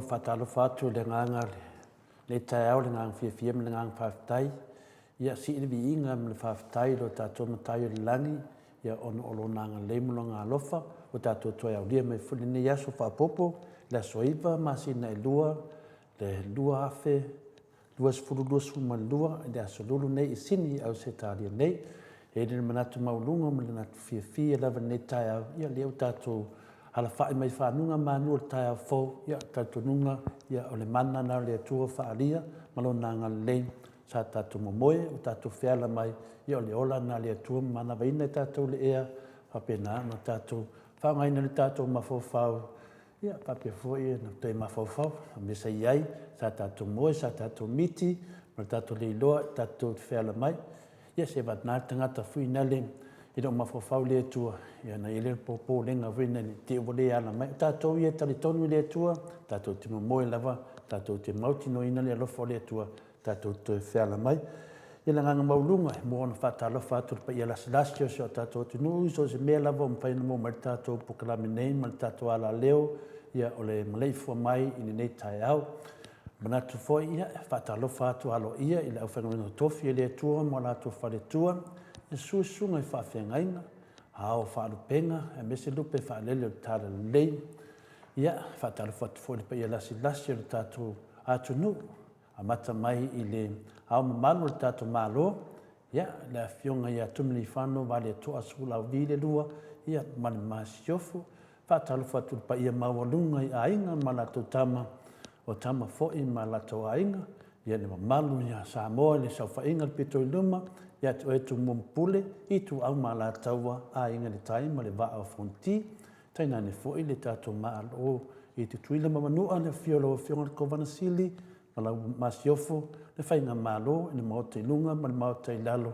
whatalo whātu le nganga le tai au le ngang fia le ngang whawhtai. Ia si vi inga le whawhtai lo tātou matai o le langi. Ia ono olo nanga le mulo ngā lofa. O tātou toi au lia me fuli ni yaso whapopo. Le soiva masina e lua. Le lua afe. Lua sifuru lua suma lua. Le aso lulu nei i sini au se tālia nei. E le manatu maulunga me le natu fia lava nei tai au. Ia leo tātou ala whae mai whanunga manu o tai au fau. Ia tātou nunga. Ia o le mana na le atua whaalia. Malo nanga lei. Sa tātou momoe o tātou whiala mai. Ia o le ola na le atua mana waina tātou le ea. Whapena na tātou. Whangaina le tātou mawhawhau. Ia papia fwoi na te mawhawhau. Mesa iai. Sa tātou moe, sa tātou miti. Ma tātou le iloa, tātou whiala mai. Ia se wat nā tangata whui nale. I rau mawhawhau le atua. Ia na ele popo lenga whui nale. Te o le ala mai. Tātou ia tali tonu le atua. Tātou te momoe lava. Tātou te mauti no ina le alofa le atua. Tātou te whiala mai. Ia la nganga maulunga. Mua na whatalofa atu pa ia lasilasi o se o tātou te nui. So se mea lava o mwhaina mo mali tātou pukalami nei. Mali tātou ala leo. Ia o le Maleifua-Mai ini nei tai au. Manatu foi ia, whatalofa atu alo ia. Ila au whangamino tofi e le atua. Mua la atu whare tua. Ia suisunga i whawhengaina. Hao wharupenga. E mese lupe whalele o tāra lei. Ia, whatalofa atu foi pa ia lasilasi o tātou atu nu. A mata mai i le au mamalu le tātou malo. Ia, le fionga ia tumili whano wale toa sula au vile lua. Ia, mani masiofu. Whatalofa atu pa ia mawalunga i ainga malato tama. O tama fo'i malato ainga. Ia le mamalu ia Samoa le sauwhainga le pito i luma. Ia tu etu mumpule. I tu au malataua ainga le taima le waa au fonti. Taina ne fo'i le tātou maalo. I tu tuila mamanua le fiolo fionga le kovana sili. Malau masiofo, le whainga malo, le maota i lunga, ma le maota i lalo.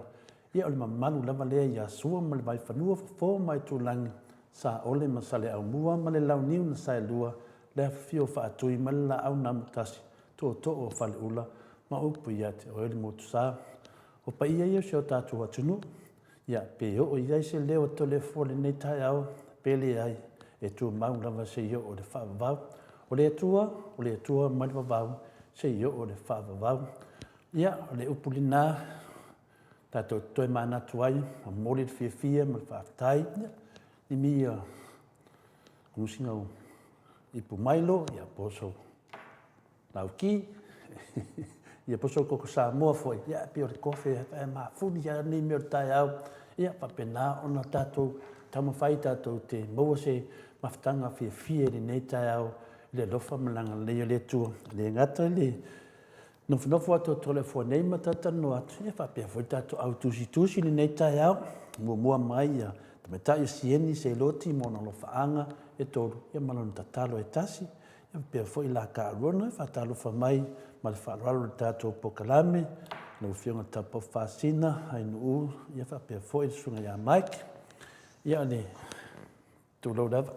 Ia o le mamalu lava lea i asua, ma le mai whanua fo mai tūlangi. Sa ole ma sale au mua, ma le lau niu na sae lua, le fio whaatui, ma le la au namutasi. Tō o whale ula, ma upu ia te o ele motu sa. O pa ia ia se o tātou atunu. Ia pe o ia se leo to le fole nei tai au, pele ai. E tu mau lava se ia o le whaavau. O le atua, ma le whaavau. Se yo o le whaavavau. Ia, o le upulina, tātou toi mana tuai, a mori le fia, ma le whaaftai. Ni mi ngusinga o ipu mailo, ia poso lauki, ia poso koko Samoa foi. Ia, pio le kofe, e mafuni, ia ni mi o tai au. Ia, papena, ona tātou, tamawhai tātou te maua se mawhtanga fia ni nei tai au. Le lofa malanga le le tua le ngata le nofo atu tole fo nei matata no atu e fa pe fo tatu tusi ni nei tai au mua mai ya te meta i sieni se loti mo no faanga e tolu e malon tatalo e tasi e pe fo ila ka rona fa talo fa mai mal fa ralo tatu pokalame no fionga tapo fasina ai no e fa pe fo i sunga ya mike ya le tu lo dava.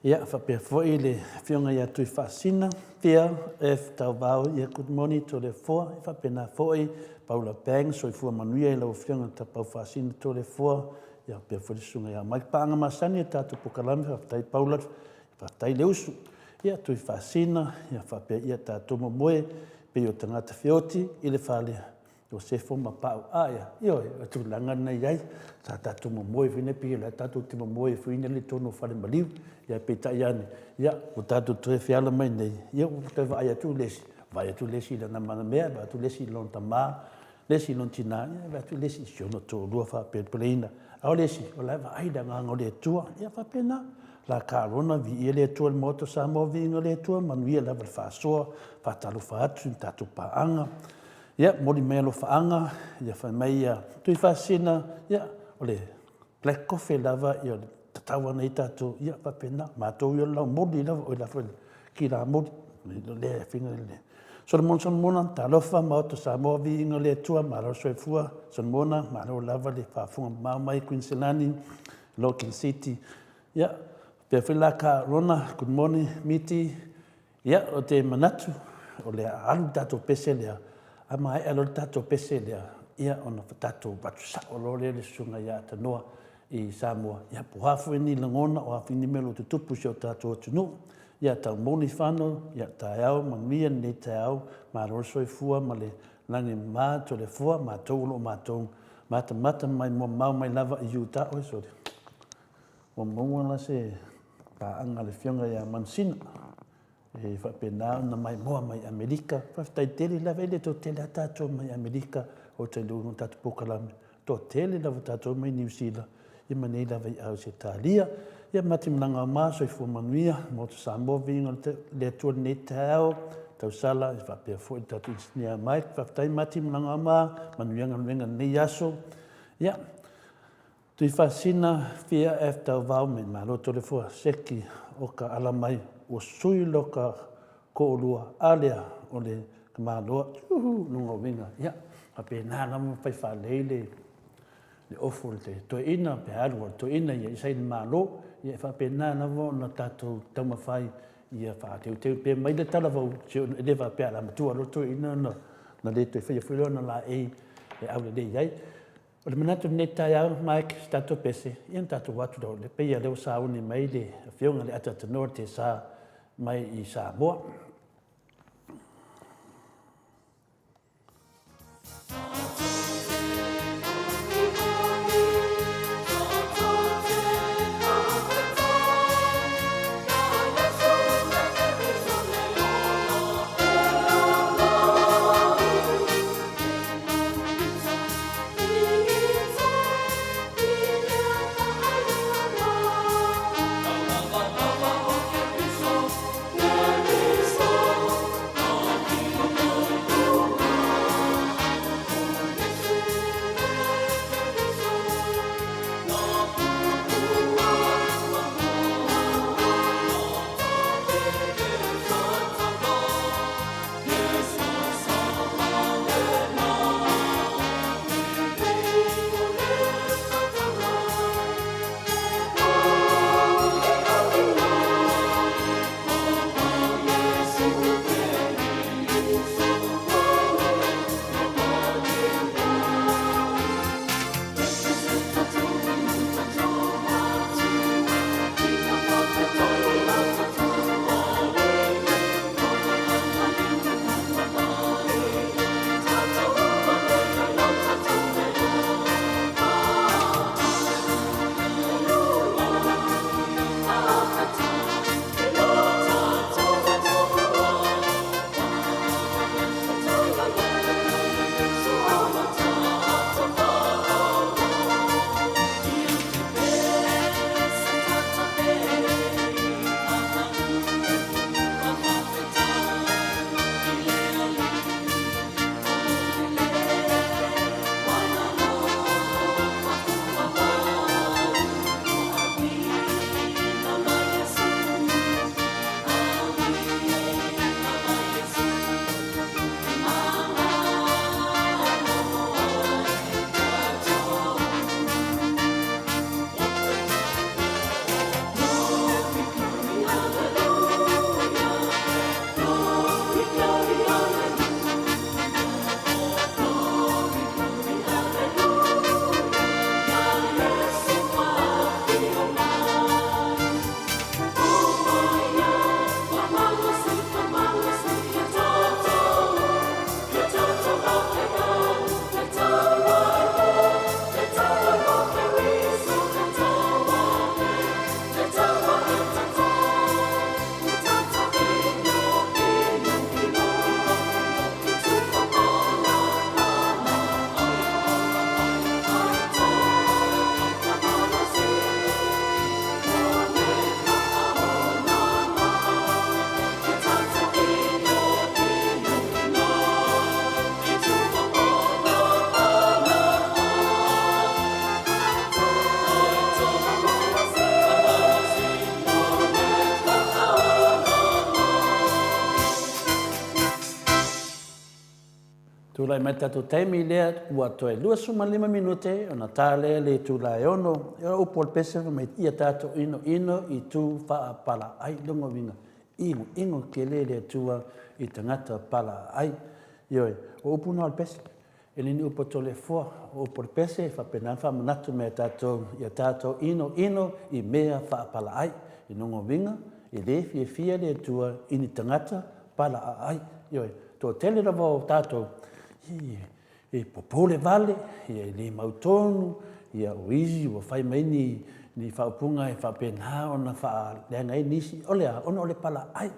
Ia, whapea fwoi le whionga ia tui whasina. Pia, tau wau, ia good morning to le fua. Whapena fwoi, Paula Bang, soi fua manuia i lau whionga ta pau whasina to le fua. Ia, pia fwoi sunga ia mai paanga masani, ia tātou pukalami, whaptai Paula, whaptai leusu. Ia, tui whasina, ia whapea ia tātou momoe, pe o tangata whioti, i le whalea. O se foma pau aia, io tu langa nei ai, sa tātou momoe whine pi, la tātou te momoe whine le tono whare maliu, ia pe tai ane, ia, o tātou tue whiala mai nei, ia, o te vai atu lesi la namana mea, vai atu lesi lon tamā, lesi lon tina, ia, vai atu lesi siono tō lua whape pleina, au lesi, o lai vai aida nganga le tua, ia whapena, la karona vi ia le tua le moto sa mo vi inga le tua, manuia la vai whasoa, whatalo whaatu, tātou paanga, ia, mori mea lo whaanga, ia whai mai ia tui whasina, ia, o le black coffee lava, ia le tatawa nei tātou, ia whapena, mātou ia lau mori lava, o la whai ki la mori, le whinga le. Son mona, tā lofa, maoto sa moa vi inga le tua, marau soe fua, son mona, marau lava le whafunga maumai, Queenslandi, Logan City, ia, pia whila ka rona, good morning, miti, ia, o te manatu, o le alu tātou pese lea, mai alo tato pese lea ia ona tato batu sa o lore le sunga ia tanoa i Samoa ia puhafu ni langona o afini melo te tupu si o tato tunu ia tau moni whano ia taiao mangmia ni taiao ma rosoi fua ma le langi ma to le fua ma tolo ma tong mata mai mo mau mai lava i uta o so o mo la se pa anga le fionga ia mansina e fa pena na mai mo mai Amerika fa tai tele la vele to tele tato mai Amerika o te lu tato pokalame to tele la tato mai New Zealand i mane la vai au se talia ia mati mlanga ma so fu manuia mo te Samoa vinga le to netao tau sala fa pe fo tato nia mai fa tai mati mlanga ma manuia nga nei aso ia tui fasina fia after vaume ma lo to le fo seki o ka ala mai o sui loka ko lua alea o le kamaloa lungo winga ia a pe na na mo fai fa lele le ofo te to ina pe alu to ina ia sai malo ia fa pe na na vo na tato tama fai ia fa te pe mai le tala vo le va pe ala tu alo to ina na le te fai fai na la e au le dei o le manato neta ia mai tato pese ia tato watu do le pe ia le sa uni mai le fionga le ata norte sa mai i Samoa. Tūlai mai tato taimi lea ua toe 2.5 minute ona tā lea le tūlai ono. Ea upo le pese mai ia tato ino i tū wha pala ai lunga winga. Ingo ke le tua i tangata pala ai. Ioi, o upu no al pese. E lini upo tole fua, o upo le pese, whapena whamanatu me tātou, ia tātou ino I mea whaapala ai, I nongo winga, I le fia le tua ini tangata, pala ai. Ioi, tō tele rawa o tātou, I popole vale, ia I le mautonu, ia o isi, o whai mai ni whaupunga e whapena o na whaalenga I nisi, olea, ona ole pala ai.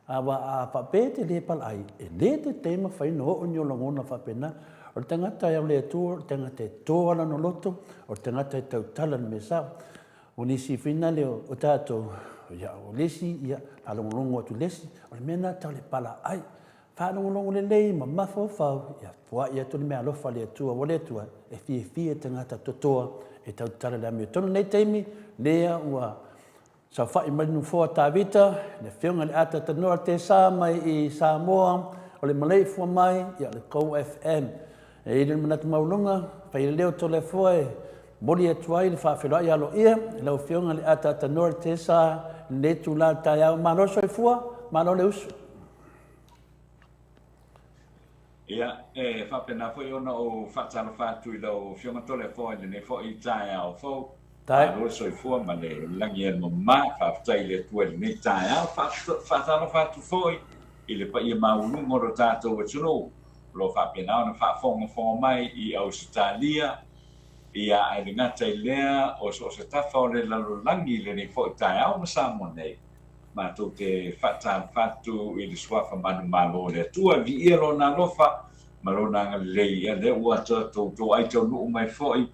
Awa a whapete le pala ai, e le te tema whaino o ni o langona whapena, o te tangata e le atua, o te tangata e tōala no loto, o te tangata e tautala ni me sao. O nisi whina leo o tātou, ia o lesi, ia palongolongo atu lesi, o le mena tau le pala ai. Whanongolongo le lei, ma mafo whau, ia pua ia tu le mea alofa le atua, o le atua, e fie tangata totoa, e tautala le ame. Tono nei teimi, lea ua sa whai marinu fua tāwita, le whiunga le ata tanoa te sā mai I Samoa, o le Maleifua-Mai, ia le Kou FM. E ile manatu maulunga, whai leo to le fua e mori atu ai le whawhiroa I alo ia, le whiunga le ata tanoa te sā, le tu la tai au, maro soi fua, maro le usu. Ia, whapena fwoi ona o whatalo whātu I lau whiunga to le fua, le ne fo I tai au fau, Aro soi fua ma le langi e mama, whaafutai le tua le nei tae au, whaatalo whaatu foi, I le pa ia maulungo ro tātou e tuno, lo whapena ona whaafonga mai I Australia, ia ai le ngata I lea, o se tafa o le lalo langi le nei foi tae au ma Samoa nei, ma tau te whaatalo whaatu I le swafa manu malo le tua, vi ia lo na lofa, ma lo na ngalei, ia le ua tau ai tau nuu mai foi,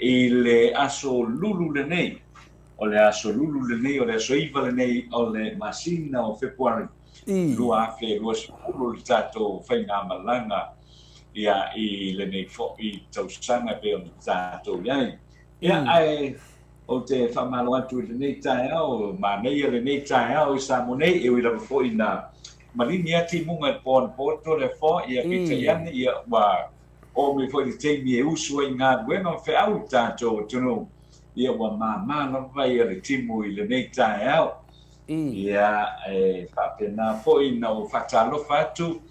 I le aso lulu le nei, o le aso lulu le nei, o le aso iwa le nei, o le masina o Februari, lua afe, lua sepulu le tātou whainga malanga, ia I le nei fo I tausanga pe o le tātou iai. Ia ai, o te whamalo atu le nei tae au, ma nei le nei tae au I Samoa nei, e wira fo I na malini ati munga pon poto le fo, ia ki te iane, ia wa, o me foi te mi e usu I ngā buenga whe au tātou tunu ia wa māmana vai le timu I le nei tae au ia whapena foi na o whatalo whatu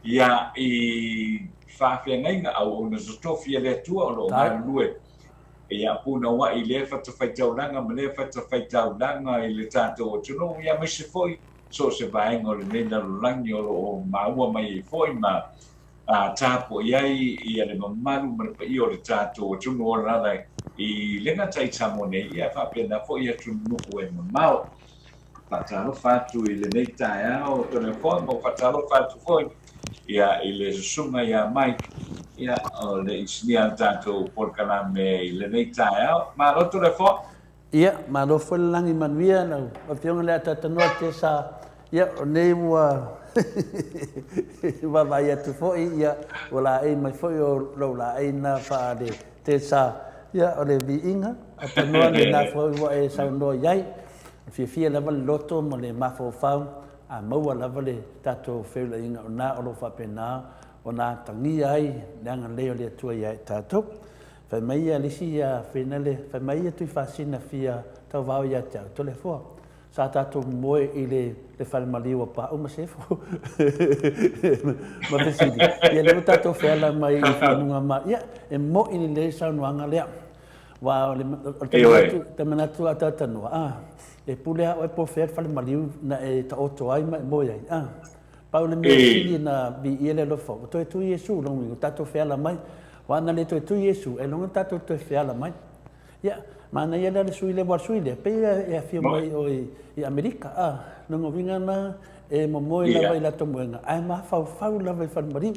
ia I whawhenga au o na zotofi le tua o lo ngā lue ia puna wa I le whatawhaitauranga ma le whatawhaitauranga I le tātou tunu ia me se foi so se vaenga o le nei nalulangi o lo maua mai foi ma tapo iai I le mamalu ma pa I o le tātou tunu o rara I lenga tai tamone ia whapena fo ia tunu e mamau whatalo whatu I le nei tae au tone fo mo whatalo whatu fo ia I le sunga ia mai ia o le isnia tātou porkana me I le nei tae au ma roto le fo ia ma ro fo langi manuia na o fionga le ata tanoa te sa ia o nei mua wa vai atu foi ia o la ai mai foi o lo la ai na fa de te sa ia o le viinga a tanoa le na foi wa e sa no iai fia lava le loto mo le mafo fau a maua lava le tato feula inga o na o lo fa pena o na tangia ai nanga leo le tua iai tato fa mai ia lisi ia fenale fa mai ia tui fasina fia tau vau ia te to le fo sa tato moe I le fale maliwa pa o masefo ma pesidi ia le tato fela mai I whanunga ma ia e mo I le sa nuanga lea wa le te manatu ata tanua e pulea o e po fer fale maliu na e ta oto ai mai mo ia pa le me na bi ile lo fo to tu Yesu longi tato fela mai wa na le to tu Yesu e longi tato to fela mai ia mana ia le suile war suile pe ia fio mai o I Amerika no vinga na e momoi la vai la tomoenga ai ma fau la vai fan mari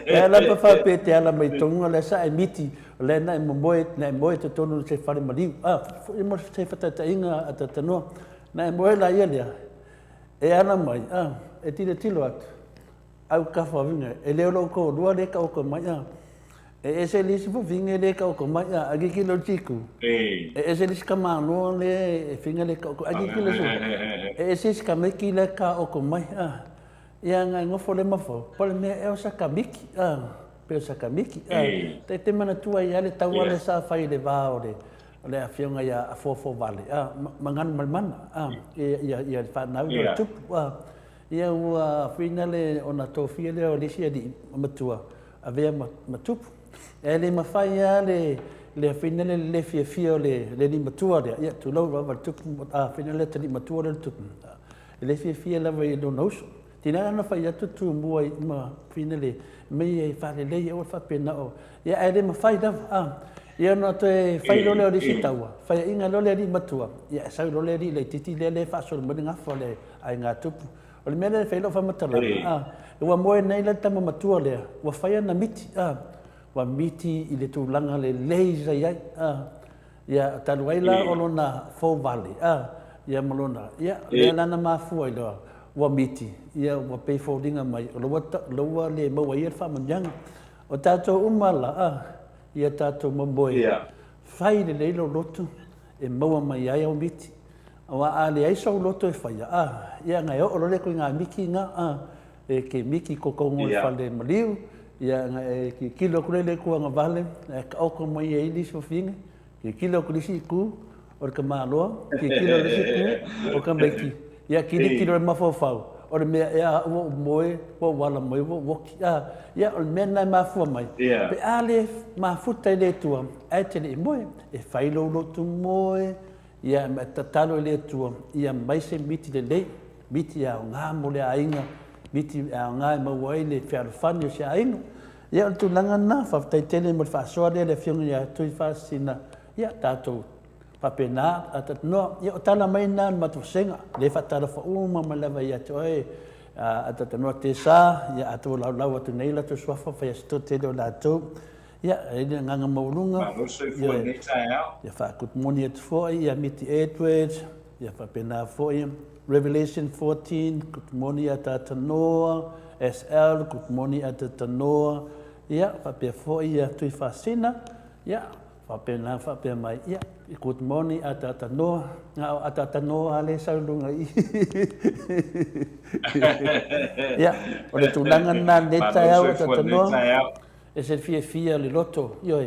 ela pa fa pete ala mai tonga le sa emiti le na momoi te tonu se fan mari mo se fata inga atatano na moi la ia e ana mai e tilo at au ka fa vinga e le lo ko dua le ka ko mai e se lisi fu vinga le ka ko mai agi kilo tiku e se lisi ka mano le finga le ka agi kilo so e se ska meki le ka ko mai ia nga ngofo le mafo pole me e o saka miki pe o saka miki te mana tua ia le tau ale sa fai le vaore le afionga ia fofo vale mangan malman ia fa na le tup ia ua finale ona tofia le o lisia di matua avea matup le mafai ia le finale le fia le ni matua ia tu lo va tup finale te ni matua le tup le fia la vai do nos tina na fa ia tu mua ma finale me fa le o fa pena o ia le mafai da ia no te fai lo le si taua fai inga lo le di matua ia sa lo le di le titi le fa so mo nga fo le ai nga tupu o le mele fai lo fa matala ua moe nei le tama matua le ua fai na miti ua miti i le tūlanga le leiza iai ia taluaila o lona fo vale ia malona ia le lana mafua i loa ua miti ia ua pei foldinga mai o loa le maua ia fa manjanga o tātou umala ia tātou mamboe fai le leilo lotu e maua mai ai au miti wa ale ai so loto e fai ia ngai o le ko nga miki nga e ke miki ko ko ngol fale maliu ia ngai ki kilo ko le ko nga vale ka o ko mai ai li so finga ki kilo ko si ku o ka malo ki kilo le si ku o ka meki ia ki kilo ma fo fau o le mea ea o moe o wala moe o woki ia o le mea nai mafua mai pe ale mafuta i le tua ai te le moe e whailo lotu moe ia me tatalo i le tua ia mai se miti le lei miti a o ngā mo le ainga miti a o ngā e mawai le whiarwhani o se ainga ia o tu langa nā whaftai tele mo le whaasoa le le whiunga ia tui whaasina ia tātou papena atatno ia o tala mai na matusenga le fatara fa uma malava ia toe atatno te sa ia atu lau atu nei la tu swafa fa sto te do la tu ia ele nganga maulunga ia fa kut moni et fo ia miti Edwards ia fa pena fo ia Revelation 14 kut moni atatno SL kut moni atatno ia fa pe fo ia tu fa sina ia fa pena mai ia good morning atatano nga atatano ale sa lunga ya o le tulangan na deta ya atatano e se fia le loto yo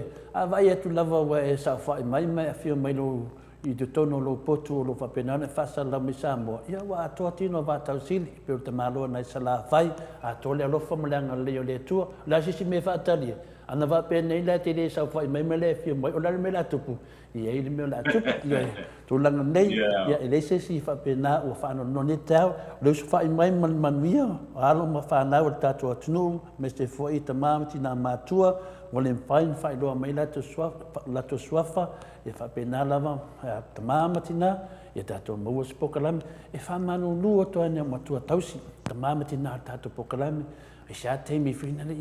vai tu lava wa e sa fa mai fio mai no i de tono lo potu lo fa penana fa sa la mi Samoa ya wa to tino va ta sili per te malo na sala fai a to le lo fa mlanga le tu la si me fa tali ana va pena ila te le sa fa mai mele fio mai o la me la tupu ia ile me la tupu ia tu langa nei ia ele se si fa pena o fa no ni tau le su fa mai man mia alo ma fa na o tatu atunu me se fo ita mamti na matua o le fai lo mai la to swafa e fa pena lava ta mamti na e tatu mo spokalam e fa manu lu to ane matua tausi ta mamti na tatu pokalam e sa te mi fina le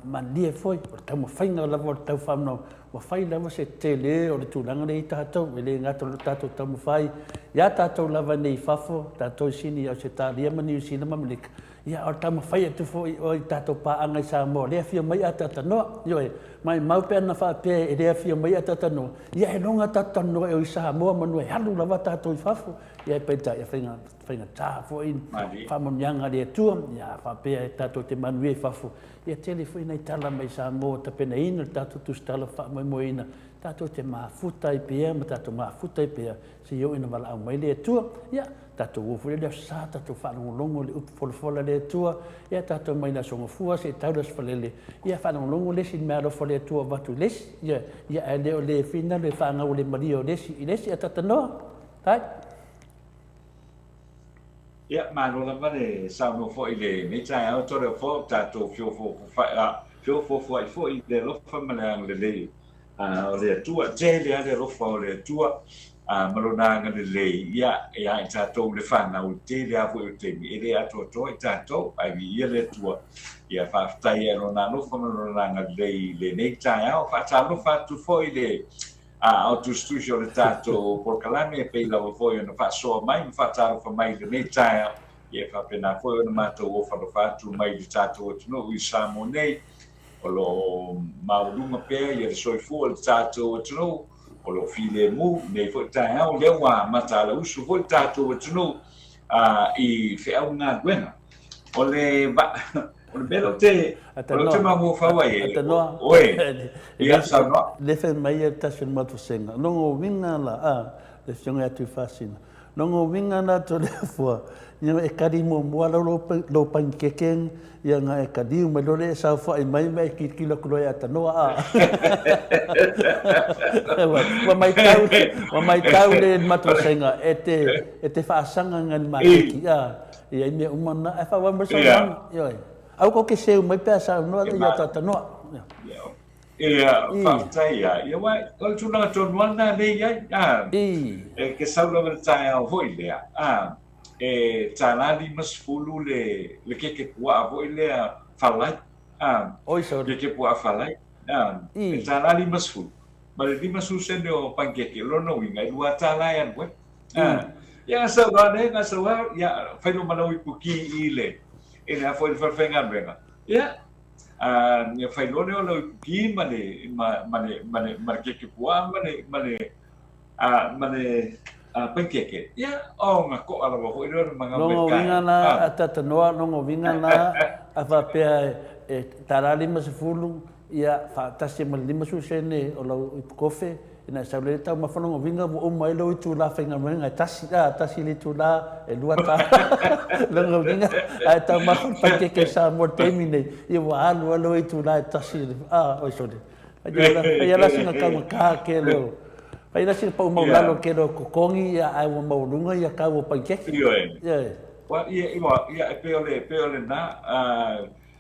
man lie foi o ta mo fainga la vo ta fa no wa fai la se tele o le tulanga le tato le ngato tato ta mo fai ya tato lava nei fafo tato sini o se ta lia mani sini mamlik ya o ta mo fai tu fo o tato pa anga sa mo le fia mai atata no yo mai mau pe na fa pe e le fia mai atata no ya e longa tata no e sa mo manu e halu lava tato fafo ya pe ta ya fainga ta fo in fa mo nyanga le tu ya fa pe tato te manu e fafo ia tele foi nei tala mai Samoa ta pena ina tato tu stala fa mo ina tato te mafuta i pia ma tato mafuta i pia se yo ina vala au mai le tua ia tato wo foi le sa tato fa longo le fola le tua ia tato mai na songo fua se taudas falele ia fa longo le sin mero fo le tua vatu les ia le fina le fa ngau le mario lesi atata no tai ia mano la vale sa no fo ile me tsa au to le fo tato fio fo fo ile lo fa malang le le tua tele ale lo fo le tua malona nga le ia tato le fa na u tele a fo te mi ile ato to tato ai ia le tua ia fa tai no na lo fo malona nga le ne tsa au fa tsa lo fa tu fo ile au tu studio le tato por calame pe la foi no fa so mai fa taro fa mai le tsa ia fa pena foi no mato o fa tu mai le tato no i Samoa o lo maulunga pe ia so fu le tato no o lo file mu nei fo tsa au le wa mata la usu fo tato no i fe au na buena o le o belo te ma fa wai oi ia sa no le fe mai ta sen ma tu senga no ngo winga la le songa tu fasina no ngo winga na to le fo ia e kari mo lo pankeken ia nga e kadi mo le sa fo ai mai ki kilo kilo ya ta no wa mai tau le ma tu senga e te fa sanga ngan ma ki ia me umana e fa wa mo so ia au ko ke se mai pe sa no ia ta no ia whaatai ia wai o tūnanga tonu ana nei ai e ke saula me tai au hoi lea e tālali masfulu le ke pua a hoi lea whalai ke pua a whalai e tālali masfulu ma le lima susene o pankeke lono winga i lua tālai an koe ia saula ne nga saula ia whaino manau i puki i le e nea fwoi le whawhenga menga ia ia fai lone o lau ki mane ke pua mane pankeke ia o nga ko ala ho iro manga no vinga na atata noa no vinga na afa pe e tarali mas fulu ia fa tasi mal lima susene o lau kofe ina saule ta ma fono vinga o mai lo tu la fenga menga tasi le tu la e lua ta lo vinga ta ma pankeke sa mo termine ia wa lo tu la tasi o so de ia la singa ka ke lo pai la singa pa mo la lo ke lo kokongi ia ai mo lunga ia ka o pankeke ia wa ia pe ole na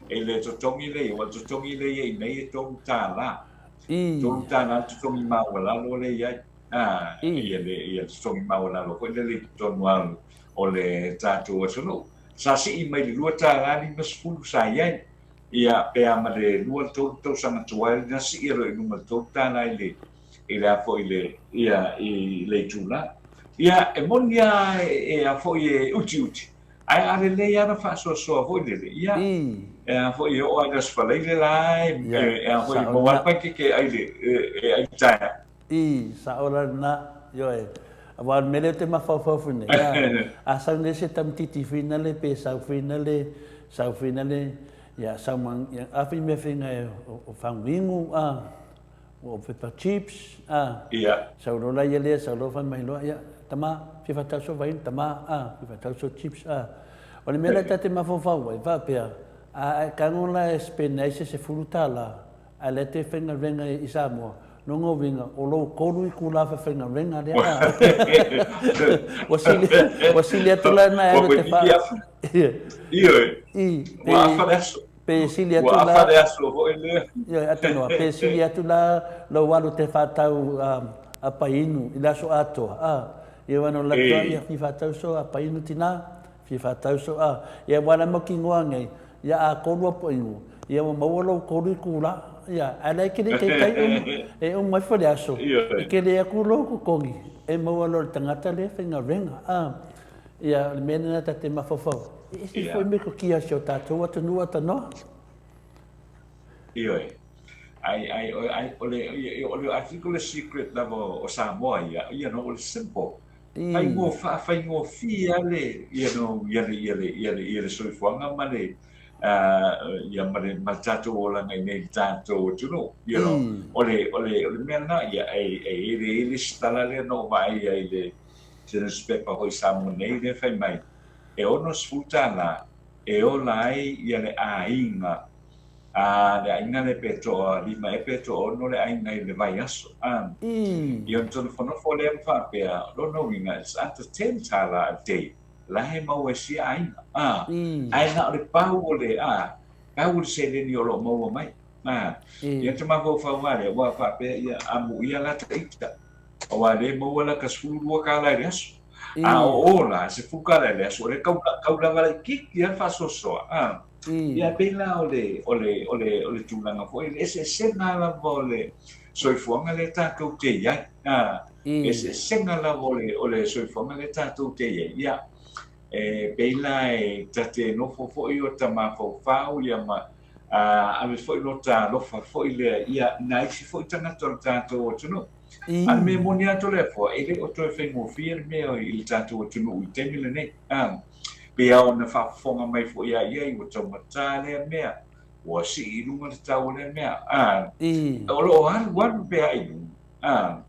ele totongi le wa totongi le ia nei tong ta la tong ta na totongi ma wala lo le ia ia totongi ma wala lo ko le tonwa o le tatu o sono sa si i mai lua ta la ni mas fu sa ia pe ama le lua to sama tua na si ro no ma to ta na ile a foi le ia i le tula ia e monia e a foi uti ai ale le ia na fa so foi le ia e foi o ai das falei le lai e foi mo wa pa ke ai le ai ta sa ora na yo e wa mele te ma fa fune a sa nese tam titi finale pe sa finale ya sa man ya a fi me finga o fangingu o pepper chips sa ro la yele sa ro fa mai lo ya tama fi fa ta so vai tama fi fa ta so chips o le mele te ma fa va pe a kangola spenaise se frutala a le te finga venga i Samoa no ngo vinga o lo kolu I kula fa finga venga le wasili atula na e te fa wa fa adesso pe sili atula wa fa adesso ho ele ia atino pe sili atula lo walu te fa tau a painu ila so ato ia wano la ia fi fa tau so a painu tina fi fa tau so ia wana mo ki ngoangai ia a kolu po inu ia mo lo kolu kula ia ala ke le kai mai fa aso ke le ku lo ku kongi e mo lo tangata le finga venga ia le mena ta te mafofo e foi me ko kia sho ta to wat no ai ole article secret da o Samoa ia no ole simple ai mo fi ale ia so fuanga male ia matato ola ngai nei tato tuno ole mena ia ele stala le no vai ele se respeita hoi Samoa nei le fai mai e ono sfutana e ola ai ia le ainga le ainga le peto lima e peto ono le ainga le vai aso ia tono fono fole fa pe lo no winga at 10 tala a day la he mau e si ainga ainga le pau le pau se le ni lo mau mai ia te mako fa mare wa fa pe ia amu ia la taita o ale mau la kasulu ka la res ola se fuka la res o le kaula ngala ki ia fa so ia pela ole tulanga foi ese sena la vole soifuanga le tatou te ia ese sena la vole ole soifuanga le tatou te ia pela tate no foi o tama fau ia ma ave foi no ta lo fa foi le ia nai si foi tanga tatou tuno al me monia to le fo ele o to fe mo fir me o il tatou tuno i temile ne pia ona whaafonga mai fo ia iei o tau mata lea mea ua si I lunga le tau lea mea o lo anu pia I lunga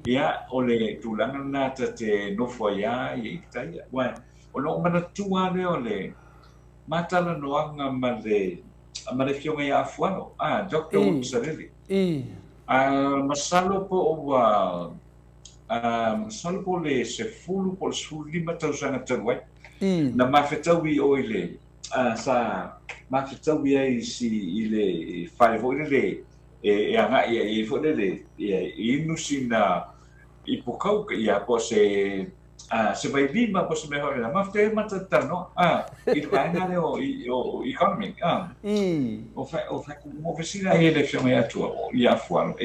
ia o le tūlanga nata te nofo ia I ikitaia wai o lo mana tua leo le matala noanga ma le fionga ia afuano Dr. Wupsarili masalo po o masalo po le se fulu po le sulu lima tausanga taruai na mafetawi o ile sa mafetawi ai si ile fai vo ile anga ia fo ile inu sina ipokau ka ia po se vai lima po se me ho na mafte mata tano il vai na o economy o fa mo vesina ile fema ia tu ia fualo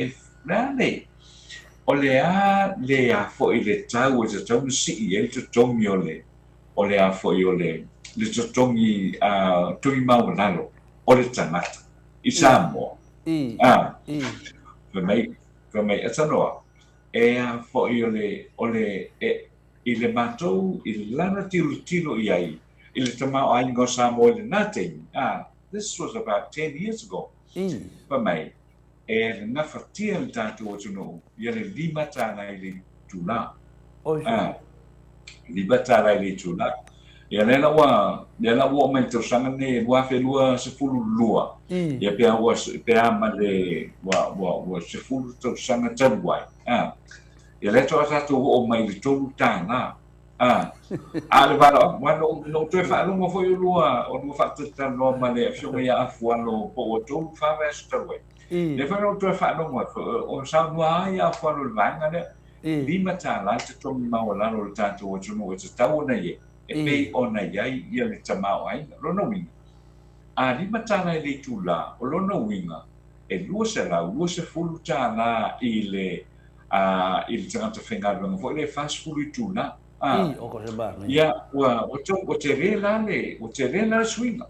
nane o le a fo ile tau e tau si e te tongi o le a fo o le tongi tungi mau nalo o le tangata I Samoa Femai atanoa e a fo o le I le matou I le lana tilo I ai I le tamau ai ngo Samoa le nate this was about 10 years ago Femai e le nafatia le tātou o tuno ia le lima tāna I le tūla lima tāna I le tūla ia le la ua mai tausanga ne lua whelua se fulu lua ia pia ma le wa se fulu tausanga taruai ia le toa tātou o mai le tolu tāna le wala no te whaalunga foi o lua o lua whaatatanoa ma le fionga ia afuano po o tolu whawe asu taruai le whanau tue whanonga o saunua ai a whanau le vanga ne lima tāla te tongi mau lano le tātou o tuno o te tau na ye pei ona iai ia le tamau ai lona winga lima tāla I le tūla o lona winga lua se lau lua se fulu tāla I le tangata whengaranga fo le fast fulu I tūla ia o te rela le swinga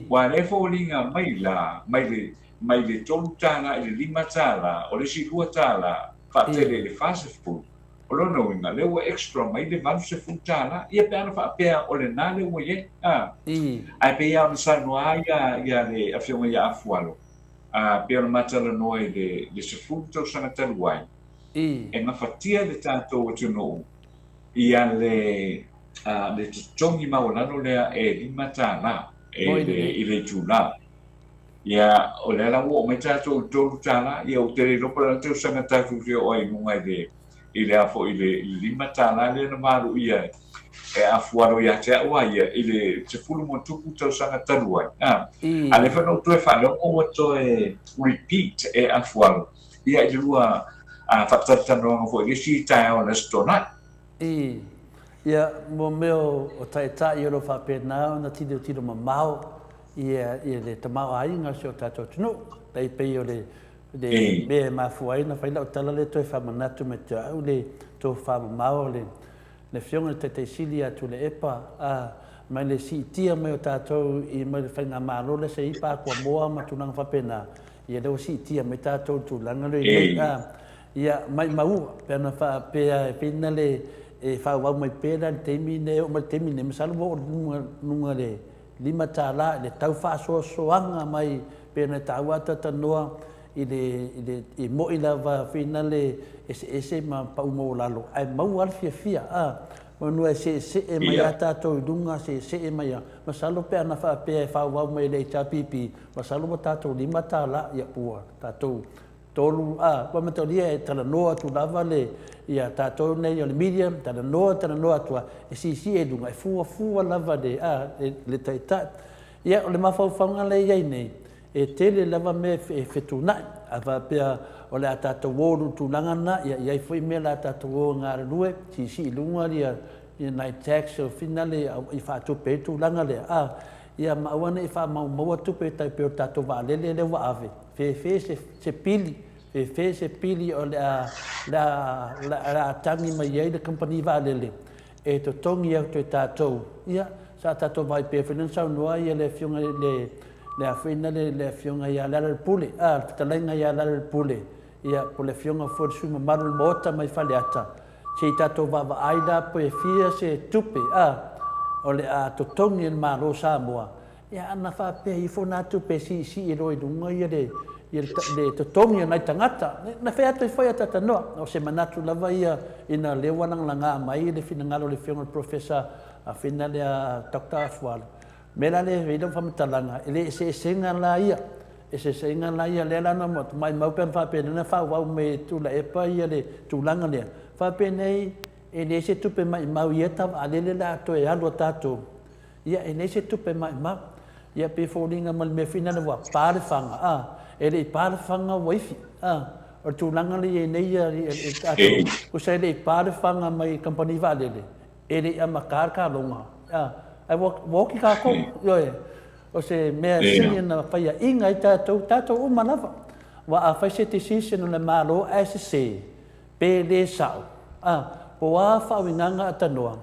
wa le fo linga mai le tolu tāla I le lima tāla o le si lua tāla whaatele le whasefulu o lona winga le ua extra mai le valu se fulu tāla ia pe ana whaapea o le nā le ua ye ai pe ia ona sanua ia le awhionga ia afualo pe ona matala noa I le se fulu tausanga taluai e mawhatia le tātou o tuno ia le tutongi maulano lea lima tāla I le tūla ia o le ala o mai tātou tolu tāla ia o tere ropa la teo sanga tātou o ai munga I le afo I le lima tāla le na maru ia afuaro ia te aua ia I le te fulu mo tuku tau sanga taluai a le whanau tue whanau o to repeat afuaro ia I le lua whatatatanoanga fo I le si tae o le stona ia mo meo o taitai o lo whapena o na tiro mamao ia le tamau ai nga sio tātou tunu dai pei o le me mafuai na whaila o tala le toi whamanatu me te au le tō whamamao le whionga te sili atu le epa mai le si tia mai o tātou I mai le whainga mālo le se ipa kua moa ma tunanga whapena ia leo si tia mai tātou tūlanga le ia mai maua pēna whapea pēna le whawau mai pēna teimi ne o mai teimi ne masalo o nunga le lima tāla le tau whaasoasoanga mai pēna tāua tatanoa I mo I lava whina le ese ma pau mo lalo. Ai mau alfia fia manua se mai a tātou I dunga se mai a masalo pe ana whaapea whawau mai le tapipi masalo ma tātou lima tāla ia pua tātou tolu wa matoria e tala noa tu lava le ia tātou nei o le medium tala noa tua si e dunga e fua lava le taita ia o le mawhauwhaunga le iai nei tele lava me whetuna awa pia o le a tātou wōru tūlangana iai fwoi mea la tātou wō ngāra lue si lunga lia nai tax o finale I whātupe tūlanga le ia maawana I whamaua tupe tai peo tātou waalele le waave fe se pili fe se pili o le a tangi mai iai le company waalele to tongi au te tātou ia sa tātou vai pe finansau noa ia le fionga le afina le fionga ia lala pule talainga ia lala pule ia po le fionga for suma maru mota mai faleata se tātou vava aida po e fia se tupe o le a totongi e malo Samoa. Ia ana whapea I whona atu pe si I roi runga ia le totongi nai tangata. Na whea atu I whai atata noa. O se manatu lava ia ina lewanang langa mai le whina ngalo le whionga professor a whina le a Dr. Afuala. Mela le veidong whamatalanga. Ele se senga la ia. E se senga la ia le lana mo. Mai maupen whapea nina whau me tula epa ia le tūlanga lea. Whapea nei e nei se tupe mai mau ia tawa alele la ato e alo tato. Ia e nei se tupe mai mau. Ia pe fōringa mal me whina na wa pāre whanga. E le pāre whanga waifi. O tūlanga le e nei e tato. O se le pāre whanga mai kampani wālele. E le ama kārka longa. Ai woki kā kou. Ioe. O se mea sini na whaia inga I tātou umanawa. Wa a whaise te sisi no le mālo a se pe le sao. Po a whawinganga atanoa.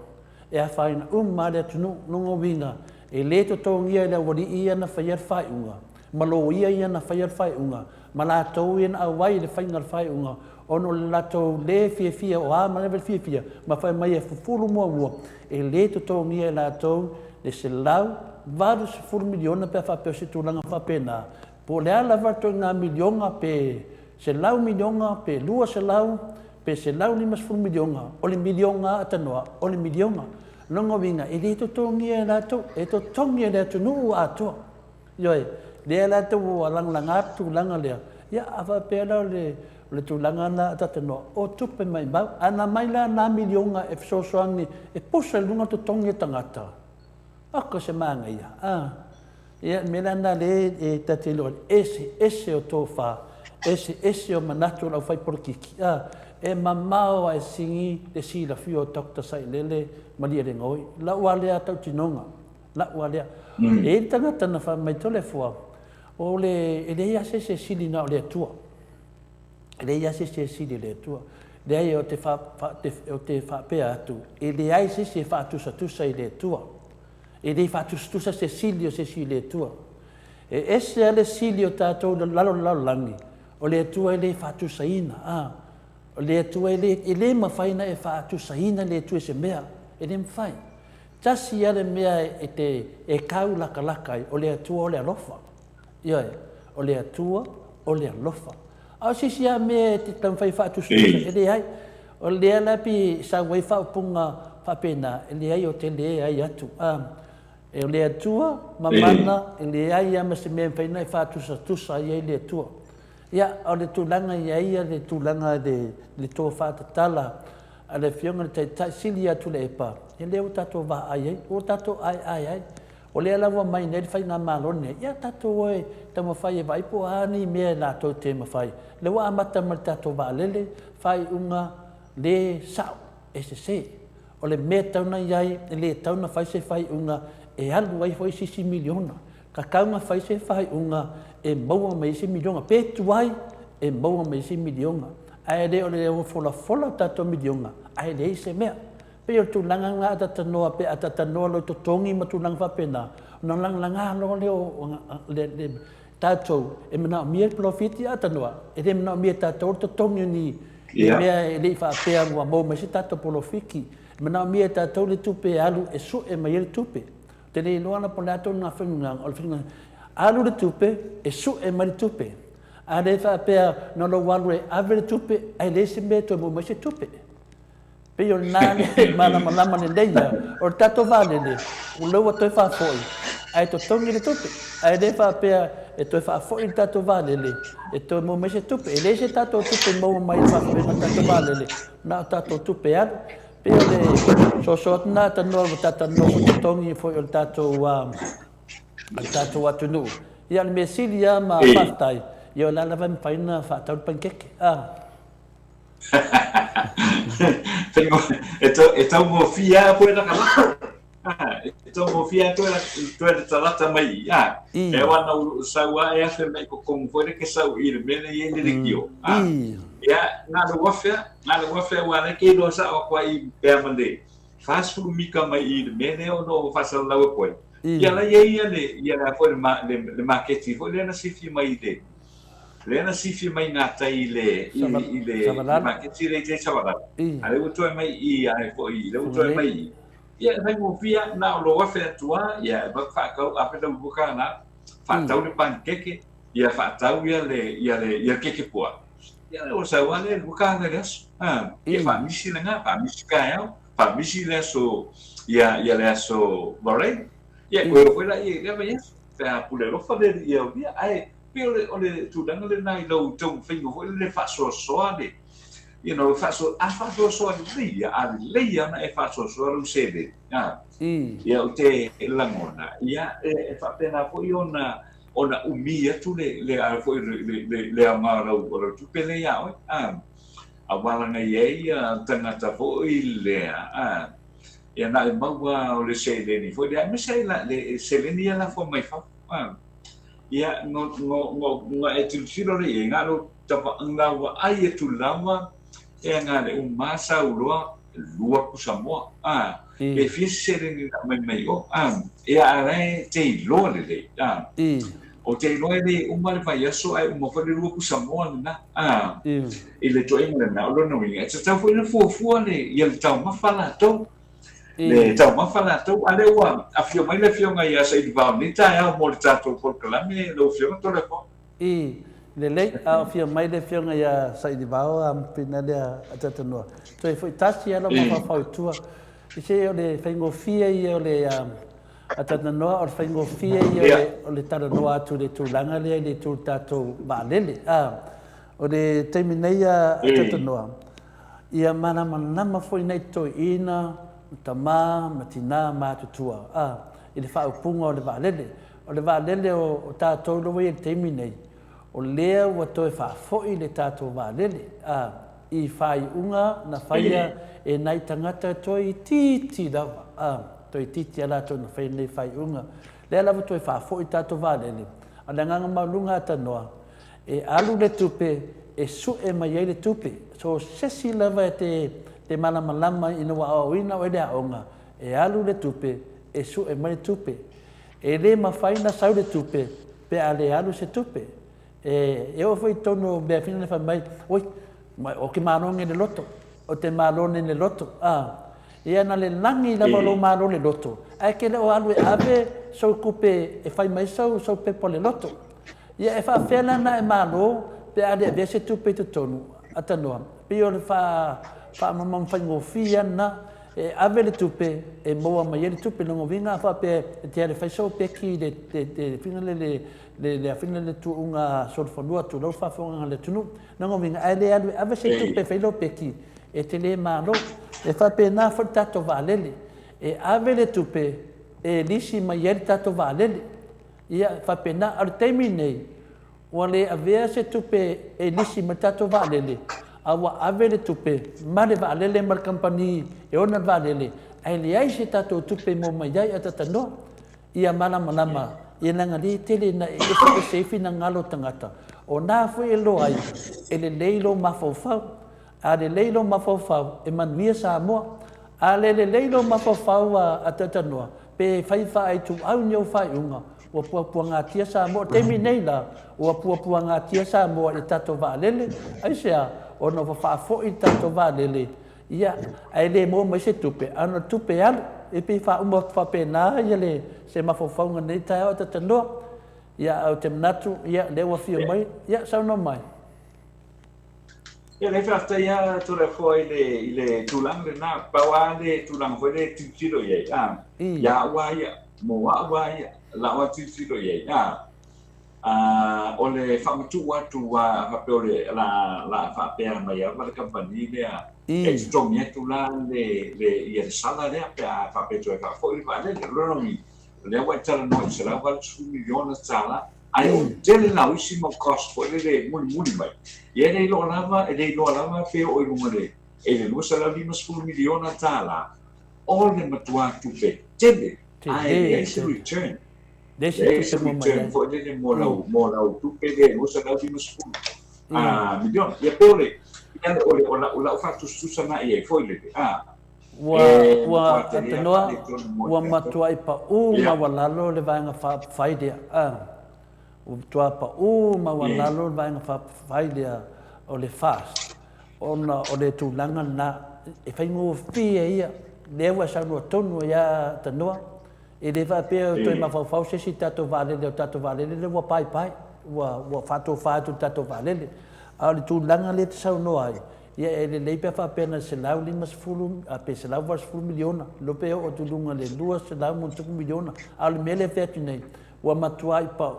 E a whaina umare atunu nunga winga. E le to tongia le wari ia na whaiar whaiunga. Malo ia na whaiar whaiunga. Malatou ia na awai le whaingar whaiunga. Ono le lato le fia o a malevel fia. Ma whai mai e fufuru mua. E le to tongia lato le se lau varu se furu miliona pe whapeo se tūlanga whapena. Po le ala varto ngā milionga pe se lau milionga pe lua se lau pe se lau limas furu milionga. O le milionga atanoa. O le milionga. Nonga winga, e le to tongia e lato, e to tongia le atu nuu atua. Ioe, le lato o langlanga tūlanga lea. Ia awa pēra le tūlanga na atatanoa. O tupe mai mau, ana mai la nā milionga e fisosoangi, e posa lunga to tongia tangata. Ako se maanga ia. Ia, mena na le e tatelo, ese o tō wha, ese o manatu lau whai porokiki. E mamao e singi le sila fio Dr. Sailele malia le ngoi. La ua lea tau tinonga. La ua lea. E tangata na wha mai tole fua. O le, e le ia se sili na o le atua. E le ia se sili le atua. Le ai o te whapea atu. E le ai se whatusa I le atua. E le whatusa se sili o se sili le atua. E ese ale sili o tātou lalo langi. O le atua e le whatusa ina. O le atua e le mawhaina e whaatusaina le atua se mea. E le mwhai. Tasi ale mea e kau laka o le atua o le alofa. Ioe, o le atua o le alofa. Au sisi a mea te tamwhai whaatusaina. E le ai. O le alapi sa wai whaupunga whapena. E le ai o te le ai atu. E o le atua, mamana, e le ai ama se mea mwhaina e whaatusa i le atua. Ia, o le tūlanga ia le tūlanga le tō whātatala, a le whionga le tai sili atu le epa. E leo tato wā ai, o tato ai. O le alawa mai nei whai ngā mālone. Ia tato oe, ta mawhai e waipo ani mea nātou te mawhai. Le wa amata mai tato wā lele, whai unga le sao, e se. O le mea tauna iai, le tauna whai se whai unga, e alu ai hoi sisi miliona. Ka kaunga whai se whai unga, e maua mai se milionga. Pe tuai, e maua mai se milionga. Ai le o le o fola tato milionga. Ai le se mea. Pe o tūlanga ngā atatanoa, pe atatanoa lo totongi ma tūlanga whapena. Nā langa lo le tātou. E mana o mia profiti atanoa. E le mana o mia tātou totongi ni. E mea e le whapea mua mau mai se tātou polofiki. Mana o mia tātou le tupe alu e su e mai le tupe. Te le loana po le ato ngā whenunga. O le whenunga. Alu le tupe, e su e mai le tupe. A le whapea no lo walu e ave le tupe, ai le se mea toi mo mai se tupe. Pe o nāne, malama le leia, o tato vale le, o leua toi whafoi. Ai to tongi le tupe, ai le whapea e toi whafoi le tato vale le, e toi mo mai se tupe. E le se tato tupe mo mai le whafoi ma tato vale le, na tato tupe alu. Pe o le sosot nā tanoa o tata no o tongi foi o tato atunu. Ia le mea sili a ma whaftai. Ia o lalawa mi whaina whaatau pankeke. E tau mo fia koe na kalaka. E tau mo fia koe na talata mai. E wana saua e afe mai ko kongu koe ke sau i le mene i le rikio. Ia ngā wafea wana ke doa sa o kwa i pēr mande. Whasuru mika mai i le mene o no whasalau e koe. Ia la ia le foi le marketi foi le na sifi mai de. Le na sifi mai na tai le marketi le te savara. Ale uto mai I ai foi le uto mai. ia nai mo fia na lo wa fe tua ia ba fa ko a fe do buka na fa tau le pankeke ia fa tau ia keke pua ia o sa wa le buka na les ia fa misi na fa misi ka ia fa misi le so ia le so bare ia ko ko la ia ba ia fa pule lo fa le ia ai pe ole tu danga le nai lo tong fingo ko le fa so de fa so dia alia na fa so lu sede ia o te langona ia fa pena fo ona umia tu le fo le amara o tu pele ia o a wala na ia tangata fo ile ia na maua o le sede ni fo dia me sei la le selenia la fo mai fa ia no e tu siro le ngalo tapa ngawa ai tu lama e ngale masa ulua lua ku Samoa e fise ni mai o e are te lo le o te lo le umar vai aso ai mo fa lua ku Samoa na e le to engla na lo no ngi e ta foi na fu le ia tau mafala to le tau mafala to ale wa a fio mai le fio ngai asa i va ni ta ya mo tato por kalame lo fio to le po le lei a fia mai le fia ia sai di vao am pina le atata no so e foi tasi ela ma fa tua e se o le fengo fia ia o le atata no o fengo fia ia o le tara no atu le tulanga le tu tato ba lele o le termineia atata no ia mana foi nei to ina tama matina matutua e le fa punga o le va lele o tato lo we terminei o lea ua toe whaafoi le tātou wālele. I whai unga na whaia e nai tangata toi titi rawa. Toi titi ala toi na whai nei whai unga. Lea lawa toi whaafoi tātou wālele. A le nganga maulunga ata noa. E alu le tupe, e su e mai le tupe. So sesi lava e te malamalama ina wa auina o ele aonga. E alu le tupe, e su e mai le tupe. E le mawhaina sau le tupe, pe ale alu se tupe. E o foi tono be fina le mai oi o ke malone le loto o te malone le loto e ana le langi la malo malo le loto ai ke le o alu ave so kupe e fai mai so pe po le loto ia e fa fela na e malo pe ade be se tu pe tu tonu atano pe o le fa mamam fa ngofia na e ave le tupe e moa mai le tupe no vinga fa pe te le fa so pe ki de fina le fina le tu unga sorfonua tu lo fa fonga le tunu no vinga ale ave se tupe fa lo pe ki e te le malo e fa pe na fa tato valele e ave le tupe e lisi mai le tato valele ia fa pe na al termine o le ave se tupe e lisi mai tato valele awa ave le tupe ma le valele mar compagnie e ona valele ai le ai se tato tupe mo mai ai atata no ia malama ia nanga li tele na e se fina ngalo tangata o na foi e lo ai e le leilo mafofau a le leilo mafofau e manuia Samoa a le leilo mafofau a tata noa pe fai ai tu au nyo fai unga o puanga tia Samoa terminei la o puanga tia Samoa e tato valele ai sea o no fa fo i tato valele ia ai le mo mai se tupe ana tupe al e pe fa umo fa pena ia le se mafofau nei ta o tata noa ia au te manatu ia le wa fia mai ia sa no mai ia le fata ia tu le foi le tulang le na pawa le tulang foi le tiro ia ia wa ia mo wa ia la wa tiro ia o le famatu watu wa fa pe la fa pe mai ia ma company le e strong ia tulang le ia sala le fa pe to fa foi va le rongi le wa tala no se la va su miliona sala ai o tele na usi mo cost foi le muni mai ia le lo lava pe o lunga le e le lo sala lima su miliona sala all the matua tu pe tele ai e se return se return foi le mo la tu pe le lo sala lima su miliona ia pe ia o la fa tu sana e foi le wa atanoa wa matua i pa ma walalo le vanga fai dia o tua pa ma walalo le vanga fai dia o le fast ona o le tulanga na e fai ngo fia ia le wa sa no tonu ia tanoa e le va pe to ma fa se si tato vale le wa pai wa fato tato vale a le tu langa le sa no ai ia e le pe fa pena se lau lima sfulu a pe se lau va sfulu miliona lo pe o tu lunga le lua se lau mo tu miliona a le mele fe tu nei wa matuai pa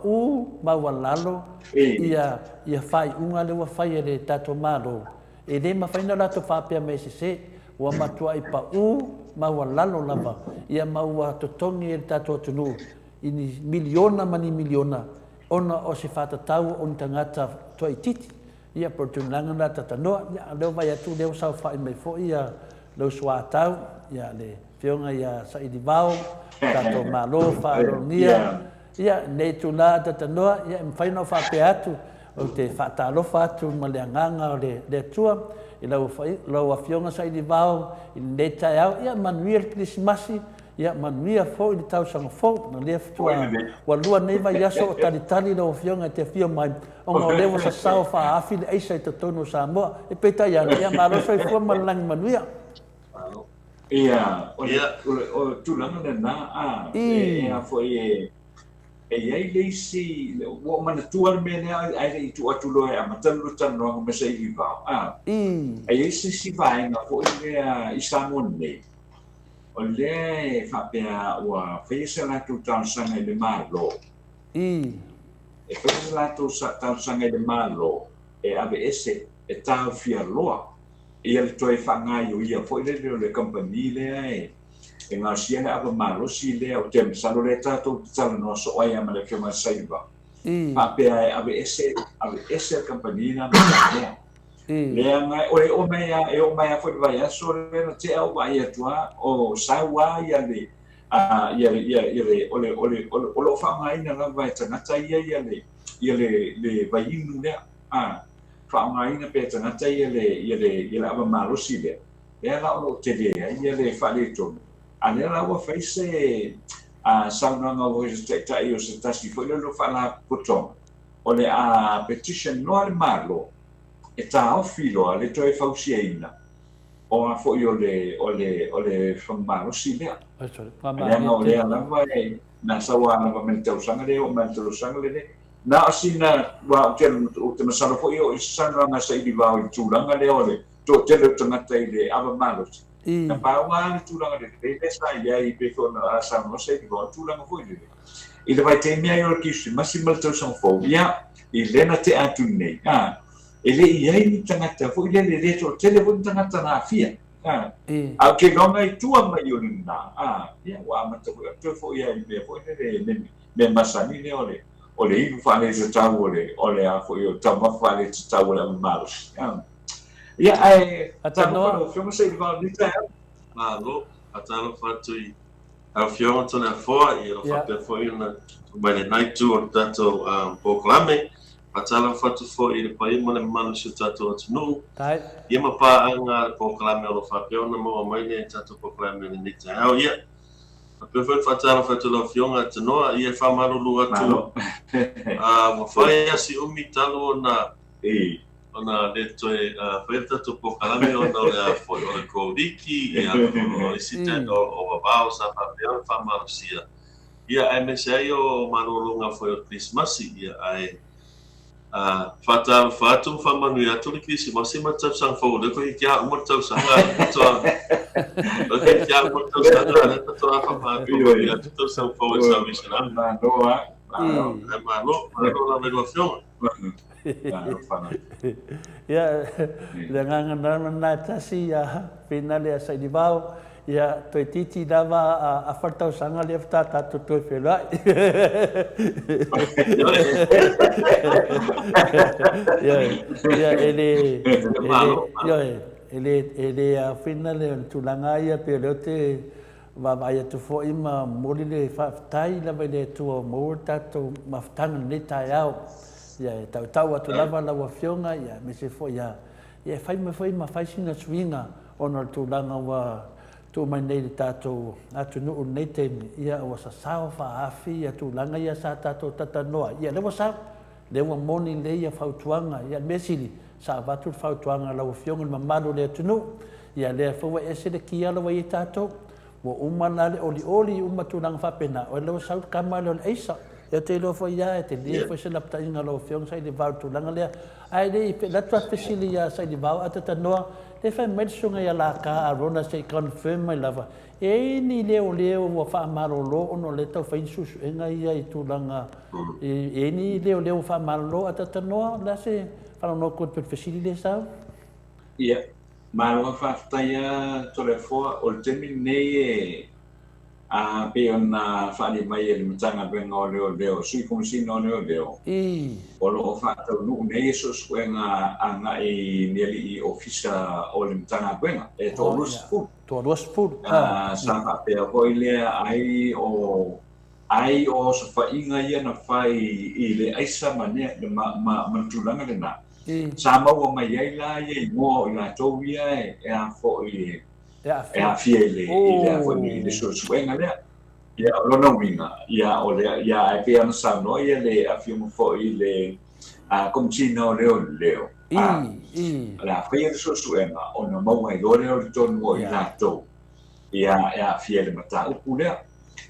ma wa lalo ia fai unga le wa fai le tato malo e le ma faina la to fa pe me se wa matuai pa ma wa lalo lava ia ma wa to tongi e tato tunu ini miliona ona o se fata tau on tangata to ititi ia por tu langa na tatanoa ia le vai atu le sa fa mai fo ia lo swa tau ia le fionga ia sa i divao tato malo fa ronia ia ne tu la tatanoa ia mfaina fa pe atu o te fata lo fa tu maleanga le tua i lo afionga sa i divao i le taiao ia manuel krismasi ia manuia fo i tau sanga fo na le tua wa lua nei vai aso tali lo afionga te fio mai onga le wa sa fa afi le aisa te tono Samoa e peta ia malo so fo malang manuia ia o tu langa na ia fo ai le si o mana tuar mene ai tu atu lo e matalu tano me sei i va ai si vai na fo i Samoa nei o le fa pe wa fese la tu tan sanga le malo e fese la tu tan sanga le malo e ave ese e ta fia loa e el toi fa nga yo ia fo le compagnie le e nga sia le ave malo si le o tem salo le tato talo no so ai ama le ke ma saiba fa pe ave ese compagnie na le nga o mai fo vai so le te au vai atua o sawa ia le o lo fa mai na vai tana tai ia le vai inu le fa mai na pe tana tai ia le ava malo si le la o te ia le fa le to ale la wa fa se sa no no te tai o se tasi fo lo fa la potom o le petition no al malo e ta filo ale to e fausiena o a fo io le famaro si le la vai na sawa na va mentel sangale o mentel sangale na asina wa te masalo fo io sanra na sai di va i tulanga le ole to te le tangata ile ava malo na pa wa tulanga le sai ia i pe fo na sa no sai di va tulanga fo ile vai te mia io ki ma si malto son fo ia ile na te atu nei ele ia ni tangata fo ile le to telefone tangata na fia a ke longa i tua mai o na ia wa ma to fo ia i be fo le masani le ole i fa le tau ole a fo io tama fa le tau le malo ia ai atano fo mo sei va ni ta malo atano fa tu a fio tona fo i lo fa pe fo ina ba le night tu o tato proclame atala fatu fo i le pai mo le malo si tato atunu ia ma pa anga proclame lo fa pe ona mo mai le tato proclame ni ta ia pe fo fatala fatu lo fionga tanoa ia fa malo lu atu mo fa ia si umi talo ona le toe fa tato proclame ona le fo o le kodiki ia o si tato o babao sa pa pe fa malo sia ia ai me sai o malo longa fo o Christmas ia ai fata fatu famanu ya tu kisi masih macam sang fo de ko kia umur tau sanga to ok kia umur tau sanga to apa pa ya tu sang fo sa misna malo la negociación ya dengan nana si ya final ya sai di bau ya to titi dava a fartau sanga lefta tatu to fela ya ele a final tu langa ya pelote va vai tu fo ima molile fa tai la vai tu mo tatu maftang ni taiao ya tau tu lava la wafionga ya me se fo ya fai ma fai sina swinga onor tu langa wa tu mai nei tato atu no nei te ia o sa sao fa afi atu langa ia sa tato tatanoa ia le wasa le wa moni le ia fautuanga ia mesili sa vatu fautuanga lau fionga mamalu le tunu ia le fo e se le kia lo i tato wo umana le oli umatulanga fapena o le sau kamalo le isa ia te lo fo ia te le fo se lapta inga lo fionga sai le vautulanga le ai le pe la tua fesilia sai le vau atata noa le fa medsunga ia la ka arona se confirm mai lava e ni leo wa fa marolo ono le tau fa insusu enga ia i tulanga e ni leo fa marolo atata noa la se fa no ko pe fesilia sa ia malo fa taya telefo o termine a pe ona fa ni mai le mtanga benga o leo sui como si no leo o lo fa to no nei so suenga anga e neli ofisa o le mtanga benga e to los fu sa fa pe o ile ai o so fa inga ia na fai ile aisa mane ma tulanga le na Samoa mai ai la ye mo la tovia e a fo e a fiele e fo ni so suenga le ya lo no winga ya o le ya e pe an sa no ye le a fio mo fo ile a concino leo la fo so suenga o no mo mai lo le ton mo ila to ya e fiele mata u le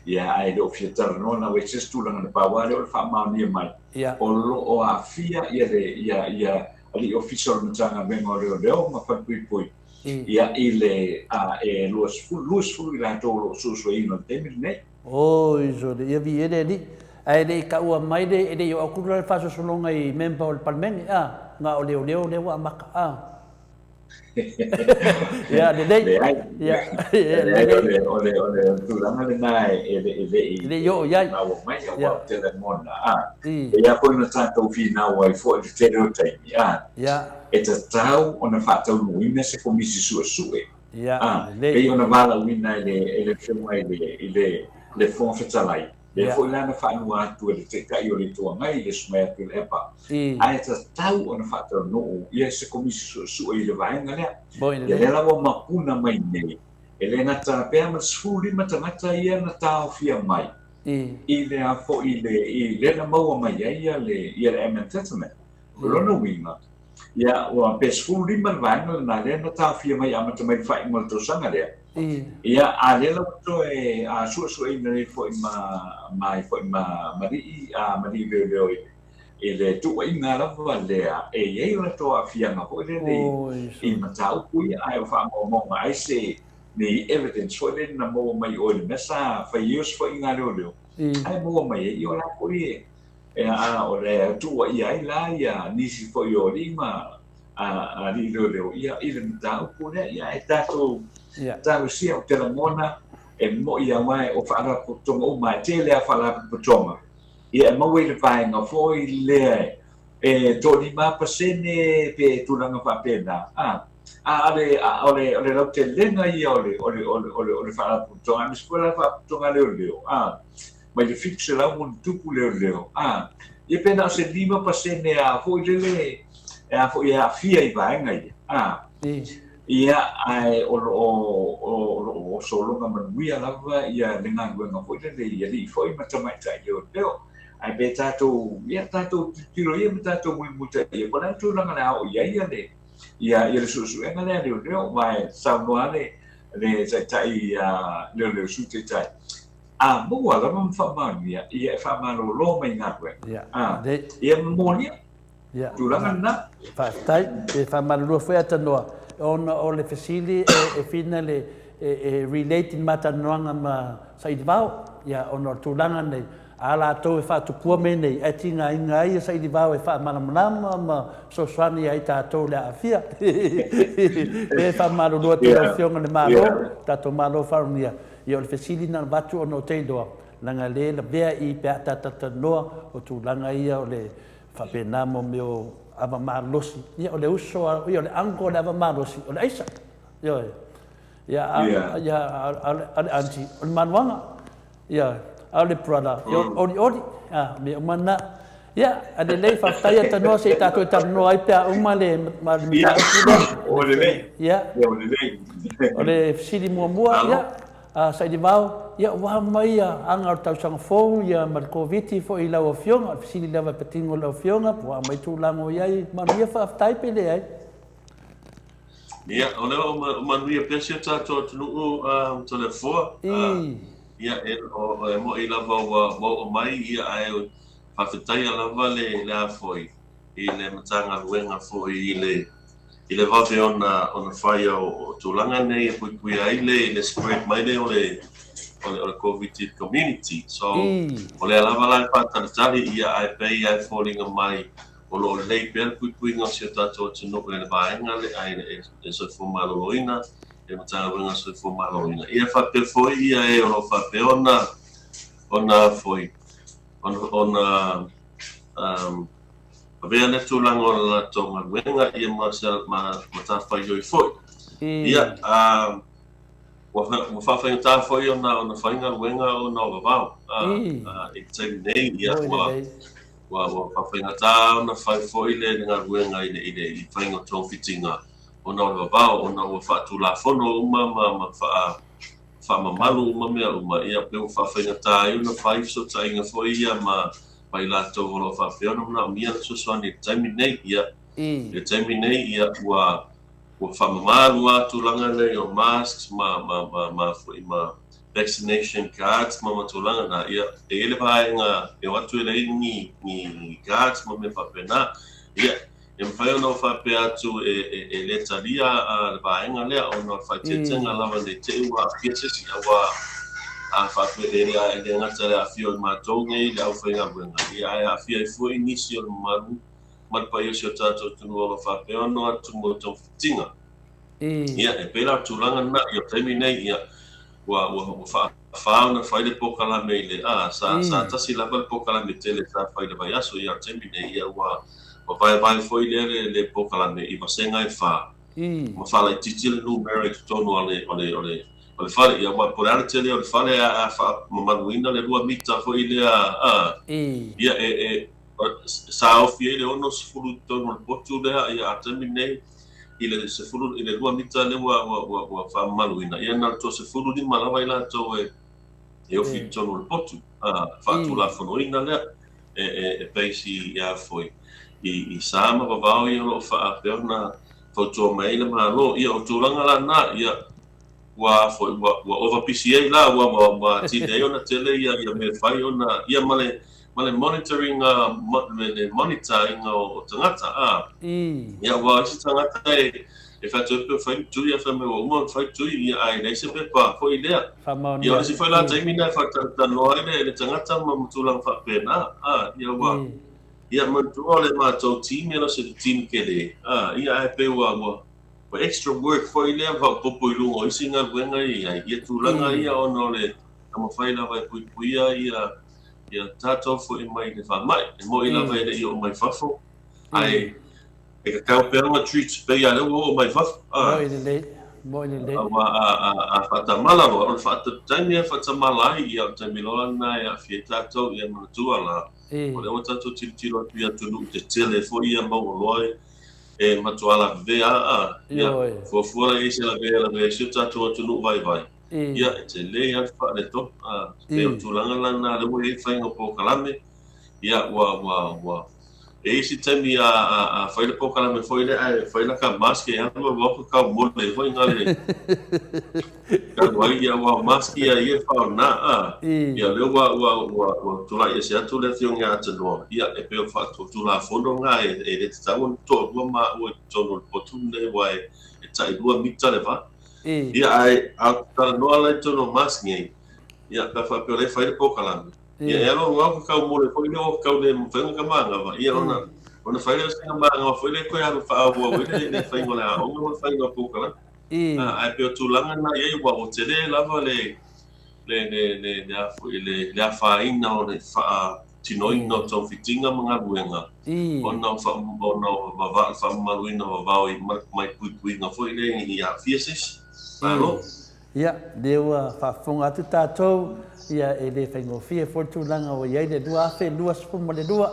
ya ai do fietar no na we tu lang pa wa le fa ma ni mai o lo o a fia ia ali official mtanga bengo leo ma fa pui ia ile a e luas fu la to lo su ino temine o iso de ia vi ele ai de ka ua mai de ele yo akula fa so longa i member o palmen nga o leo wa maka ya de ya ole tu la male nai ele yo ya na o mai ya te le mona ya foi no tanto fina o foi de ter o time ya e te tau ona fata uina se komisi suasue e ona vala uina ele filma ele fon fetalai e foi lá na whanua atu e te kai o le tua ngai le smea tu le epa ai te tau ona fata no ia se komisi suasue i le vaenga lea ia le lawa mapuna mai nei e le ngata pēr ma sfuri ma tangata ia na tau fia mai i le a fo i le na maua mai ia le ementetame lona winga ia o pesfuri man vanga na le na ta fia mai amata mai fai molto sanga le ia a le lo to e a su e nei foi ma mari veo e le tu i na la vale e e o to a fia na foi le i mata u pui ai fa mo mai se ni evidence foi le na mo mai o le mesa fa ios foi na le ai mo mai io la pui e a o le tu i ai la ia nisi foi o lima a li leo ia ile mtau pune ia e tato sia o te mona e mo ia mai o fara po tonga o mai te le fara po tonga ia mo we le vai nga foi le e to di ma pasene pe tu langa fa pena ole lo te lenga ia ole fara po tonga mi scola fa tonga leo mai le fixe la un tupu leo ia pena se lima pasene a foi le e fo ia fia I vaenga ia ai o solonga manuia lava ia lenga nguenga foi le ia li foi matamai tai leo ai be tato tiro ia tato muy muta ia kona tu langa na o ia le susu enga leo vai saunoale le tai leo su te tai mo ala mam fa mania ia fa malo lo mai ngakwe ia monia tu langa na fa tai e fa malo foi atanoa on o le fesili e fina le relating mata noanga ma saidvao ya on tu langa nei ala to e fa tu pua me nei atinga inga ia saidvao e fa manamana ma so swani ai ta to le afia e fa malo lo te fiona le malo tato malo fa unia ia le fesili na batu ono teidoa langa le la bea I pe tata noa o tu langa ia o le fa penamo meu ava malosi ia o le uso ia o le ango le ava malosi o le aisa ia ale anti o le manuanga ia ale brother odi me mana ia ade le fa taia tanoa se tato tanoa ai pe uma le o le ia o le sili mua ia sai di vau ia wa mai anga o tau sanga fou ia mal covid fo i lau fionga fisili lava patingo lau fionga wa mai tu lango iai manuia fa aftai pele ai ia o le o manuia pese tato tunu tole fo ia o mo i lava o mai ia ai fafitai lava le la foi i le matanga luenga fo i le vafe ona whaia o tūlanga nei e pui ai le spread mai le o le COVID community. So, o le alawa lai whātaratari ia ai pei ai fōringa mai o lo lei pēr pui ngā si o tātou tino e le vāenga le ai e soi fōmaloina, e matanga runga soi fōmaloina. Ia whape foi ia e o lo whape ona foi. Ona Avea le tūlanga o la tonga wenga ia ma tāwhai hoi foi. Ia, wa whawhai tā foi ona whainga wenga o na wawau. I taimi nei ia wa whawhai tā ona whai foi le ngā wenga i whainga tōwhitinga o na wawau o na ua whaatu la whono uma ma whamamalu uma mea uma ia peo whawhai tā i una whai so tainga foi ia ma pai latou o lo whawhiona mna mia suswani taimi nei ia ua whamamalu atu langa nei o masks ma vaccination cards ma matulanga na ia e ele vaenga e watu ele ni cards ma me whapena ia e mwhaio whape atu e letaria le vaenga lea o na whaitetenga lava nei te ua piesesi awa a whawherea e le ngata le awhio i mātou ngei le au whainga wenga. Ia e awhia i fua inisi o le maru, marpai o si o tātou tunu o whawhapea no atu mo tau whitinga. Ia e pēra tūranga na i o taimi nei ia wa whao na whaile pokala mei le sa tasi lava le pokala me tele sa whaile vai aso ia o taimi nei ia wa vai foi le pokala me i wasenga e wha. Ma whala i titi le numeric tonu o le fale ia wa por arte le fale a mamanuina le lua mita foi le ia sa ofie le ono sfulu tono le potu le ia termine ile sfulu ile lua mita le wa fa manuina ia na to sfulu di malava ila to e ofi tono le potu fa tu la fonoina le e peisi ia foi i sama vavao ia lo fa perna foto mai le malo ia o tulanga la na ia wa over PCA la wa tine ona tele ia me fai ona ia male monitoring monitoring o tangata ia wa si tangata e fa tu fai tu ia fa me o mo fai tu ia ai nei se pe pa foi idea ia si foi la taimina fa ta no le tangata ma mutulang fa pena ia wa ia mantu ole ma to team ia se team kele ia ai pe wa extra work for ile va popo ilungo isinga wenga ia tulanga ia ono le amo faila vai puia ia tato fo i mai le fa mai mo ila vai le io mai fafo ai e ka kau pe ma treats pe ia le o mai fafo mo ile a fata mala o fata tania fata mala ia tamilo na ia fietato ia matua la o le tato tilo ia tulu te tele fo ia mo loi e matuala vea ia fofora isi la vea si tatu tunu vai ia te le ia fa le to e tulanga lana le we fainga po kalame ia wa e isi temi a faile po kalame foile ai faile ka maske ia wa ka mo le foi ngale ka wai ia wa maske ia fa na ia le wa tula ia se atu le fionga atu ia e pe fa tula fondo nga e le tawon to ma o tono potunde wa e tai dua mita le va ia ai a no ala tono maske ia ka fa pe le faile po kalame ia lo wa ka mo le foi no ka le fenga manga ia ona faile singa manga foi le ko ya fa wa le fainga la o fainga po kalame ai pe tulanga na ia wa o tele lava le faina o le fa tinoi no to fitinga mga buenga ona fa maluina va i mai pui na foi le ia fieses alo ia deua fa fonga tu tatou ia ele faingo fie fortulanga o ia le dua fe lua spumo le dua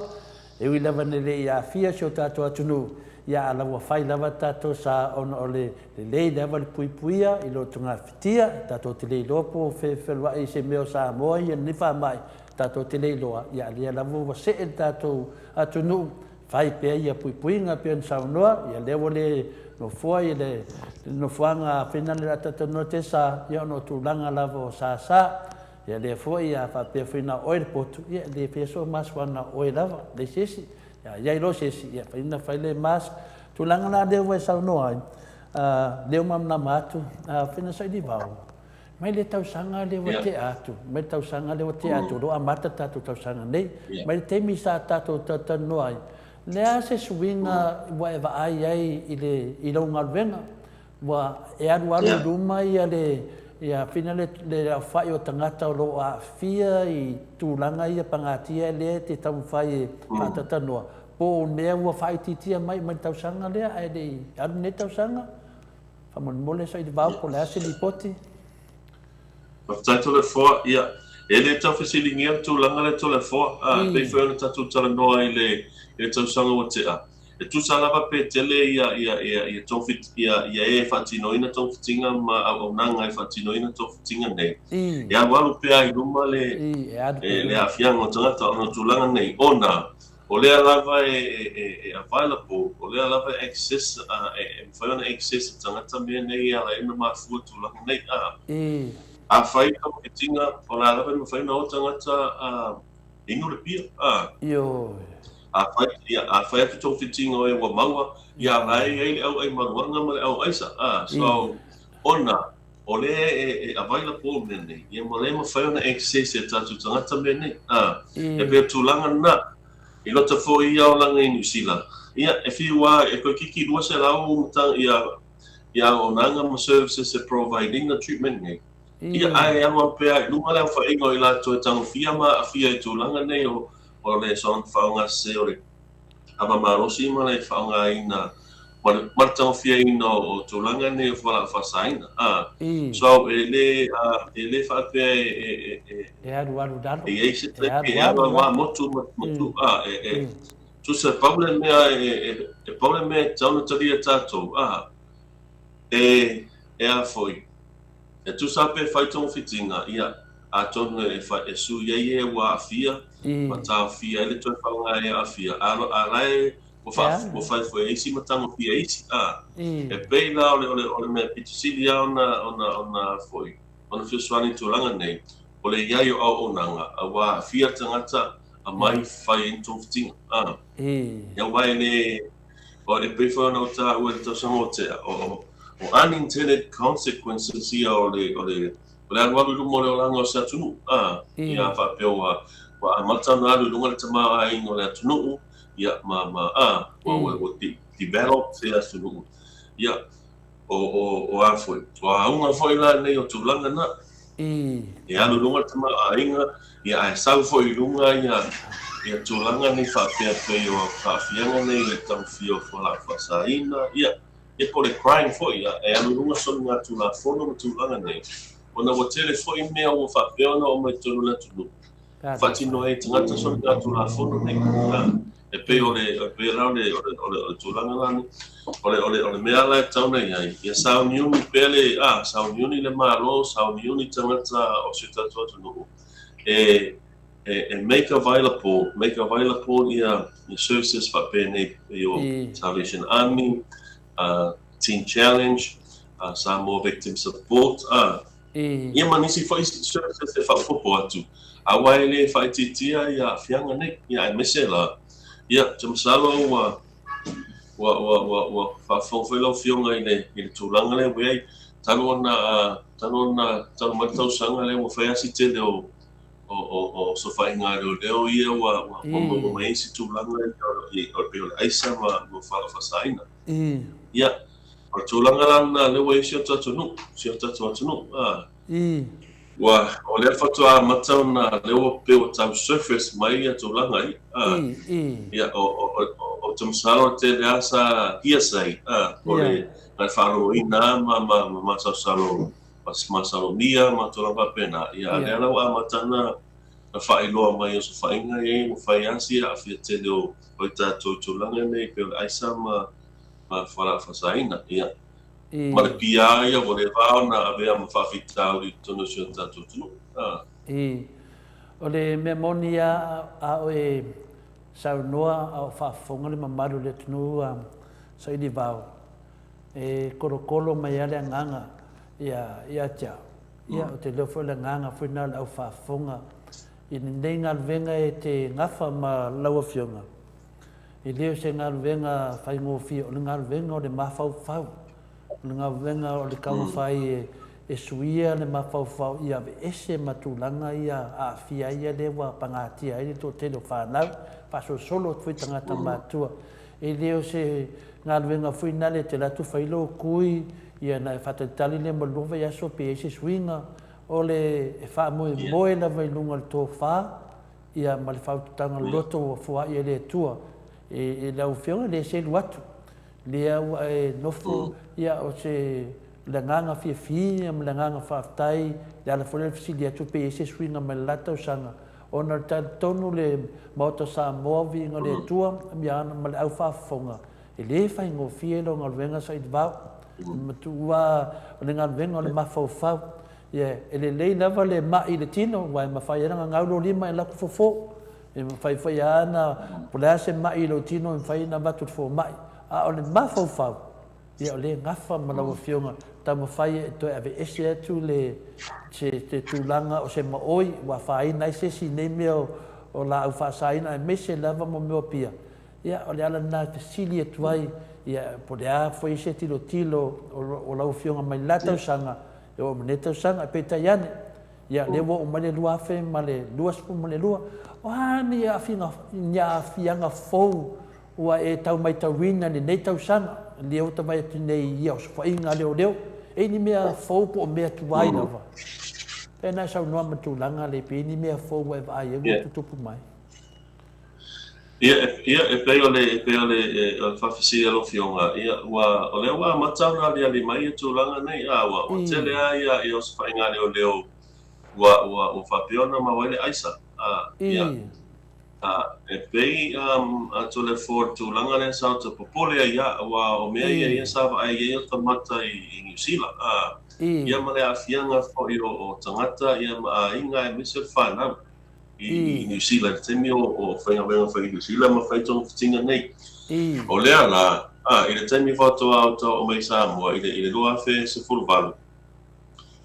e wi lava le ia fie so tatou atunu ia ala wa fai lava tato sa ona ole le lava le puipuia I lo tunga fitia tato te le lopo fe felwa I se meo Samoa ia ni fa mai tato te le loa ia le lava wa se tato atu nu fai pe ia puipuinga pe saunoa ia le wole no foi le no fuanga final la tato no te sa ia no tulanga lava sa ia le foi ia fa pe fina oil pot ia le peso mas wana oil lava le sisi ia lo sisi ia fina fai le mas tulanga na de wa saunoa leo mam na matu fina sai di vau mai le tau sanga le wa te atu mai tau sanga le wa te atu lo amata tatu tau sanga nei mai te mi sa tatu tata noai le ase swinga wa eva ai I lo ngalvenga wa e anu luma ia le ia fina le fai o tangata lo a fia I tulanga ia pangatia le te tau fai tata noa po mea ua fai titia mai tau sanga lea ai le anu ne tau sanga famon mole sai di vau po le ase li poti Tato le foa, ia. Ele tau fesilingia tu langa le to le foa. Pei whaona tatu tala noa I le tau sanga o te a. E tu sa lava pe tele ia tofit, ia e whatinoina tofitinga ma au nanga e whatinoina tofitinga nei. Ia walu pe ai luma le afianga o tangata o tu langa nei. Ona, o lea lava e available, o lea lava access, e whaona access tangata mea nei ala ina mafua tu langa nei. A fai ka tinga o la lava no fai no tangata ingo le pia yo a fai to fitinga o e wa maua ia ai au ai maruanga ma au aisa so ona o le e available mene ia mo le mo fai na access e tatu tangata mene e pe tulanga na I lota fo ia o langa I New Zealand ia e fiwa e ko kiki dua se lau mutang ia o nanga mo services e providing the treatment nei ia ai anga pe luma le fa ingo I la to tang fia ma fia I tulanga nei o le son faunga se o le ava marosi ma le faunga ina ma tang fia ino o tulanga nei o fa saina so ele fa pe e adu dano e se te e ava motu tu se problem me tau talia tato e a foi e tu sape fai tong fitinga ia a tonu e fa e su ye wa afia ma ta afia ele to fa nga e afia a lai o fa foi isi ma tango fia isi e pe la ole me pitisilia ona foi ona fiu swani tu langa nei ole ia yo au onanga a wa afia tangata a mai fai tong fitinga ia wa ele ole pe fa na ta o to sangote o unintended consequences ia o le alu lumo le olanga o se atunu ia fa pe wa matana alu lunga le tama ai no le atunu ia o develop se atunu ia o afoi o unga foi la nei o tulanga na ia alu lunga le tama ai ia ai sau foi lunga ia tulanga ni fa pe o fa fianga nei le tam fio fo la fa saina ia e po le crying foi e anu lunga son nga tu la fono mo tu langa nei ona o tele foi mea o fa peona o mai tonu la tu fati no e tangata son nga tu la fono nei e pe o le tu langa lani o le mea la tau nei ai ia sao niuni pele sao niuni le malo sao niuni tangata o se tatu atu no e make available ia services fa pe nei o Salvation Army Teen Challenge, Samoa Victim Support. Ia manisi fai services e whakapopo atu. Awa ele whai titia ia whianga nei, ia e mesela. Ia, tamasalo wa whawhawhailau whionga i le tūranga le weai. Tano matau sanga le wa whaiasi tele o so whainga leo ia wa maisi tūranga o peo le aisa ma whalafasaina. Ia, o tūlanga lana lewa i sio tatu atunu. Wa o lea whatua matau na lewa peo tau surface mai ia tūlanga i. Ia, o tamasaro te le asa hiasai. O le ngai wharo ina ma masalo mia ma tūlanga pena. Ia, lea lau a matana na whailoa mai o so whainga e mo whaiasi a whia tele o i tātou tūlanga nei peo le aisa ma fala fasaina ia ma le pia ia o le vao na avea ma whawhitau i tono sio tātou tunu. O le mea moni a o e saunoa a o whaafonga le mamaru le tunu sa i di vao. E kolo mai ale nganga ia tia. Ia o te leo fo le nganga fo ina au whaafonga. I nei ngā venga e te ngafa ma laua fionga. I leo se ngā venga whai ngofi o le ngā venga o le mawhau. Le ngā venga o le kawa whai e suia le mawhau ia ese matulanga ia a fia ia lewa pangatia i to te lo whanau. Paso solo fui tangata matua. I leo se ngā venga fui nale te latu whailo kui ia na e whatatali le malova ia so pe ese swinga. O le e wha moe la vai lunga le tō wha ia ma le whautanga loto o fua ia le tua e lau whionga le se luatu le au e nofo ia o se le nganga fia ma le nganga whaftai le ala fole fisi le atu pe ese swinga ma le lata usanga o na tonu le mauta Samoa vinga le tua mi ana ma le au whafonga e le whai ngō fia lo ngā venga sa i vau matua o le ngā venga o le mawhau ele lei lava le mai le tino wai mawhai ana ngaulo lima e laku fofo e mawhai ana pulea se mai lo tino e mawhai na watu fo mai a o le mawhau ia o le ngafa malawa fionga ta mawhai e toi ave ese atu le te tūlanga o se maoi wa whai nai se si nei meo o la au whaasaina e mese lava mo meo pia ia o le ala nā te sili e tuai ia pulea foi se tilo o lau fionga mai lata usanga e o maneta usanga pe taiane ia lewo o male lua fe male lua spu male lua o ani a fianga fou ua e tau mai tauina ni nei tau sanga leo ta vai atu nei ia o sfainga leo e ni mea fou po o mea tuai lava e na sau noa matulanga le pe ni mea fou e vai e tutupu mai Ia e pei o le whawhisi alo fionga. Ia o leo wa matau na li mai e tūlanga nei wa o tele a ia e o se whainga leo wa o whapeona ma waile aisa. Ia e pei a tole for tūlanga le sao te popole ia wa o mea ia sawa ai ia tamata i New Zealand. Ia ma le a fianga fo i o tangata ia ma inga e mise whanau. I New Zealand te mi o whainga whai New Zealand ma whai tonga whitinga nei. O lea la, i le te mi whatoa au tau o mai Samoa, i le lua whe se furu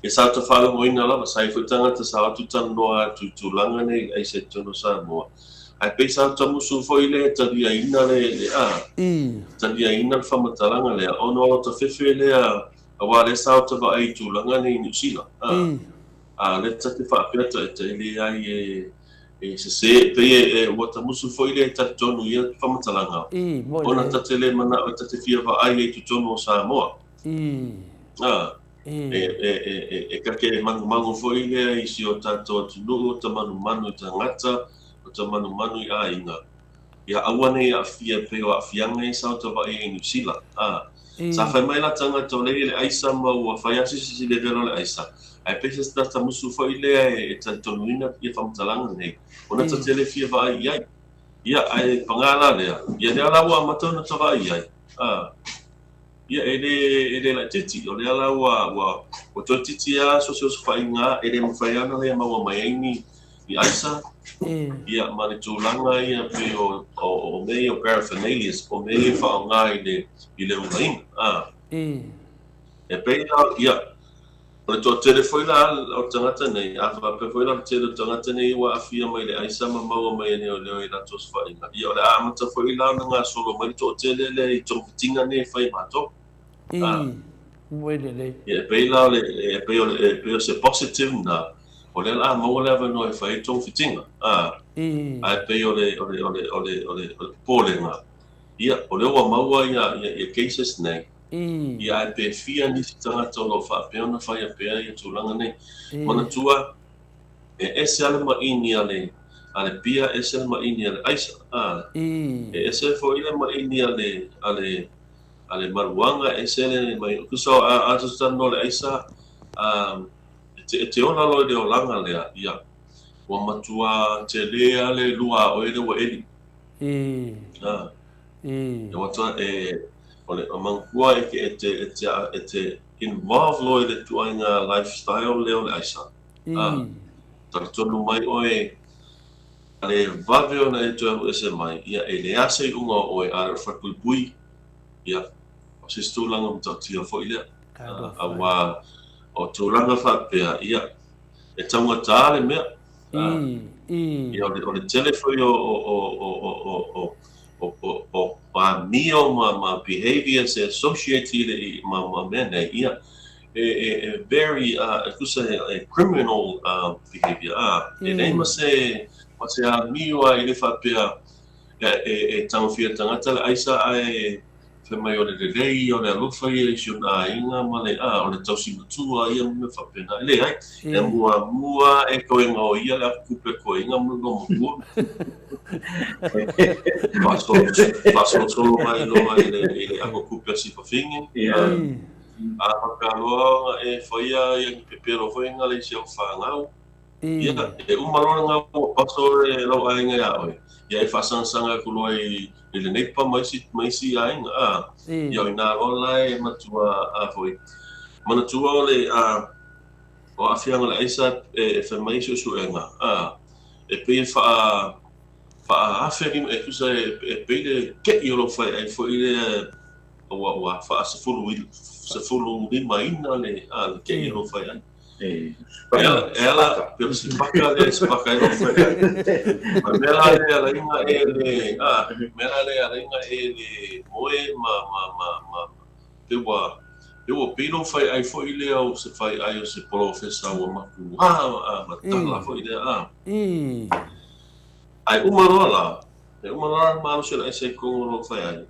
E sa ta whalu mo ina lava, sa i whaitanga ta sa atu tanoa tu langa nei ai se tono Samoa. Ai pei sa ta musu fo i le taria ina taria ina le whamataranga lea, ono alo ta whewhe lea a wale sa ta wa ai tu langa nei New Zealand. Le te whaapeta e te ili ai e se pe o ta musu foi le ta tonu ia whamatalanga. Ona ta tele mana o ta te fia wa ai e tu tonu o Samoa. E kake mangu foi le i si o tato tunu o ta manu ta ngata o ta manu i a inga. Ia awane a fia pe o a fianga i sao ta wa e New Zealand. Sa whai mai la tanga tau le aisa ma ua whai asisi le vero le aisa. Ai pese sta ta musu foi le e ta tonuina ia whamatalanga nei. Ona ta tele fia wa ai ai. Ia ai pangala lea. Ia le ala ua matona ta wa ai ai. Ia ele la titi. O le ala ua o to titi a so whainga ele mwhaiana lea maua mai aini i aisa. Ia ma le tūlanga ia pe o mei o paraphernalias. O mei whaonga i le ungaina. E pei ia. O le tōtere foi la o tangata nei, a whape foi la o tangata nei wa a fia mai le aisa ma maua mai ane o leo i la tos whainga. Ia o le amata foi la na ngā solo mai tōtere le i tōwhitinga nei whai mato. Mwele le. Ia pei la e pei o se positive na o le la maua le ava no e whai tōwhitinga. A pei o le pōle ngā. Ia o leo wa maua ia cases nei. Ia e pe fia ni tangata o lo whapeona whai a pea i tūlanga nei. Mana tua, e ese ale maini ale pia ese ale maini ale aisa. E ese fo ile maini ale maruanga ese ale mai. Kuso a tustano le aisa, te ona lo de o langa lea, ia. Wa matua te lea le lua o ele wa eli. E watua ole amang kuai ke ete involve lo le tuainga lifestyle leo le aisa tonu mai oe ale vave ona e tu ese mai ia ele ase unga oe ar fakulpui ia se stulanga mtatia fo ile awa o tulanga fa ia e taunga tale mea ia o le telefone o mio ma behaviors associated ma mene ia very criminal behavior e nei ma se mio ai le fa e tau fia tangata le aisa ai fe mai o le lei o le alufa i shuna inga ma le o le tausi matua ia me fa pena le ai e mua e ko inga o ia la kupe ko inga mo no mo paso solo mai lo mai le ako kupe si fa fingi a makalo e foi ia pero foi inga le se fa ngau ia e umalo nga paso lo ai nga oi ia e fasansanga ku loi le nei pa mai si ai ia ina ola e matua a foi manatua le o afianga le isa e fa mai so enga e pe fa aferi e kusa e pe le ke i lo fai ai foi le wa fa se fulu ni mai na le ke i lo fai ai ela pelo se paca não foi ela inga ele ela inga ele moe ma eu pelo foi aí foi ele o se fai aí o se professor o maku mas foi ele aí uma rola mas se ele se com o foi aí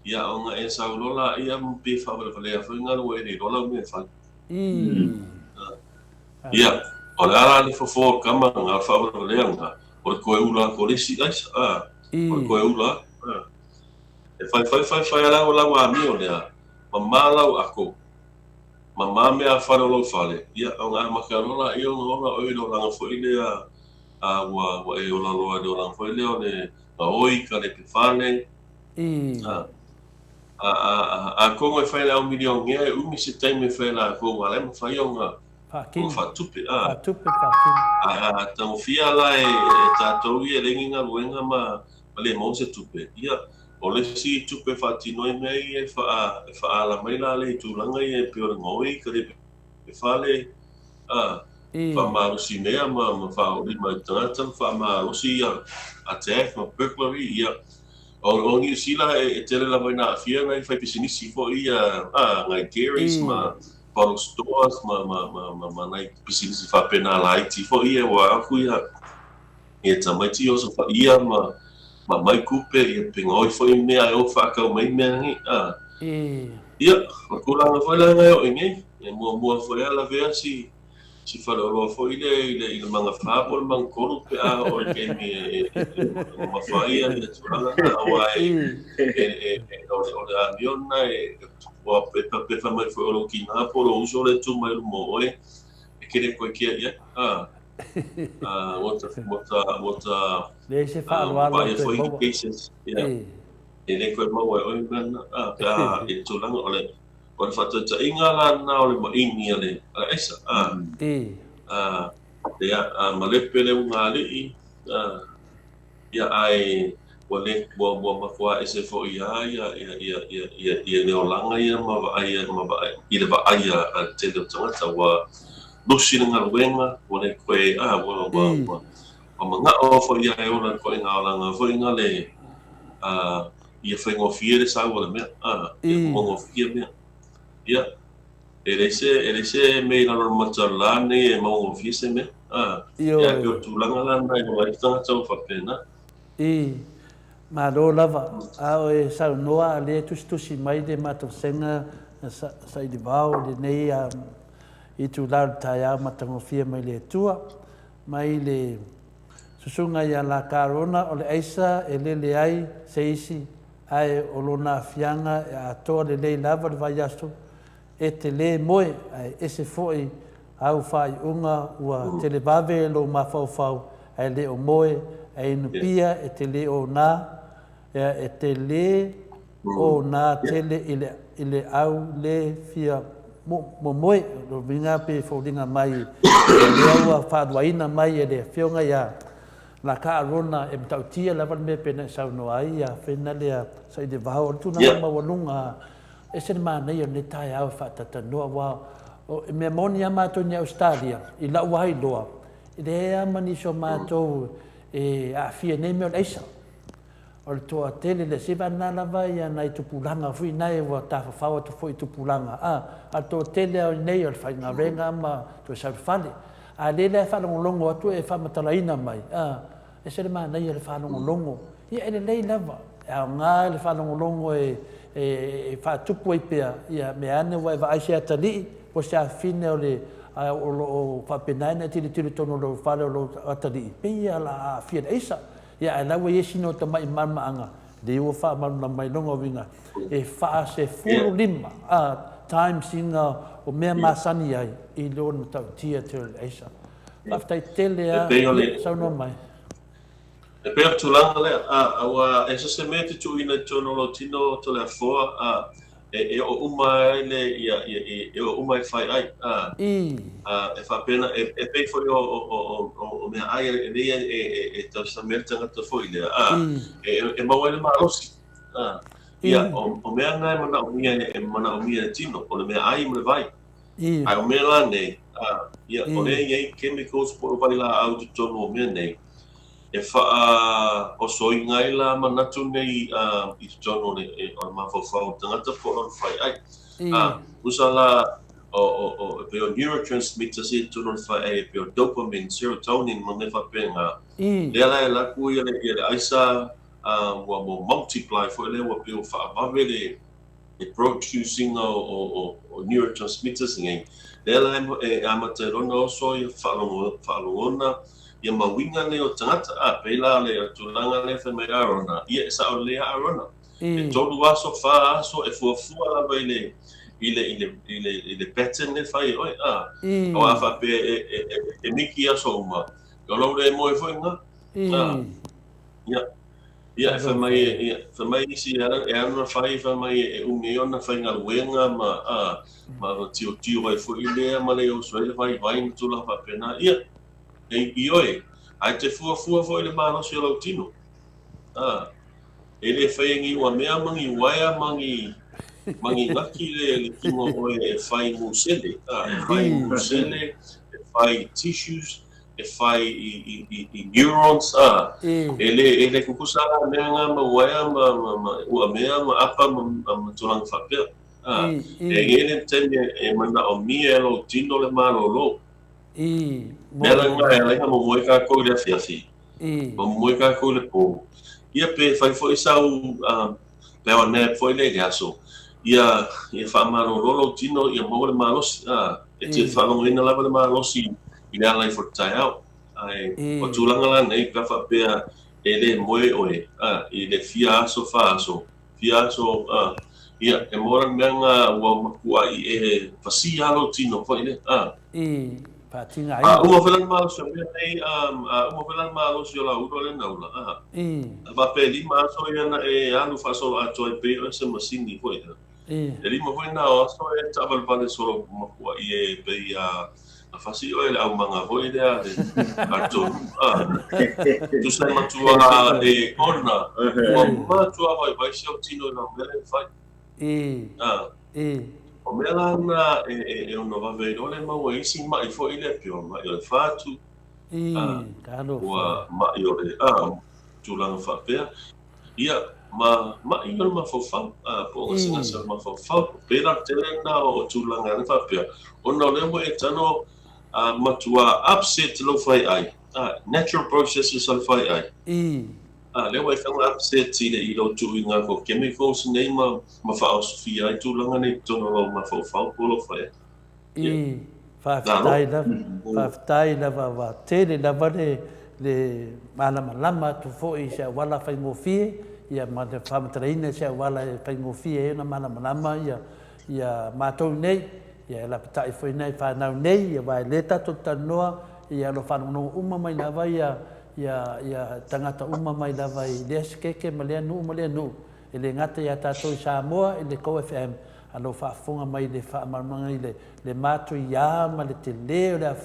ia onga essa rola ia um pe favorable foi ngalo ele rola me fa ia o le ara le fofo kama nga whaura leanga o le koe ula ko lesi aisa o le koe ula e whai ala o lawa ami o lea ma lau ako ma mea whara lau whale ia o ngā makarola i o ngā oi lo langa fo i lea wa e o laloa le o langa fo i lea o le oi ka le pifane a kongo e whai lau milion ngea e umi se taime whai la kongo alema whai o ngā Pakin. Fatupe. Pakin. Tau fia la e tātou i e rengi ngā ruenga ma le mau se tupe. Ia, o le si tupe whatinoi mei e whaala mai la le tūlanga i e pio ngoi ka le whale. Whamarusi mea ma whaori mai tangata, whamarusi a theft, ma burglary, ia. O ngi sila e tele la mai na fia ngai whai pisinisi fo i ngai Gary's ma Paulo stores ma nai business fa pena light fo ia wa aku ia e tamai ti oso fa ia ma mai kupe e pingoi fo i mea o fa ka mai mea ni ia ko la fo la ngai o ngai e mo fo ia la vea si fa lo fo ile manga fa por man ko pe o ke mi ma fa ia ni tsura wa e o avion na o pe fa mai foi o kina por o uso le tu mai mo e que ko que ia outra le se fa lo vai foi cases ia ele ko mo o na e tu lang ole o fa ta inga la na ole mo ingi ale esa ia malepele unga le ia ai wale bo kwa ese fo ia ne olanga ia ma va ia va ia te le tangata wa lusi nga wenga wale koe wa manga o fo ia e ona ko nga olanga fo nga le ia foi ngo fiere sa wala me ngo fiere me ia ele se me la normatalane e ngo fiere me ia ko tu langa lana i wa tangata fa pena ma lo lava a e sa noa le tusi mai de matosenga sa i vao de nei i tu la taia matango fia mai le tua mai le susunga ia la karona o le aisa e le ai se isi ai o lona fianga a to le lava le vai aso e te le moe ai ese foi au fai unga ua te le vave lo mafau ai le o moe ai no pia e te le o na e te le o nā tele i le au le fia mo moe lo vinga pe fōringa mai le aua whāduaina mai e le whionga ia la ka arona e mtautia lava me pena sau no ai ia whena lea sa i te vahau tuna mawanunga e se ma nei o ne tai au whaatata noa wā o me moni a mātou ni Australia i lau wai loa i le ea mani so mātou e a fia nei meo leisa o le toa tele le siva nana vai ia nai tupulanga fui nai wa tafa fawa tu foi tupulanga a toa tele o nei o le whai ngā renga ma tu e sau whale a le le whanongo longo atu e whamatalaina mai e se le maa nei le whanongo longo ia e le lei lava e au ngā le whanongo longo e whatupu i pia ia me ane wai wa aise atali po se a fine o le o whapenaina tili tono lo whale o lo atali pia la fia eisa ia e lawa yesi no tamai marmaanga le ua wha maruna mai longo winga e wha se furu lima times inga o mea masani ai i lona tau tia te eisa whaftai tele a sauno mai e pea tulanga lea awa e se mea te tuina tono lo tino to le afoa e o umai le e o umai whai ai e whapena e pei foi o mea ai e rea e tau sa mea tangata foi lea e maua ele maarosi ia o mea ngai mana o mia e tino o le mea ai mo le vai ai o mea la nei ia o le iei chemicals po o vai la au te tono o mea nei e wha o soi ngai la manatu nei i te tono o mawhawhau tangata po o whai ai usa la o peo neurotransmitters i tono o whai ai peo dopamine, serotonin mo ne whapenga lea la e laku i le aisa wa mo multiply for le wa peo whaavawe le producing o neurotransmitters ngai lea la e amata rona o soi whaalongona ia mawinga le o tangata peila le tulanga le fe mai arona ia sa o le arona e tolu aso fa aso e fuafua lava ile pattern le fai oi o afa pe e miki aso uma o lo le mo e foi nga ia fa mai si e ana fai fa mai e uniona fai nga wenga ma tio vai foi ile ma le o so ele vai tula fa pena ia e ioe ai te fuafua foi le mana si lo tino ele fai ngi wa mea mangi waia mangi ngaki le kimo o e fai musele e fai tissues e fai i neurons ele kukusala mea nga ma waia ma mea ma apa ma tulang fapea e ele tene e mana o mia lo tino le mana lo mela nga mo moi ka ko le fiafi mo moi ka ko le po ia pe fai foi sau pe ona foi le gaso ia fa mano rolo tino ia mo le malos e te fa no ina lava le malos i le ala for tai out ai o tulanga la nei ka fa pe ele moi oe i le fiaso ia e mora menga wa makua i e fasia lo tino foi le patinga ai uma velan malo so nei uma velan malo so la udo le naula va pe li ma so ia e anu fa so a to pe se masini foi e li mo foi na o so e taval vale so mo i pe a fasi o le au manga foi de a to tu sai ma tu e ona ma tu vai se o tino na velen fai o mea na e ono waweiro le mau e isi mai fo i le pio mai o le whātu ua mai o le tūlanga whapea ia mai o le mawhawhau po o singa sa mawhawhau pera tele na o tūlanga le whapea ona le mo e tano matua upset lo whai ai natural processes al whai ai le wai kanga upset i le ilo tui ngā ko chemicals nei ma whao sofia ai tūlanga nei tono lau ma whao polo whai whaftai lava wa tere lava le malama tu fo i se wala whai ngofie ia ma te whamataraina se wala whai ngofie e na malama ia mātou nei ia la patai foi nei whanau nei ia vai le tato tanoa ia lo whanau uma mai lava ia tangata uma mai lava i le skeke ma lea nu e le ngata ia tātou i Samoa i le Ko FM alo whaafonga mai le whaamaranga i le mātu ia ma le te leo le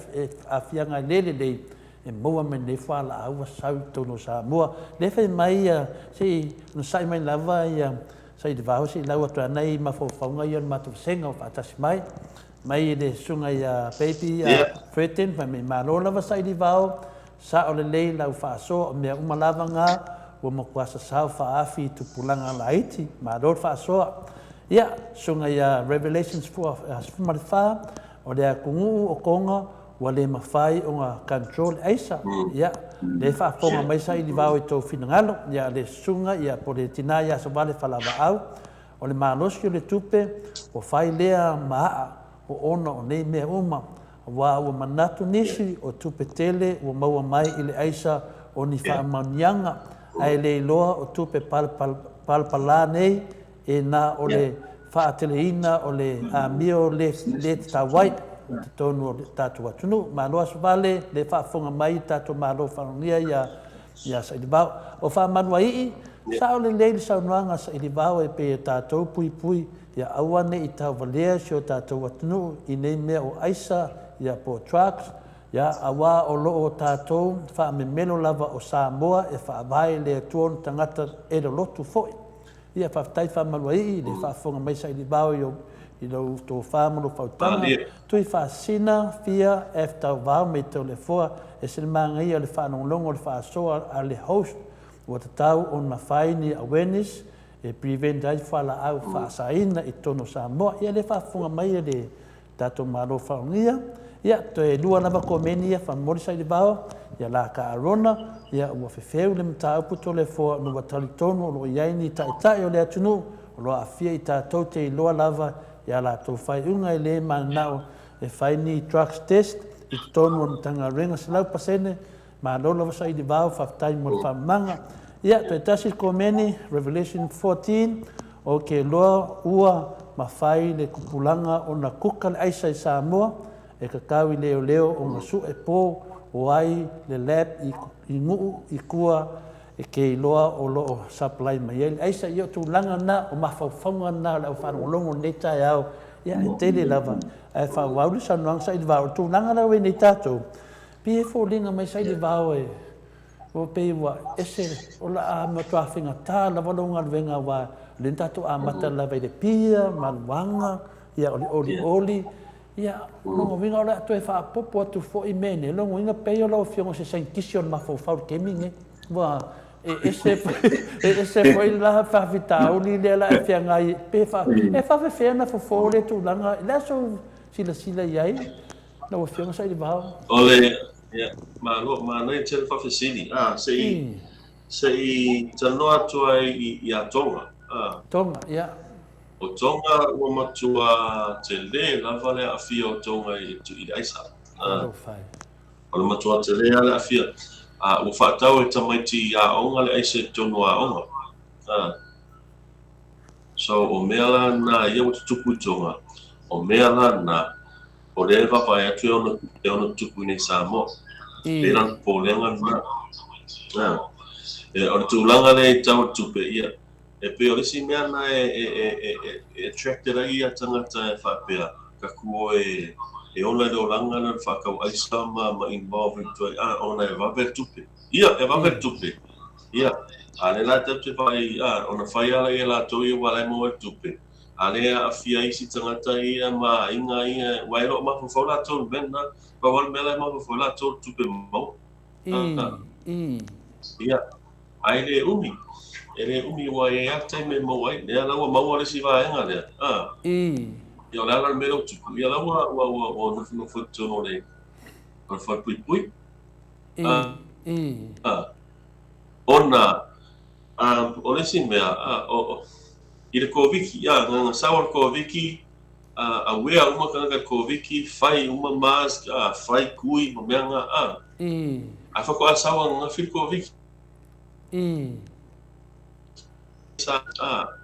awhianga le e moa me ne whala aua sau tono Samoa. Le whai mai si no sai mai lava ia sai de vau si lau atua nei ma whaunga ia matu senga o whaatasi mai le sunga ia baby Fretin pa me malo lava sai di vau sa o le lei lau whaaso o mea umalava ngā ua makuasa sau whaafi tu pulanga la iti ma lo whaasoa ia sunga ia Revelations 4 o le kungu o konga wa le mawhai o ngā control aisa ia le whaafonga mai sai di vau i tō whinangalo ia le sunga ia po le tina ia sa wale whalawa au o le malosi o le tupe o whai lea maa o ona o nei mea uma wa ua manatu nisi o tupe tele ua maua mai i le aisa o ni whaamanianga ai le iloa o tupe palpala nei e na o le whaateleina o le mio le tawai te tonu o tātou atunu ma loa suvale le whaafonga mai tātou ma loa whanongia ia sa ilibau o whaamanua ii sa o le leili saunoanga sa ilibau e pe tātou pui ia awane i tau valea si o tātou atunu i nei mea o aisa ia po trucks ia awa o loo tātou whaamemelo lava o Samoa e whaavai le tuon tangata e lo lotu foi ia whaftai whamalua ii le whaafonga mai sa ilibau i lau tō whāmalo whautanga tui whaasina fia e tau vau me tau le fua e sile mangai o le whanonglongo le whaasoa a le host ua tatau o na whaini awareness e prevent ai whala au whaasaina i tono Samoa ia le whaafonga mai le tātou malo whaongia ia to e lua lava komeni ia whamorisa i le vau ia la ka arona ia ua whewheu le mtaupu to le fua nua tali tono o lo iaini tai o le atunu o lo afia i tātou te iloa lava ia la tō whai unga i le manao e whai ni drugs test i tonu o tanga renga silau pasene ma lola wasa i di vau whaftai mo whamanga ia to e tasi komeni Revelation 14 o ke loa ua ma whai le kupulanga o na kuka le aisa i Samoa e kakau i leo o ngā su e pō o ai le lab i nguu i kua e ke iloa o loo supply mai ele aisa i o tūlanga na o mawhauwhaunga na o whanolongo nei tai au ia e tele lava e whauauri sanuang sa i di vau tūlanga na we nei tātou pie fōlinga mai sa i di vau e o pei wa ese o la a matuawhinga tā lava longa venga wa len tātou a mata lava i le pia maluanga ia oli ia longa winga o la atu e whaapopo atu fo i mene longa winga pei o lau fiongo se sain kisi o mawhauwhau keminge wa ese foi la whawhitau ni le la e whiangai pe whawhewhena fo le tūlanga la so sila iai na o whianga sa i vau ole ma nei tel whawhesini se i tano atu ai i a Tonga ia o Tonga ua matua te le lava le a fia o Tonga i aisa o le matua te le ale a fia ua whaatau e tamaiti a onga le aise tonu a onga. So o mea la na ia wata tupu i Tonga, o mea la na o le whapa e atu e ona tupu nei Samoa. Le rang pōlenga na. O le tūlanga le i tau tupe ia. E pe o lisi mea na e attracted ai a tangata e whapea. Ka kuo e ona le olanga na whakau aisa ma involving toi ona e wawe tupe. Ia, e wawe tupe. Ia, a le la te whai, ona whai ala i la toi e walai mo e tupe. A le a fia isi tangata ia ma inga ia, wairo ma fufau la tō vena, pa wal mele ma fufau la tō tupe mau. Ia, ai le umi. E le umi wa e ate me mau ai, lea laua mau ale si vaenga lea. Ia la la mero tupu ia la wa no foto no le on fa pui ona o le si mea i le koviki ia nga sawa koviki a wea uma kanga koviki fai uma mask fai kui mo menga a fa ko sawa nga fil koviki sa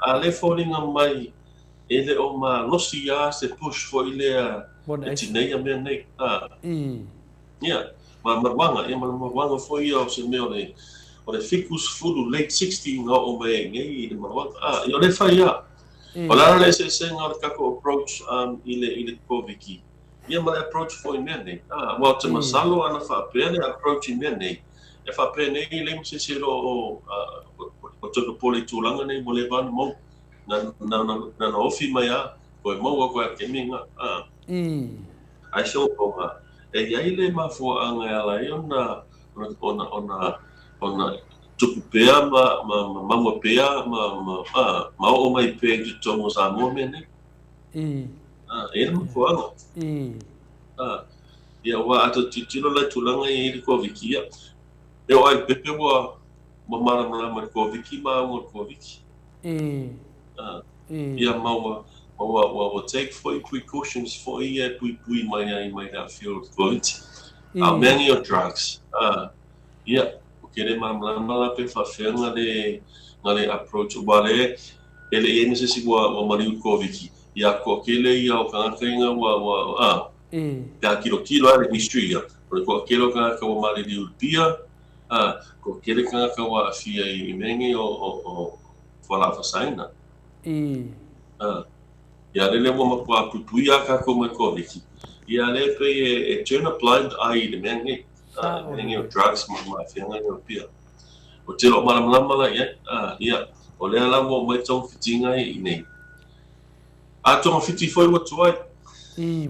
a le falling mai ele o ma losi a se push fo ile e tinei a mea nei ia ma marwanga fo ia o se meo nei o le ficus fulu late 60 nga o mai ngai le mawat yo le faia o la le se nga ka ko approach ile koviki ia ma approach for mene wa te masalo ana fa pene approach mene e fa pene ile se lo o to poli tulanga nei mo le van mo na ofi mai ko mo ko ke minga ai so ko e ia ile ma fo anga ala ona tupu pea ma mo pea ma o mai pe ki tomo Samoa mene e ma fo anga ia wa ato titilo la tulanga i ko vikia e o ai pepe wa mara ma ko viki ma o ko viki ia ma wa take for precautions for ia pui mai da feel good many of drugs ia kere mala pe fa fenga ngale approach wale ele ene se sigua mari ko viki ia ko kele ia o kana tenga wa ya kilo ale history ya ko kelo kana ko mari di pia ko kele kana ka wa fia I mengi o fala fa saina ya le mo ma puia ka ko me ko viki ia le pe e turn a blind eye the mengi o drugs ma fianga Europea o te lo malama la ia o le ala mo mai tong fitinga I nei a tong fiti foi o tuai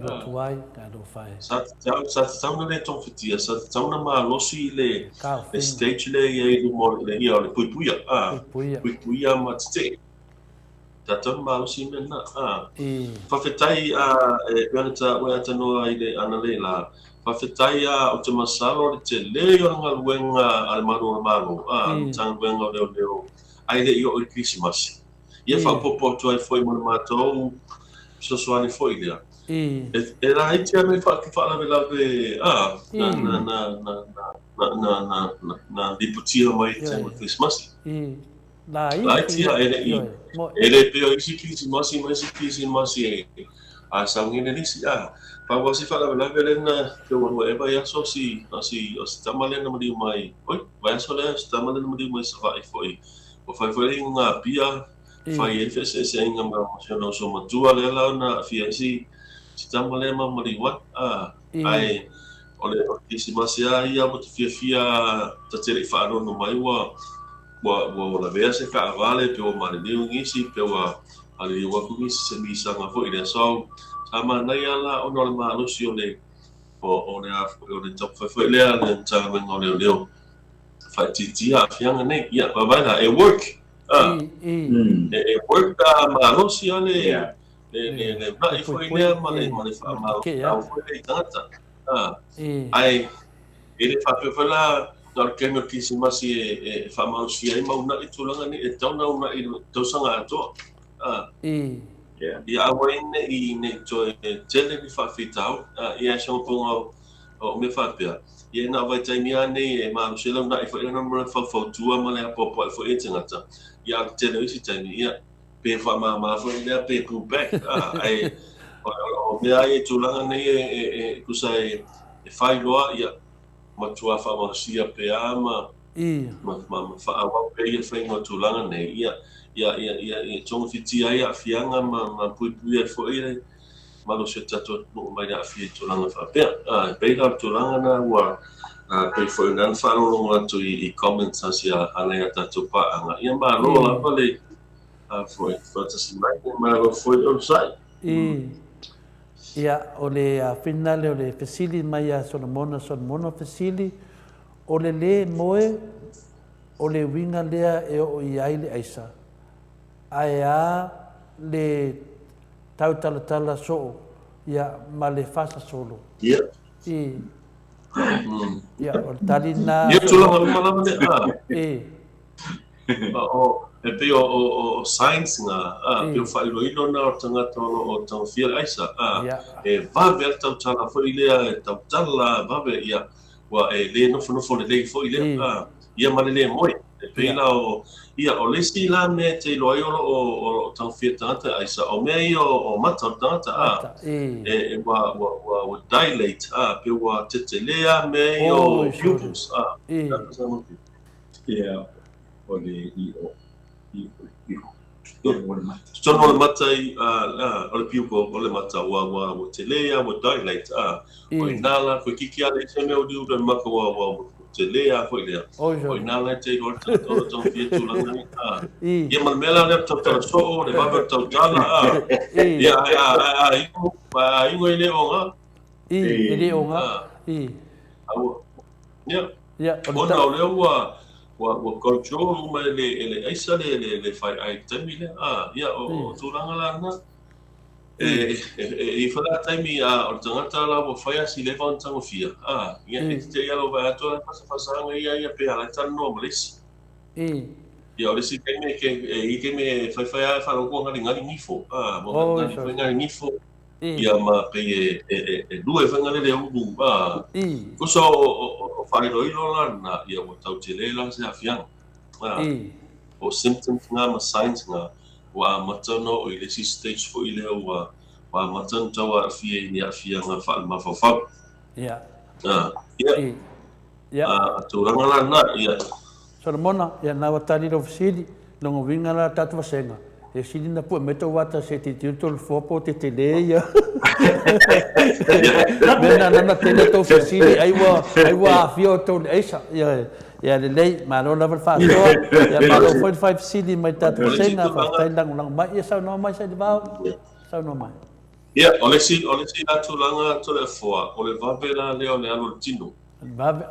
wa tuai ka do fai sa na le tong fitia sa na ma losi le stage le ia mo le ia le puia ma te tata ma losi mena fa fetai e wena no ai le ana le la Whawhetai o te masalo le te leo nga luenga al maru tang luenga leo ai le I Christmas ia whapopo tu ai foi mo mātou sosoani foi lea e la iti ame whakifala me lawe na liputia mai te Christmas la iti ele peo isi Christmas mai a sangine nisi pa wasi fala la velena ke whatever ya so si tamale na mari mai oi vai so le tamale na mari mai sa vai foi o fai nga pia fai FSS nga ma so matua le la na fiasi tamale ma mari wa ai ole kisi masia ia mo te fia ta tere faro no mai wa la vea se ka vale pe o mari ni ngisi pe wa ali wa ku ngisi se mi sa nga foi le so ama nei ala ona le malusi o le top foi le ale tanga me ngole leo fa titia fianga nei ia va vai e work e work malusi ale le vai foi le male fa ma foi le tata ai ele fa pe la dar que me kisi masi e fa malusi ai ma una I tulanga ni e tona una I to sanga to ia awa I ne to tele ni fa fitau ia so ponga o me fa pia ia na vai taimia nei e ma se na I fa na mo fa tua ma le popo fo e tengata ia tele isi taimia pe fa ma fo ia pe pu back ai o me ai tulanga nei e kusai e fai loa ia ma tua fa ma sia pe ama ma fa awa pe ia fai ma tulanga nei ia tong fitia ia fianga ma pui fo ile ma lo se tato no mai da fi tulanga fa pe pe la tulanga na wa pe fo nan fa lo nga tu I comments asia ala tato pa anga ia ma lo la pale fo ta si mai ma lo fo on sai ia o le finale o le fesili mai a son mono fesili o le moe o le winga lea e o I ai le aisa ai le tau tala so ia ma le fasa solo ia o talina ia tulanga malama de o e pe o science nga pe fa ilo na o tanga o tanga fia aisa e va ver tau tala fo ile tau tala va ver ia wa e le no fo le fo ile ia ma le moi e pe la o ia o lesi la me te loio o tau fia tata aisa o me o mata tata e wa dilate pe wa tetelea me o pupils Ia, o le Sono le matai o le piuko o le mata wa te lea wa dialect o inala ko kiki ale se me o diu le maka wa te lea ko lea o inala te o tau fia tu langa ia man mela le tau so le baba tau tala ia ai ngoi le onga le onga ia ona o le wa control ma le aisa le fai ai tami le ia o tulanga lana e fala tami o tangata la wa fai asi le van tango fia ia te ia lo va to la pasa ia pe ala tan no malesi ia o le si ke me fai ai fa lo ko ngali nifo mo ngali nifo ia ma pe due fanga le ubu ko so o fai lo lana ia o tau te le la se afiang o symptoms nga ma signs nga wa matano o ile si stage fo ile wa matan tawa afia ni afia nga fa ma fa ia tu ranga lana ia so mona ia na watani do fsidi longo vinga la tatu vasenga e sidi na pu meto wata se ti tol fopo te tele ia mena na tele to fsidi ai wa fio to esa ia le lei ma lo level fa so ia ma lo 45 sidi mai tatu vasenga fa tai lang mai ia sa no mai sa di ba sa no mai ia ole si la tu langa to le foa o le vavela le o le alo tino vave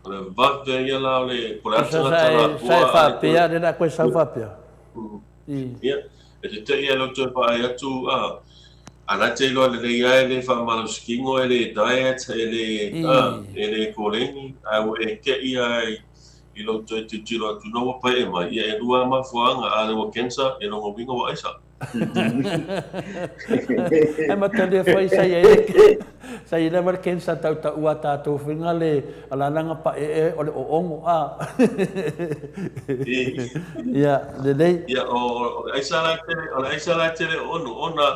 le vave ia la le por ata sa fa pia de na ko sa fa pia ia e te ia lo to pa ia tu ana te lo le ia le fa malo skingo ele diet ele koleni au e ke ia I lo to te tiro tu no pa e mai ia e lua ma fuanga ale o kensa e no wingo wa isa e matale foi sai lever kensa tau ua tatu fingale ala langa pa ole o ongo ia le dei ia o aisa la tele ona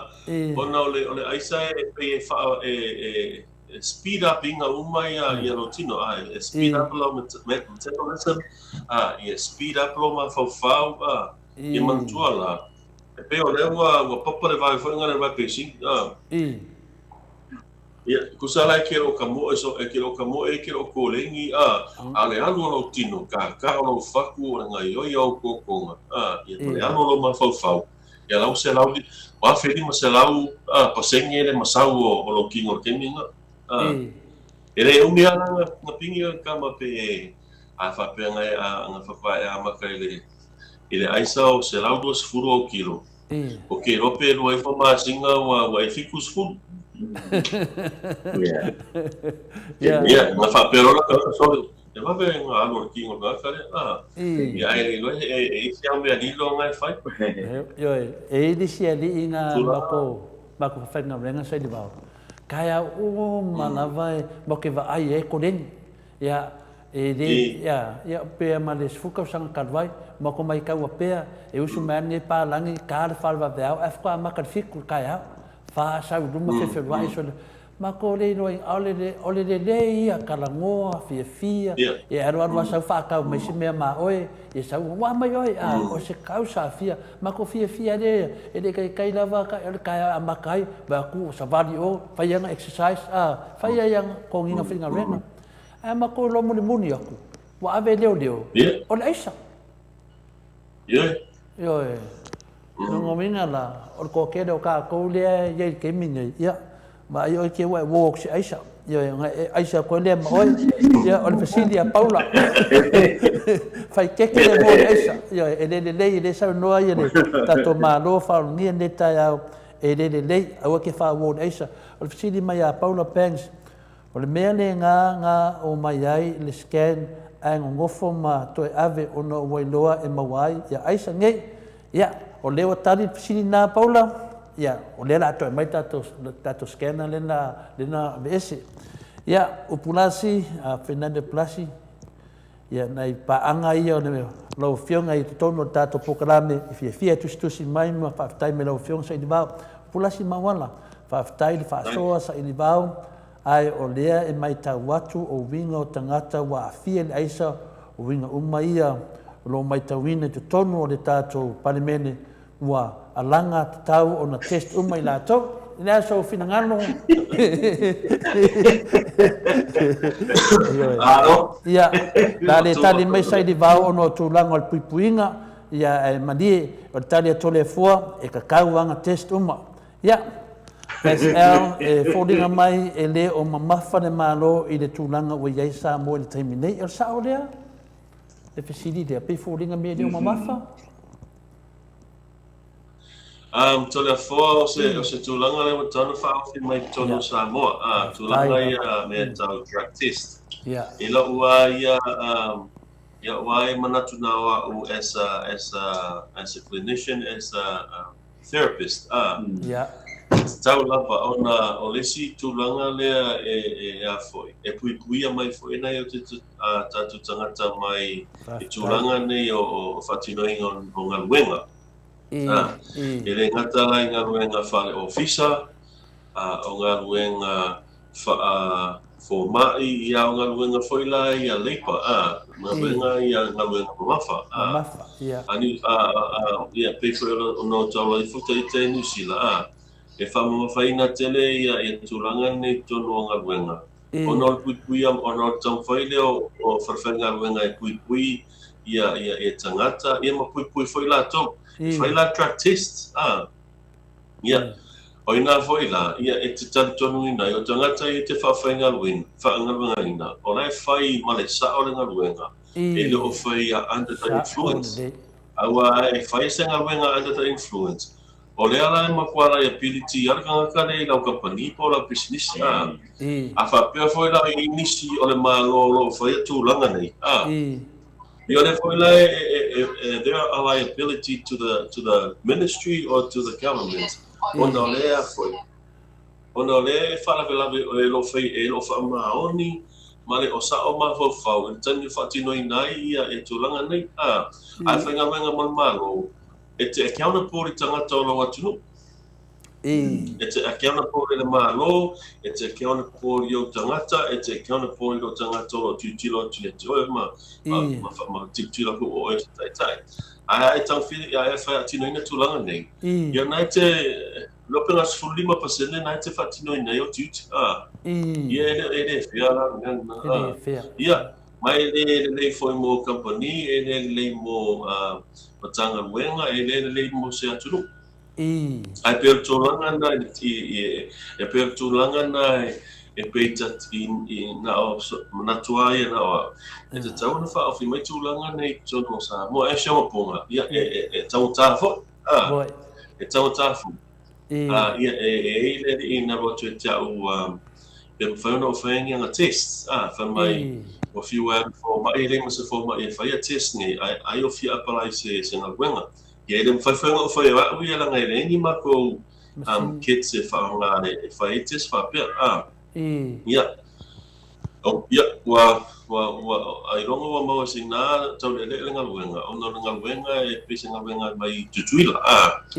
ole aisa e pe fa speed up inga umai ia lo tino speed up lo metabolism ia speed up lo ma fau ia mantuala e pe o lewa papa le vai foi ngale vai pesi ia kusala ke o kamo ke o kolengi ale alo lo tino ka lo faku nga yo ko konga ia le alo lo ma fau ia lau se lau wa fedi ma se lau pasenge le masau o lo kingo keminga ele umia na pingi kama pe fa pe nga fa makale ele aisa o se lau 2 kilo o ke rope lo e forma singa wa e ficus food ia na fa pero la so e va be nga alo kingo ga kale ia ele lo e se ambe ali lo nga fai yo e disi ali ina bako fa nga renga sai di ba kaya malava mo ke va ai e koden ya ya pe males fuka sang kadwai mo ko mai ka wa pe e usu man ne pa langi kar falva veo af ko ma kad fikul kaya fa sa du ma fe vai so ma ko le no ole le ia kalangoa fia e aro sa fa ka mai se me ma oi e sa wa mai oi o se causa fia ma ko fia de kai lava ka kaya amakai ba ku sa vali o fa yang exercise fa yang ko nginga finga rena ma ko lo muni aku wa ave leo on aisa yo no ngomina la o ko ke do ka ko le ye ke minga ya ma yo ke wa walk si aisa yo aisa ko le ma oi ya on Facilia Paula fai ke le mo aisa yo le sa no ai le tato malo fa ni ne ta ya le o ke fa wo aisa on Facilia mai Paula Pens o le mea le nga o mai ai le scan ai ngofo ma to ave ono wailoa e mawai ya aisa ngai ya o leo tari Facilia na Paula ya o le la to mai tato scan le na bese ya o pulasi Fernando Plasi ya nai pa anga ia lo fionga i tono tato pokalame fia tustusi mai ma fa tai me lo fiong sa di ba pulasi mawala fa tai fa soa sa di ba ai o lea e mai tau atu o winga o tangata wa afia le aisa o winga umaia o lo mai tauina te tonu o le tātou palimene ua alanga te tau o na test umai la tau. Ina so fina ngano. Ia, la le tali mai sai di vau ono tūlanga o le puipuinga, ia e mani o le tali a tole fua e kakau anga test uma. Ia, SL e fōringa mai e le o mamafa le malo i le tūlanga o iai Samoa le taimi nei. El sao lea? E fesiri lea, pe fōringa me le o mamafa? Tole fo o se tūlanga le watana whaawhi mai tono Samoa. Tūlanga ia me tau drug test. Ila ua ia ua e manatu nawa u as a clinician, as a therapist. Tau lava ona o lesi tūlanga lea e a foi. E puipuia mai foi nai o te tatu tangata mai e tūlanga nei o whatinoinga o ngā luenga. E le ngata lai ngā luenga whale ofisa, o ngā luenga fōmai i au ngā luenga whoila i a leipa, ngā luenga i a ngā luenga mamafa. Ani, pei o no taula i futa i te nusila, e whamawhawhaina tele i a tūlanga nei tonu o ngā luenga. O nō puipui o nō tangwhaile o wharwhai ngā luenga e puipui i a e tangata, i a ma puipui whoila tō. Whaila drug test, o ina whaila, e te tari tonu ina, o tangata i te whawhai ngā luenga ina, o nai whai male sa o ngā luenga, e le o whai under the influence. Awa e whai se ngā luenga under the influence. O lea lai makuara i ability araka ngakare i lau company po la business, a whapea whaila i nisi o le mālo whai tūlanga nei, there are liability to the ministry or to the government. Ona lea foi. Ona lea whalawelawe o e lo whai e lo whaamaoni, male o sa o mawhau, e tani whatinoi nai ia e tūlanga nei. Ai whainga wenga malo, e te akiauna pōri tangata o lo atunu. E te akiauna pōri le malo, e te akiauna pōri o tangata, e te akiauna pōri o tangata o tūtilo tu le te oe ma tūtilo ku o e te tai. Ai tangwhiri, ai whai atino ina tūlanga nei. Ia nai te lopenga 5% nai te whatino ina o tūti. Ia e whea la. Ia, mai le foi mo company, e le mo matanga luenga, e le mo se atunu. Ai per tūlanga nai, e per tūlanga nai, e peitat i na o manatua ia na o. E te tau na whaawhi mai tūlanga nei tono Samoa, e shama ponga, ia e tau tāwho. E tau tāwho. Ia e le i na roto e tau, e mwhauna o whaengi anga test. Whamai o whiua o mai e rema se whoma e whaia test nei, ai o whia apalai se ngā luenga. Ia e le mwhaiwhainga o whaia wau ia langa e rengi mako kids e whaonga e whaia test whapea. Ia, ai rongo wa maua si nā tau le ngā luenga, o nā ngā luenga e pese ngā luenga mai tutuila.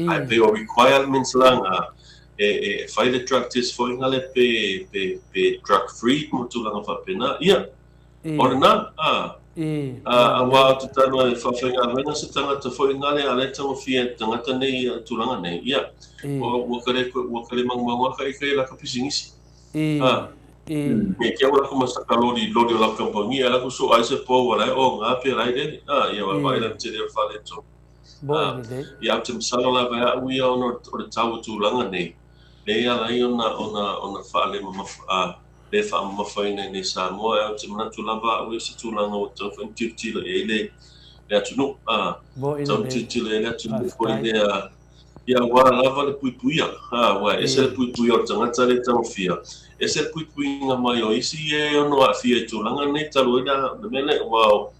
Ai pe o requirements langa, e whai le drug test fo inga le pe drug free mo tūlanga whapena. Ia, o nā, a wā te tano e whawhai ngā luenga se tangata fo inga le a le tango fia tangata nei tūlanga nei. Ia, o wakare mangwangwaka i kai laka pisingisi. Me kia ora kuma sa kalori lori o la compagnia ala ku so ai se po wala o ngā pe rai deni ia wa vai la te re fale to ia te msala la vai ui o no o tau tūlanga nei le ala i ona fale ma le fa ma faina nei Samoa te mana tūlanga ui se tūlanga o tau whentitila e le atunu tau titila e le atunu ko le ia wa lava le puipuia wa ese le puipuia o tangata le tau fia ese le puipuinga mai o isi e ono a fia tūlanga nei talu ina mele wow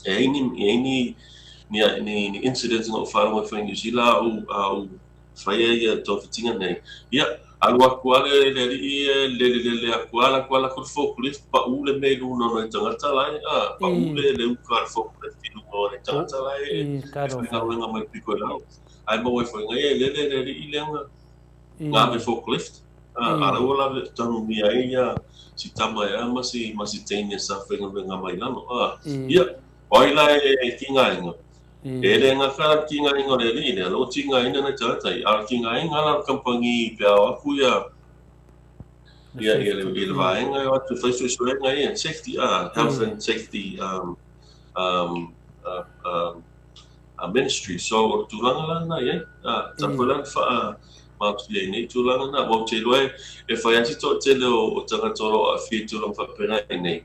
e ini ni incidents no whārangai whai New Zealand au whaia ia tō whitinga nei ia alu akuale le akuala kuru forklift pa ule me luna no tangata lai pa ule le ukar forklift i lunga o tangata lai e whainga mai piko e lau ai maua whainga e le i leanga ngā me forklift Ala wala tamu mia ia si tama ya masih tenya sa venga mai lano. Ia oila kinga ingo. Ele ngakara kinga ingo le ni lo kinga ina na tai. Al kinga inga la kampangi pia aku ya ele vai inga watu fai suenga ia safety health and safety ministry. So tulanga lana ya tapulan fa Maksudnya ini tulang na mau celoi efayasi to celo o tanga toro afi tulang fa pena ini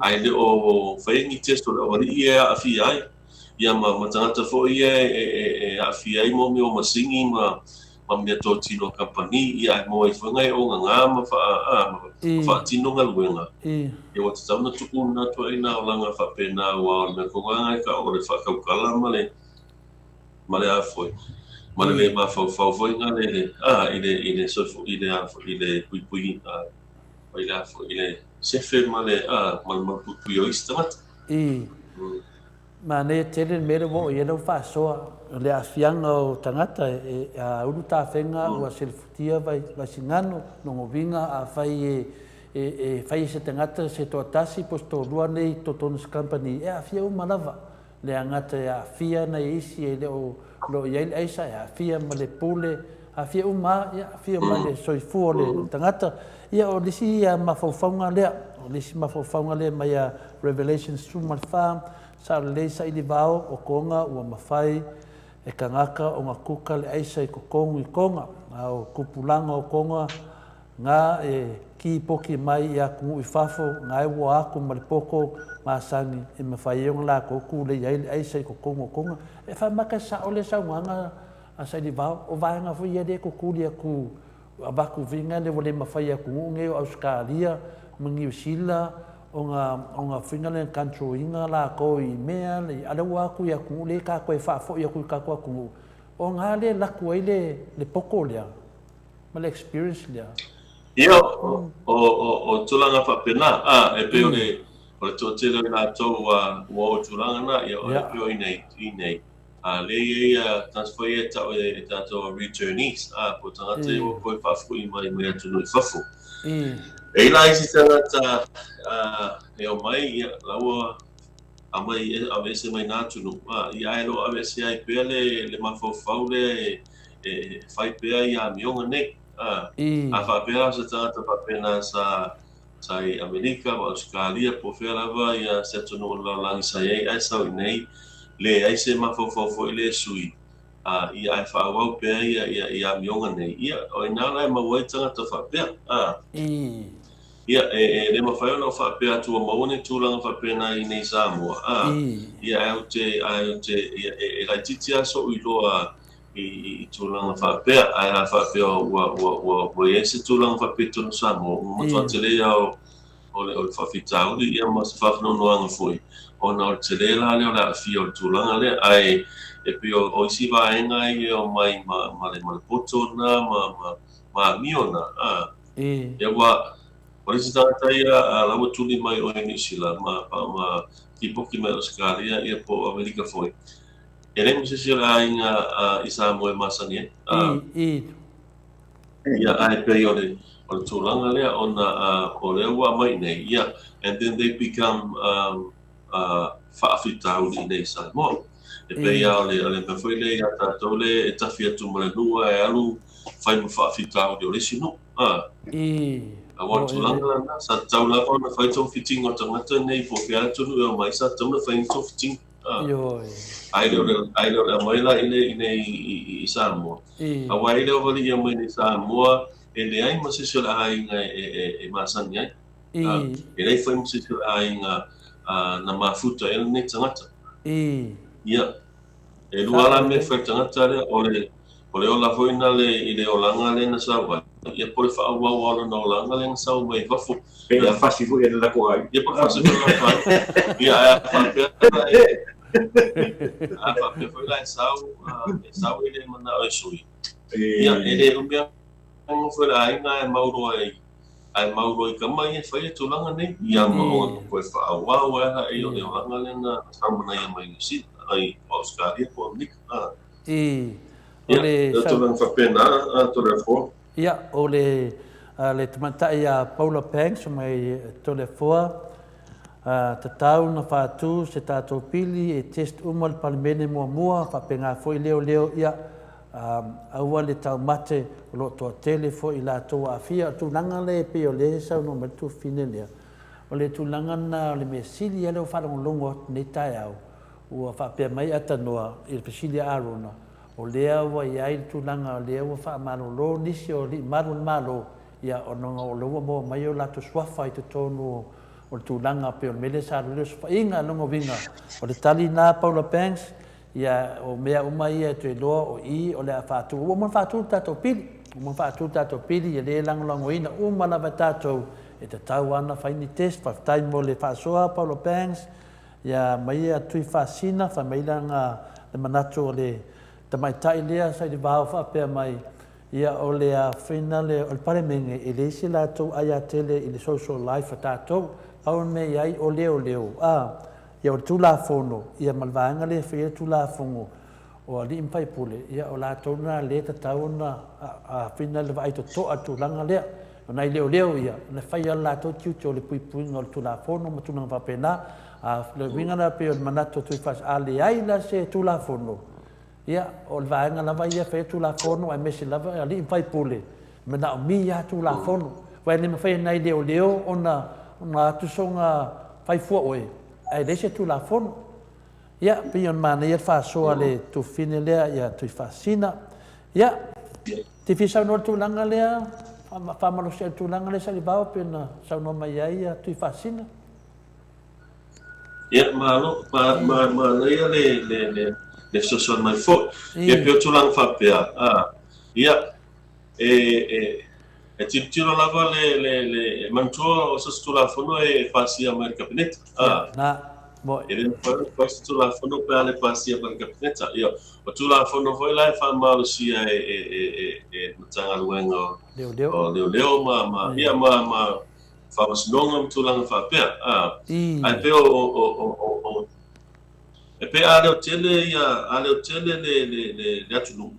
ai le o fai ni testo o ri ia afi ai ia ma tanga fo ia afi ai mo mi o masingi ma me to tino company ia mo i fanga o nga ma fa tino ngal wenga e o tsama tuku na to ina langa fa pena wa me ko nga ka o le fa ka kala male afoi Male ma fau inga ile so ile pui ile sefe male mal pui istamat ma ne tele mere bo ye no fa so le afianga o tangata a ulu ta fenga o selfutia vai singano no ngovinga a fai fai se tangata se to tasi posto lua nei to tons company afia o malava le angata afia na isi ele o lo ia aisa ia fia ma le pule a fia uma ia fia ma le soifu le tangata ia o lisi ia mafaufaunga lea o lisi mafaufaunga lea mai a Revelations 2 malfa sa le sa ili vao o konga ua mafai e kangaka o ngā kuka le aisa i kokongu i konga au kupulanga o konga ngā ki poki mai i aku i fafo ngā e ua aku ma le poko masangi e mawhai eong la koku le iai le aisa i kokongu o konga e wha maka sa ole sa nganga a sa ili vao o vaenga fui ia le koku li aku a waku vinga le wale mawhai aku nge o Australia mangi usila o ngā whinga le kantro inga la ko i mea le ala ua aku i aku le kako e whaafo i aku i kako aku o ngā le laku ai le poko lea ma le experience lea Ia o tulanga whapena, e peo le tō tele nā tau o tulanga na, ia o e peo i nei. Le ia transfer ia tau e tātou returnees, po tangata i o koe whafu i mai atunu i whafu. E la isi tangata e o mai, ia laua a mai a vese mai nā tunu. Ia e lo a vese ai pea le mawhauwhau le whai pea i a mionga nei. A whapea sa tangata whapena sa i Amerika wa Australia po whea lawa ia se tonu o laulangi sa iei ai sau i nei le ai se mawhauwhau i le sui ia ai whaawau pea ia mionga nei ia o i nāra e mawai tangata whapea ia le mawhai ona o whapea tua maone tūlanga whapena i nei Samoa ia au te e lai titi aso i loa i tūlanga whapea, ai a whapea ua ese tūlanga whapea tonu Samoa. Matua te lea o le whawhitau li ia mas whawhanonoanga fwoi. O na o te lea la leo la awhia o tūlanga lea, ai e pio o isi waenga i o mai ma le poto na, ma miona. Ia wa, o isi tangata ia lawa tuli mai o New Zealand, ma kipoki mai o Australia ia po Amerika fwoi. Ele mo se sila inga isa mo e masani ia ai pe ole o tulanga lea ona o le ua mai nei ia and then they become whaafitau i nei Samoa e pe ia ole me foi le ia tātou le e tawhia tumare nua e alu whai mo whaafitau di ole sinu a wan tulanga lana sa tau la ona whai tau fiting o tangata nei po kia tunu e o mai sa tau na whai tau fiting ai le mai la i Samoa. Awai le wali ia mai ni Samoa e le ai masisio la ai nga e masani ai. E le foi masisio la ai nga na mafuta e ne tangata. Ia. E luala me foi tangata le ole ola foi na le i le olanga le na sawa. Ia por fa wa na olanga le na sawa mai vafu. Ia fasi fu ia la ko ai. Ia por fasi la ai. Ia fa a whapea foi la e sau ele mana o e sui. Ia, ele umbea ongo foi la ainga e mauro i kamai e whai e tūlanga nei. Ia maonga koe whaawau e ha e o le olanga le na samana ia mai usi, ai Australia po Amerika. Ia, tūlanga whapea nā, tōre fō. Ia, o le tamatai a Paula Panks, mai tole foa, tatau na whātū se tātou pili e test uma le palimene mua, whapenga foi leo ia, aua le tau mate o lo toa tele foi la toa afia, tūlanga le pe o le sau no me tu fine lea. O le tūlanga na le me sili ele o whanongolongo ne tai au, ua whapea mai atanoa i le pesili arona. O lea ua iai le tūlanga o lea ua whaamalo nisi o li malo ia o nonga o leua mo mai o lato swafa i te tonu o le tūlanga pe o le mele sa ruleo sa whainga longo vinga. O le tali nā Paula Banks, ia o mea uma ia e tue loa o i o lea whātū. Ua mon whātū tātou pili, ia le langolango ina uma lava tātou e te tau ana whaini test, whaftai mo le whāsoa Paula Banks, ia mai a tui whāsina, whamailanga le manatu o le tamaitai lea sa i le vāo whapea mai, ia o le a whina le o le paremenge e le isi lātou aia tele i le social life a tātou, au me iai o leo. Ia o le tūlāwhono, ia malvaanga le whia tūlāwhongo o a li impai pule, ia o lātou na le tatau na a whina le vai to toa tūlanga lea, o nei leo ia, na whaia lātou tiuti o le puipuinga o le tūlāwhono ma tūnanga whapena, a le wingana pe o le manato tui whas a le ai la se tūlāwhono. Ia, o le vaenga lava ia whea tūlāwhono, ai mesi lava a li impai pule, me na o mi ia tūlāwhono, wai le mawhai nei leo o na tusonga whaifua oe, ai le se tūlāwhono. Ia, pion mana ia whāsoa le tu fine lea, ia tui whāsina. Ia, te whisau no tūlanga lea, whamalo se tūlanga lea sa li bao pena sau no mai ia tui whāsina. Ia, malo, ma ia le social mai fo. Ia pio tūlanga whapea. Ia, e tiro lava le mantua o sa tūlāwhono e whāsia mai le kabineta. E le whais tūlāwhono pe ale whāsia mai le kabineta. Ia, o tūlāwhono foi lai whamalo sia e matanga luenga o leo ia ma whamasnonga m tūlanga whapea. Ai peo e pe ale o tele le atunu.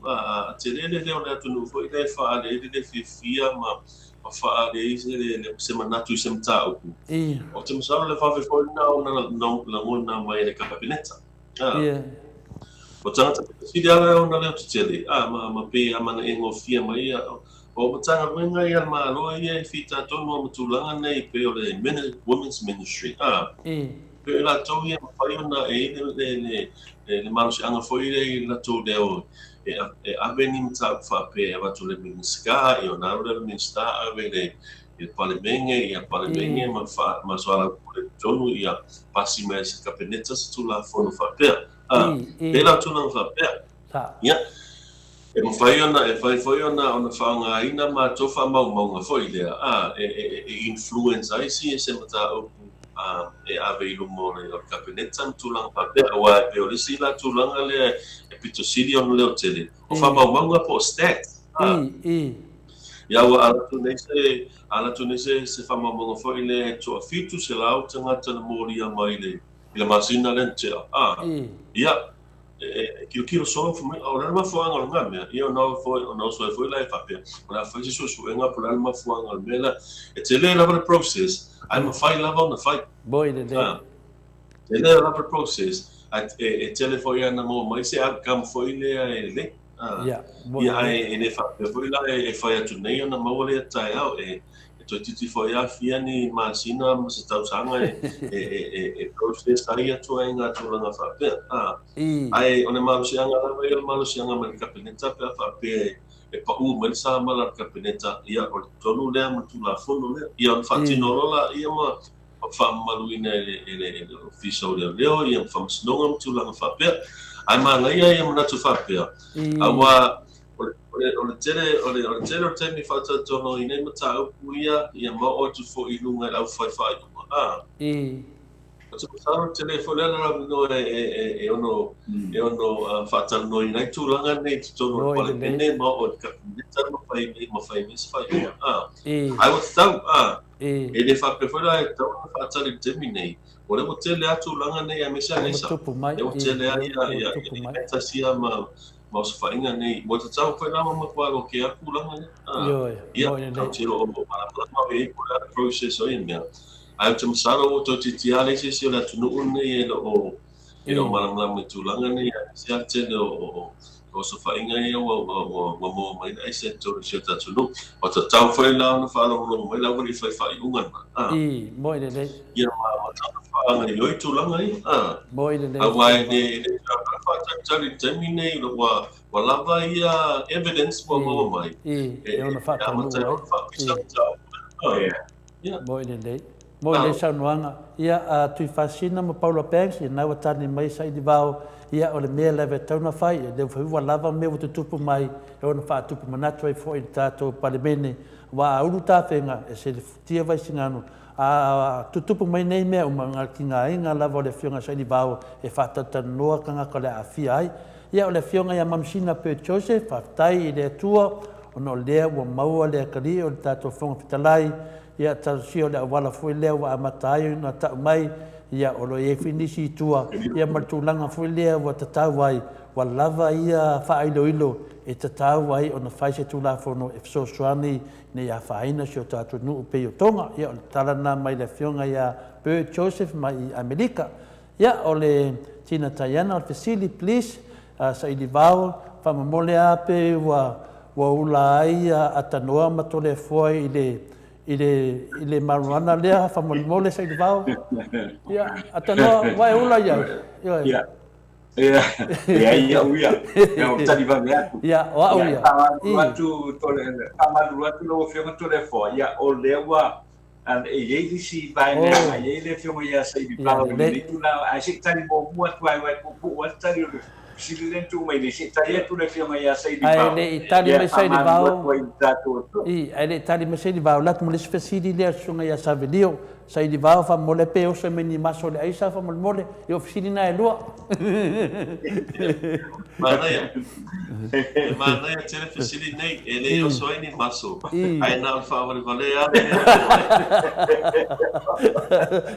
Tele le atunu foi lai whaale le fifia ma whaale le se manatu i se mtauku. O te masaro le whawe foi na ngona mai le kabineta. O tangata sidi ala o na leo te tele. Ma pe amana e ngofia mai o matanga wenga ia ma aloa ia i fita tonu o matulanga nei pe o le Women's Ministry. Pe la tau ia mawhai ona le malusi anga foi le la tau leo e aveni mta whape e watu le minister i o naro le minister ave le palemenge ia palemenge ma soala le tonu ia pasi mai se kabineta se tula fono whapea. Pe la tuna whapea. Ia. E mawhai ona whaanga ina ma tofa maunga foi lea. E influence ai si e se mata oku e ave ilu mo le kabineta tulanga whapea. Wa e o lisi la tulanga lea e pito siri ono leo tele. O wha maunga po stats. Ia wa ala tunese se wha maunga foi le toa fitu se lau tangata na moria mai le masina lentea. Ia. Kilo so fu me ora ma fu anga nga me io no foi la fa ona fa so enga por alma fu anga mela e tele la process I'm a fight love on the fight boy de tele la process e tele foi ana mo mai se outcome foi le ia e fa foi la e fa tu nei na mo le tai au to titi foi a fiani masina ma se tau sanga e process ai to enga to na fa ai ona malusi anga ma kabineta pe fa pe e pa u ma sa ma la kabineta ia o tonu le ma tu la fono le ia fa tino la ia ma fa maluina ele official leo ia fa snongam tu la fa pe ai ma la ia ma tu fa pe awa o tele temi fata tono ine mata uia ia ma o tu fo ilunga au fai o tu saro telefone la no e ono fata no ina tu langa nei tono pale ene ma o kabineta ma fai mis fai ai o tau e le fa pe fora e tau fata le terminate o le tele atu langa nei a mesa nesa e o tele ia sia ma Mas whainga nei, mo te tau koe nama makuaro ke aku langa. Ia, tau tiro o malama e kura process o ia. Ai te masara o tau titiale se o la tunu nei e o malama i tūlanga nei, se a te o so whainga e o mo mai ai se tō se ta tunu. O te tau whai lao na whaala mo mai lao ni whai ungan. Mo i nei. Ia ma tau whaanga i oi tūlanga i. Mo i nei. A wai ne tari temi nei wa lava ia evidence mo mai. E ona whātanu ai. Mo i nei. Mo i nei saunuanga. Ia tui whasina ma Paula Banks, i naua tani mai sa i di vau, ia o le mea lewe tauna whai, e leu whaiua lava mea o te tupu mai, e ona whaatupu manatu ai fo i tātou palemene, wa uru tāwhenga, e se tia vai singano, tutupu mai nei mea umanga ki ngā inga lava o le whionga sa i di vau, e whātatanoa kanga ko le awhia ai, ia o le whionga ia mamsina pe Joseph, whaftai i le atua, ona o lea ua maua le akari o le tātou whonga fitalai, ia tausio le awala foi lea wa amatai na tau mai ia o lo e finisi tua ia martulanga foi lea wa tatau ai wa lava ia whaailoilo e tatau ai o na whaise tula fono e so swani ne ia whaina sio tatu nu pe o tonga ia o talana mai le fionga ia pe Joseph mai i Amerika ia o le tina tayana o Vasili please sa i divao whamamole ape wa ula ai atanoa matole foi i le maruana lea whamolimole sa i te wao. Ia, atanoa, wai ula iau. Ia uia. Ia o tani vange atu. Ia, o au ia. Tamaru atu lo whionga tole fo. Ia o lewa e iei si vai lea, a iei le whionga ia sa i te wao. Ni tuna, a se tani mo mua tuai wai kupu, o tani o sili lentu mai le se tani atu le whionga ia sa i te wao. Ai le i tani mai sa i te wao. Ai le tali me se di vau latu mo le sfesidi le sunga ia sa velio sa i di vau fa mole pe o se meni maso le aisa fa mole e ofisini na e lua Manaya tele fesili nei e le o so ni maso ai na fa vale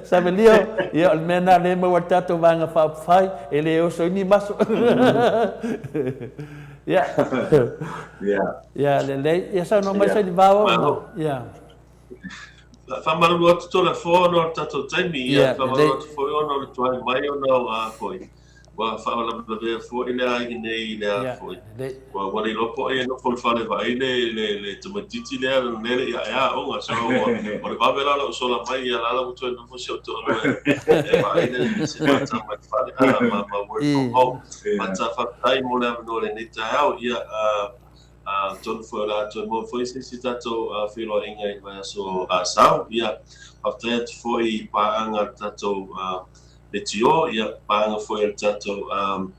sa velio ia o mena le mo tato vanga fa fai e le o so ni maso Ya, le sa no mai sa di vao, ya. Whamaru atu tōna whōno tato taimi, whamaru atu whōno le tuai mai o nao a koi. Wa whaala mawea fōi le ai nei le a koi. Wa wari lopo e no fōi whale vai le tamatiti lea nere ia ea onga. So, o le wawela la usola mai ia lala utu e nufu si o tōna e vai le se mata mai whale ma work from home. Mata whakai mo le amino le nita au ia John Fora John Mo foi se tato filo inga I vai so sao ia after foi paanga tato le tio ia paanga foi tato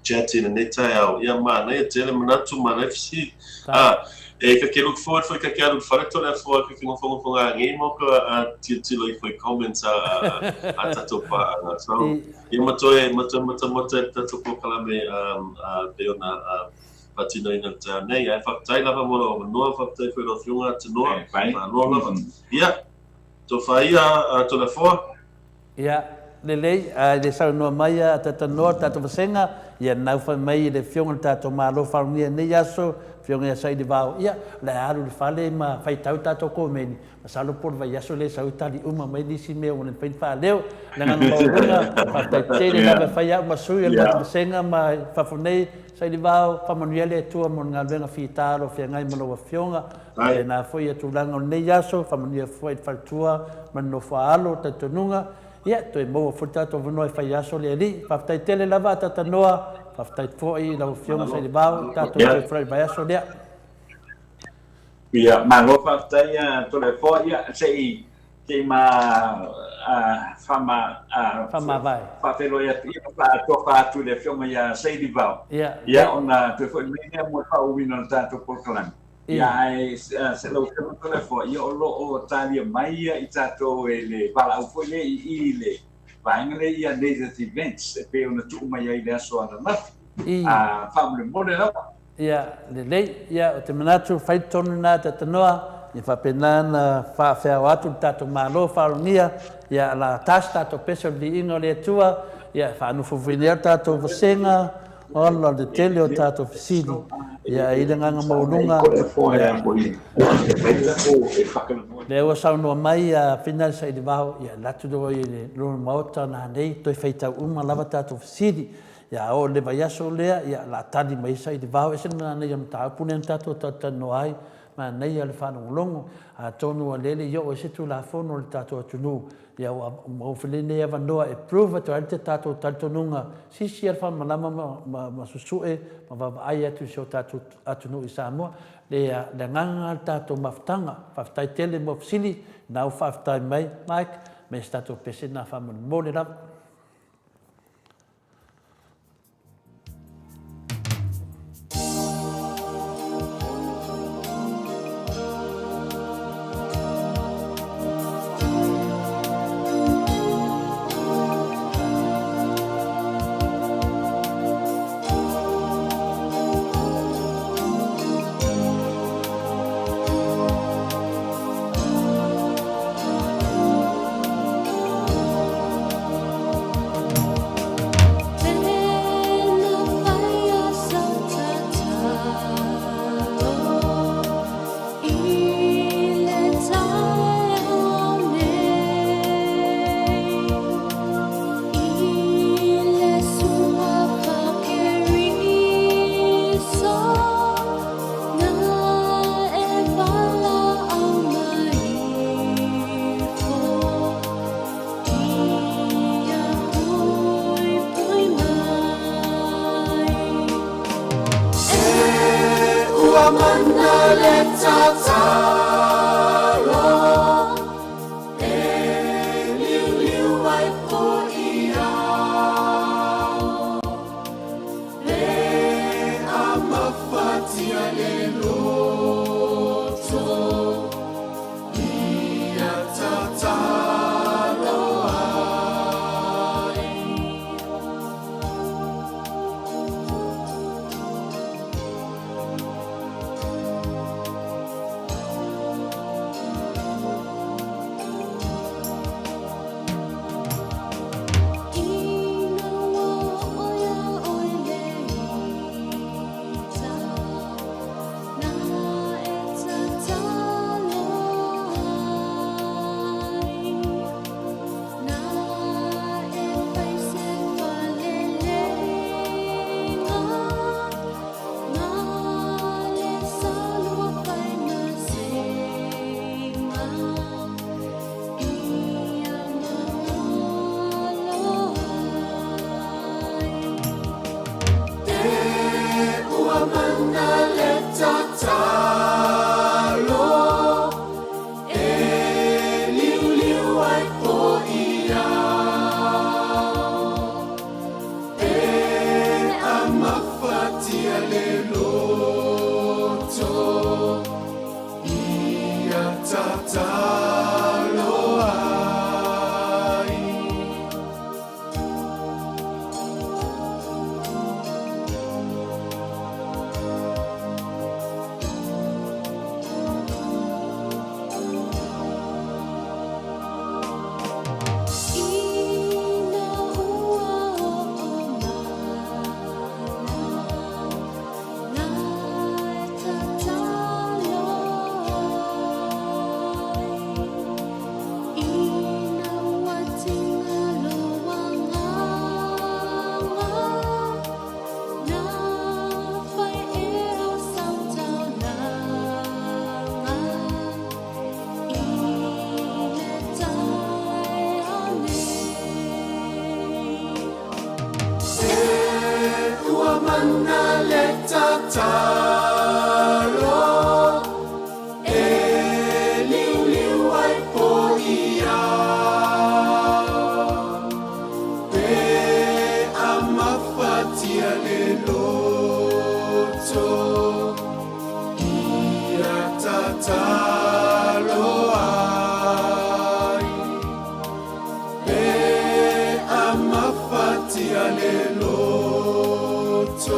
chat in neta au ia mana ia tele manatu manefsi e ka kero foi ka kero fora toda foi que não foi ngai mo ka tilo foi comments tato paanga so ia matoe tato ko kala me peona Patino ina ta nei ai whaktai lava mola o noa whaktai whai lo whiunga te noa ma noa lava ia to whaia to la foa ia lelei le sau noa mai a tata noa tato vasenga ia nau whai mai le whiunga tato malo whaungia nei aso whiunga ia sai di vau ia le aru le whale ma whai tau tato ko meni ma salo por vai aso le sau tali uma mai nisi mea o le pain wha leo le ngana maurunga whaktai tere lava whai au ma sui al tato vasenga ma whafunei sai di vau whamanuia le tua mo ngā luenga whitaro whiangai maloa whionga e nā whai atu langa o nei aso whamanuia whai whaitua mano whaalo tatununga ia toi moa whutato vanoi whai aso le ali whaftai tele lava tata noa whaftai fwoi lau whionga sai di vau tato whai vai aso lea ia malo whaftai tole fo ia sei ke ma fama vai whawhelo ia toka atu le whionga ia sei di vau ia ona te whai mea mo whauwina na tātou polkalani ia ai se lau whionga tole fo ia o lo o tālia mai ia I tātou e le wala au fo ia I le vaenga le ia negative events e pe ona tuu mai ai le aso ana nafi whamule mole lau ia lelei ia o te manatu whai tonu nā tatanoa I whapenana whawhau atu tato malo wharongia ia la tas tato peso li ingo le tua ia whanufu vinea tato vasenga Ola de tele o tato fisili. Ia i nganga maununga. Le o sa no mai a final sa i vao ia latu do i lo mauta na nei toi feita uma lava tato fisili. Ia o le vai aso lea ia la tali mai sa i vao ese na nei am ta punen tato tata no ai ma nei al fa no longo a tonu lele yo ese tu la fono le tato tunu. Ia o felene ava noa e prove to alte tato taltonunga sisi al fa malama ma susue ma va ai atu so tato atunu i Samoa le nganga tato maftanga faftai tele mo fisili na o faftai mai Mike me tato pese na fa mo le la Tia le loto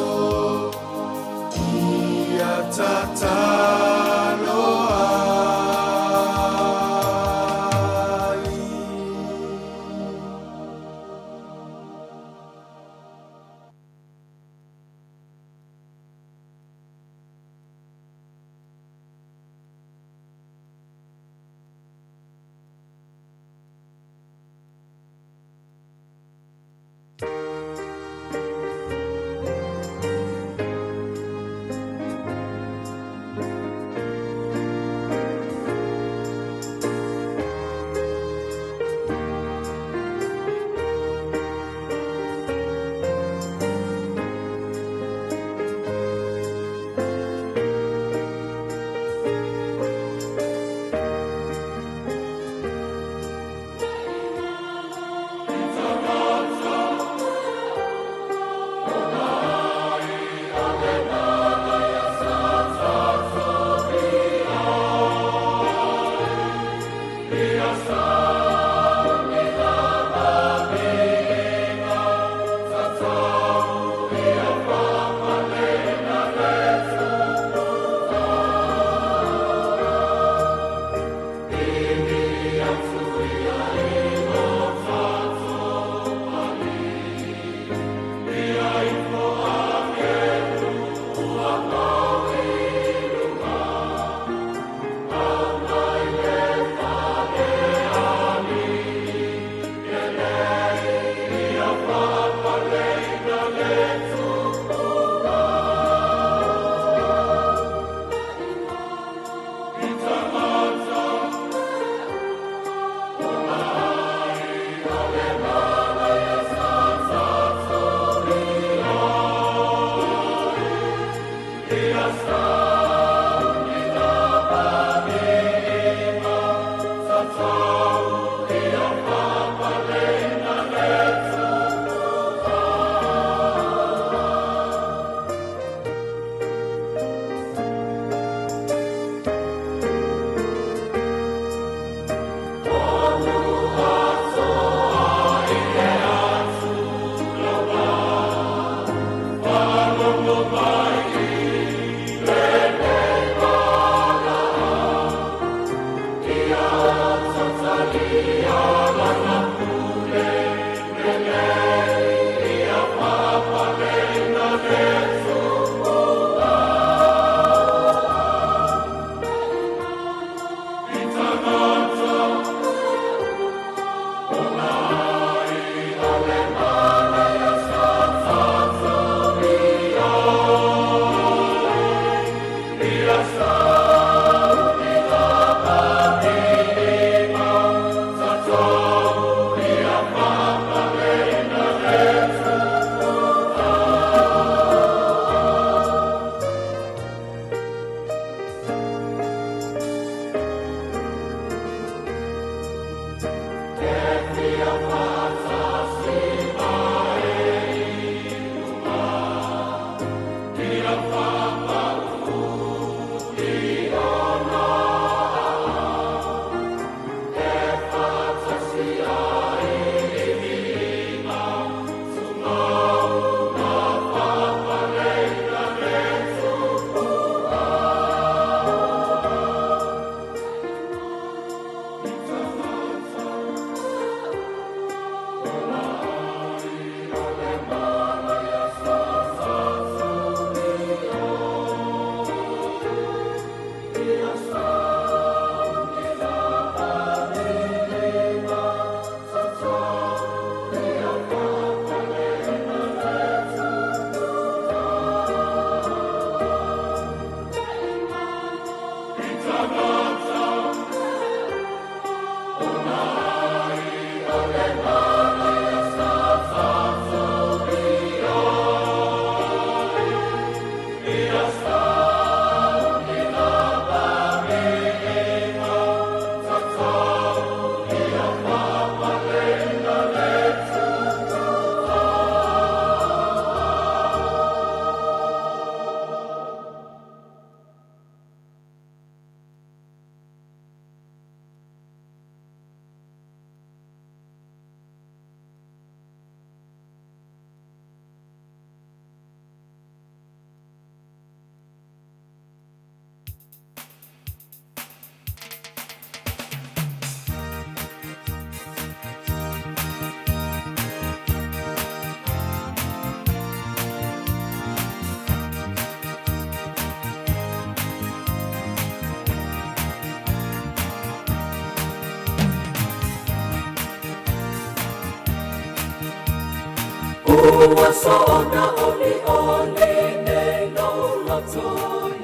Ua sona oli oli nei no lato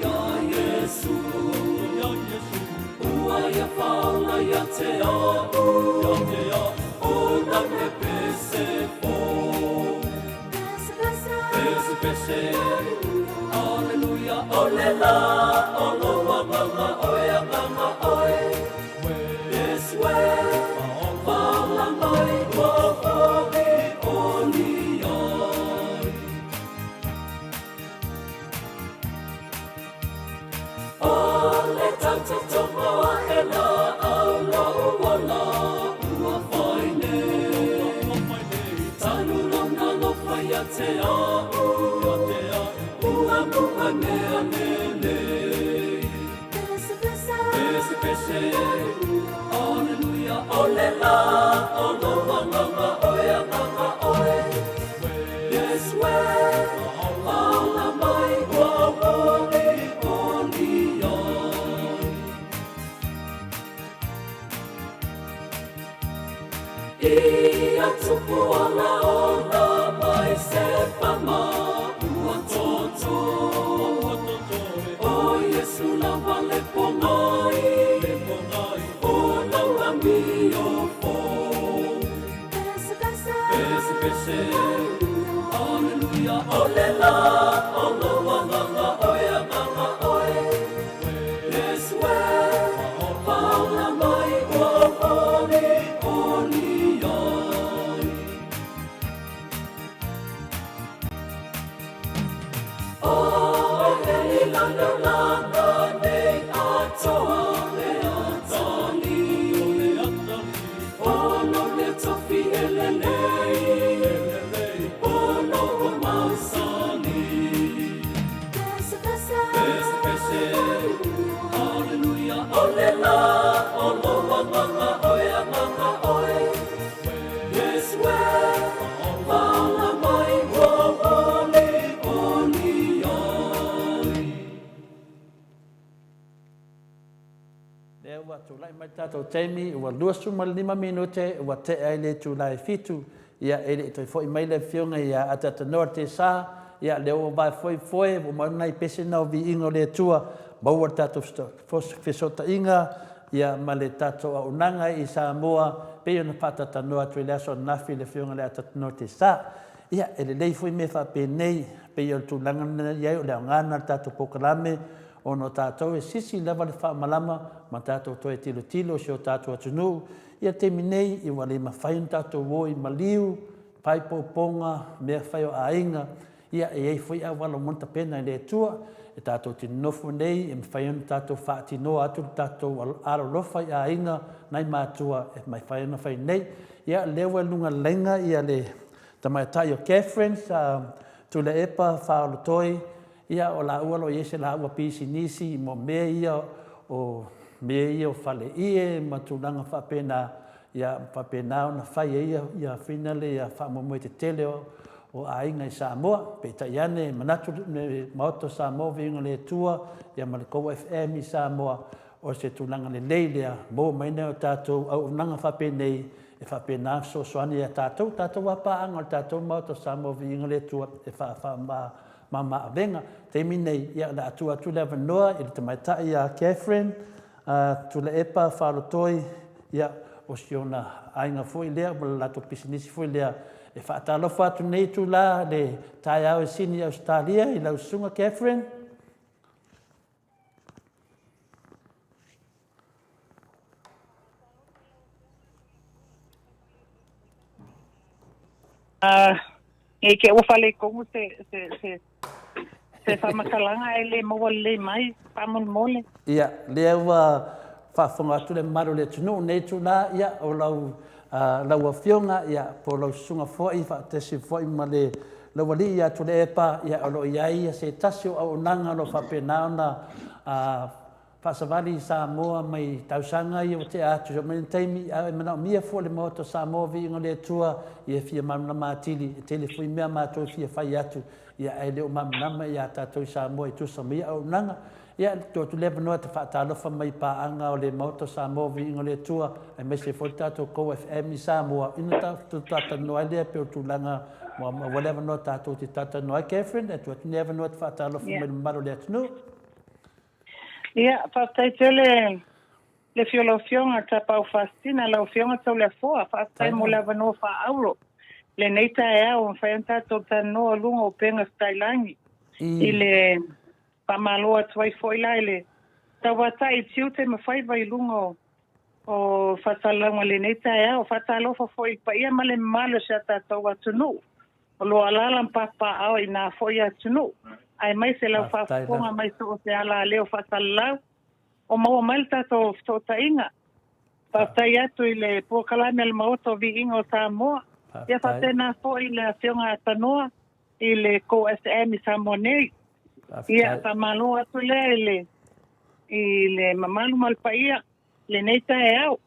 ya Yesu. Ua ya faula ya te au. O na me pese po. Pese pese. Alleluia. Olela. Olo mama oya mama oe. Yes way. Faula mai o oli oli. Ole tauta tomoa e la au loa ua whaine. Tanu lona lofa ia te au, ua mua mea nene. Pese pese, alleluia, ole la, olo mama oea mama oe. Yes way, ala mai ua oli oli. Ia tupu ala ola mai se pama ua toto. O Yesu lava le pongai, o laura mi o fo. Pese pese, alleluia, ole la, olo mama oea mama oe. Yes way, paula mai o oli oli. Tulai mai tātou teimi, ua 25 minute, ua te aile tulai fitu, ia ele toi foi mai le fionga ia atatanoa te sā, ia leo vai foi, o maunai pese nau vi ingo le tua, maua tātou fesota inga, ia ma le tātou au nanga i Samoa, peo na patatanoa tui le aso nafi le fionga le atatanoa te sā, ia ele lei foi me wha penei, peo tu langana iai o le ngana tātou pokalame, ono tātou e sisi lewa le wha malama, ma tātou toe tilo si o tātou atunu, ia te minei i wale mawhain tātou woi maliu, paipoponga, mea whai o ainga, ia e ei fwoi a wala monta pena i le tua, e tātou te nofu nei, e mawhain tātou whaatinoa atu tātou aro lofa i ainga, nai mātua e mai whain o whai nei, ia lewa lunga lenga ia le tamaitai o Catherine, tu le epa whaolo toi, ia o la ua lo iese la ua pisi nisi mo mea ia o fale ie ma tulanga whapena ia whapena o na whai ia whinale ia whamomoe te tele o ainga i Samoa pe taiane manatu me maoto Samoa vinga le tua ia Maleifua FM i Samoa o se tulanga le leilea mo maina o tātou au nanga whapenei e whapena so soani a tātou wapaanga o tātou maoto Samoa vinga le tua e mama avenga te minei ia la atu le vanoa i te maitai a Catherine tu le epa whalotoi ia o siona ainga fui lea mo la to pisinisi fui lea e whaatalofa atu nei tu la le tai au e sini Australia i lau sunga Catherine e ke o fale kongu se whamakalanga e le maua le mai, whamon mole. Ia, lea ua whawhonga atu le maro le tunu, nei tu la, ia, o lau a whionga, ia, po lau sunga fwoi, whaatesi fwoi ma le lawali, ia, tu le epa, ia, o lo iai, se tasio au nanga lo whapenao na whaasawari i Samoa mai tausanga i o te atu, so meni teimi, a e manao mia fo le moto Samoa vi ingo le tua, ia fia mamna mātili, e tele fui mea mātou fia whai atu, ia e leo mamnama ia tātou i Samoa i tusa mia au nanga, ia tu le panoa te whaatalofa mai paanga o le moto Samoa vi ingo le tua, e me se fo tātou ko FM i Samoa, ina tātou noa lea pe o tūlanga whatever no tātou te tata no ai Catherine, e tu never no te whātalo fu me maro le atunu. Ia, whātai tele le fiolofionga ta pau fastina, la ofionga tau le foa, whātai mo le wano wha auro. Le neita e au, whaianta tau ta noa lunga o penga stailangi. I le pamaloa tuai foila i le tauatai tiu te mawhai vai lunga o whatalanga le neita e au, whatalofa foi pa ia ma le malo se ata tau atunu. O lo alala mpapa au i nā foi atunu. Ai mai se lau whafonga mai so o se ala leo whatalau. O maua mai tato ta inga. Whatai atu i le puakalame al maoto vi inga o Samoa. Ia whatai nā foi le asionga atanoa i le ko SM i Samoa nei. Ia whamalo atu le i le mamalu malpaia le neita e au.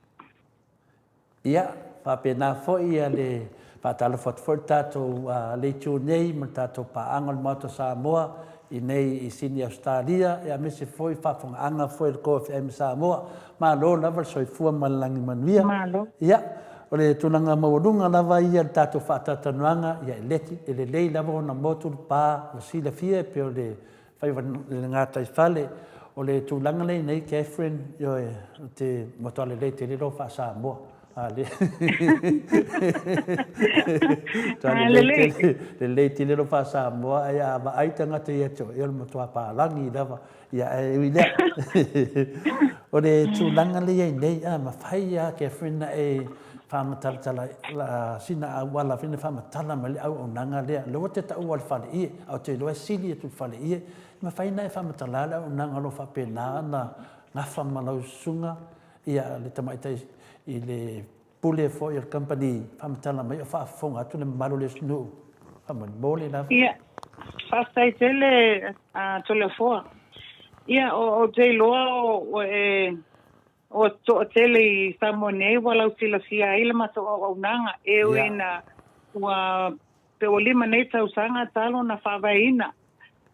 Ia, whapena foi ia le whatalo whatfort tātou le tū nei ma tātou paanga le maoto Samoa i nei i sini Australia, ia mese foi whafonga anga foi le KFM Samoa, ma lo lava soifua malangi manuia. Ia, o le tunanga maurunga lava ia le tātou whaatatanuanga, ia i le lei lava o na motu le pā, o sila fia, pe o le whaiwa le ngātai whale, o le tūlanga lei nei Catherine, io te motoale lei te lero wha Samoa. Le lei te lero wha Samoa, ia ma aitanga te iato, ia le motoa pālangi lava, ia e uilea. O le tūlanga lei nei, ma whai a Catherine e whamataltala sina a wala whina whamatala ma le au o nanga lea. Lewa te tau wale whale ie, au te loa sili e tu whale ie. Ma whaina e whamatala le au nanga lo whapena na ngawha malau sunga. Ia le tamaitai i le pule fo i le company whamatala mai o whaafonga atu le malu le snu. Whamani mole la. Ia, whastai tele tole foa. Ia o te loa o to tele i Samoa nei wala utila fia ila mato o nanga e uina ua pe o lima nei tau sanga talo na whawaina.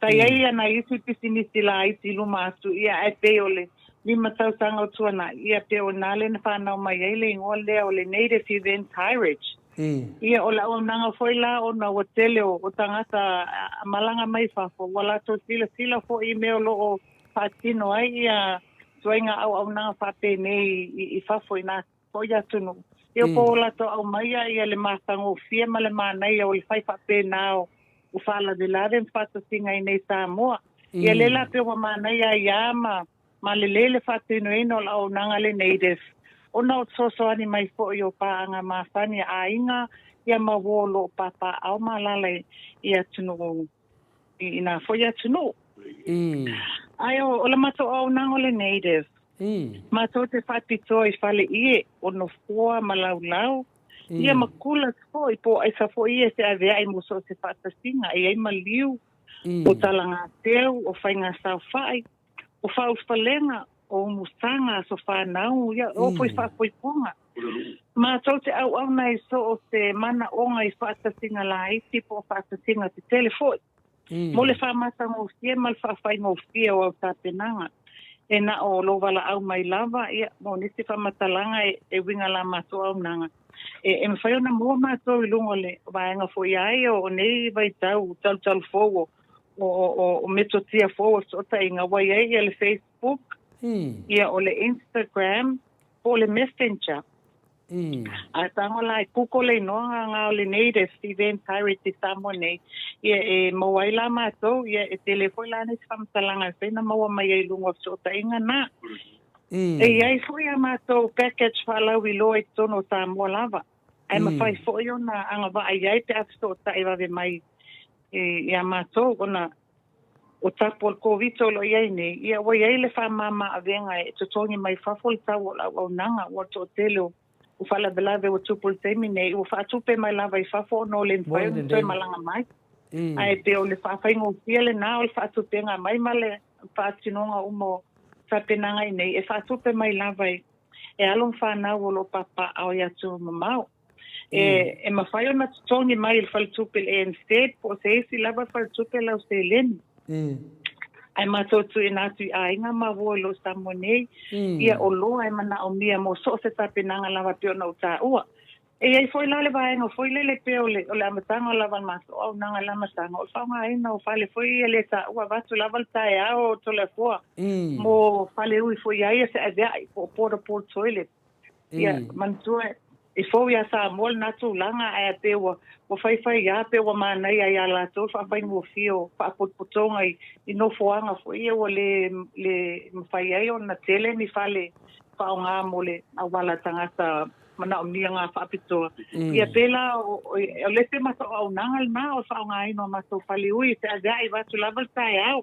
Tai ai ana isi pisinisi la isi luma atu ia e pe ole lima tau sanga o tuana ia pe o nale na whanau mai eile ingoa lea o le native event high-rich. Ia o la o nanga foi la o na o tele o tangata malanga mai whafo wala to sila fo i meo lo o patino ai ia tuainga au nanga whape nei i whafo i nā koia tunu. Ia po la to au maia ia le mātango fia ma le mānei o le whai whape nāo u whala de lade mwhata singa i nei Samoa. Ia le la pe wa mānei a ia ma le lele whate no ino la au nanga le native. O na o soso ani mai fo i o paanga māwhani a inga ia ma wolo papa au malale ia tunu i nā whoia tunu. Ai o la mato au nango le native. Mato te whapito i whale ie o no fua malau. Ia makula fo i po ai sa fo ie se avea i muso se whatasinga i ai maliu o talanga teu o whainga sau whai o whaufalenga o musanga so whanau ia o poi whapoipunga. Mato te au nei so o te mana onga i whatasinga la i tipo whatasinga te telefoi. Mo le whamata ngofia mal whawhai ngofia o au tāpenanga. E na o lo wala au mai lava, ia mo nisi whamatalanga e winga la mato au nanga. E me whai ona mua mato i lungo le waenga fo iai o nei vai tau fogo o metotia fogo sota inga wai ai le Facebook, ia o le Instagram, o le Messenger. A tango la kuko le noa nga o le native event high-rich Samoa nei ia e mawai la matou ia e telefoi la nes whamtalanga whena maua mai e lungo sota inga na e ai foi a matou package whalau i loa i tono Samoa lava ai mawhai foi ona anga wa ai ai te afsota e wawe mai i a matou ona o tapo o kovito lo iai nei ia wai ai le whamama a venga e tutongi mai whafol tau o nanga o to telo o fala belave o tupul temine o fa tupe mai lava I fafo no le fai no te malanga mai ai pe o le fa fai ngo fiele na o fa tupe nga mai male fa tinonga umo fa penanga nei e fa tupe mai lava e alon fa na o lo papa au ya tu mamau e ma fai ona tongi mai il fal tupe e instead po se si lava fa tupe la se len ai matotu inatu a inga mawolo Samoa nei ia o loa e mana o mia mo so se tapenanga lava pe ona uta ua ai foi la le vaenga foi le peole o le amatanga lava maso o nanga la matanga o whaunga aina o whale foi le ta ua watu lava le tae ao to le fua mo whale ui foi aia se avea i po pora por toilet ia mantua e foi a sa mol na tu langa a te o fai ia pe o mana ia la to fa fai mo fio fa potonga i no foanga foi o le fai ai o na tele ni fale whaunga mo le awala tangata mana omnia nga whaapitoa. Ia pela o lete mato au nangal na o whaunga ino mato paliui te agai watu laval tae au.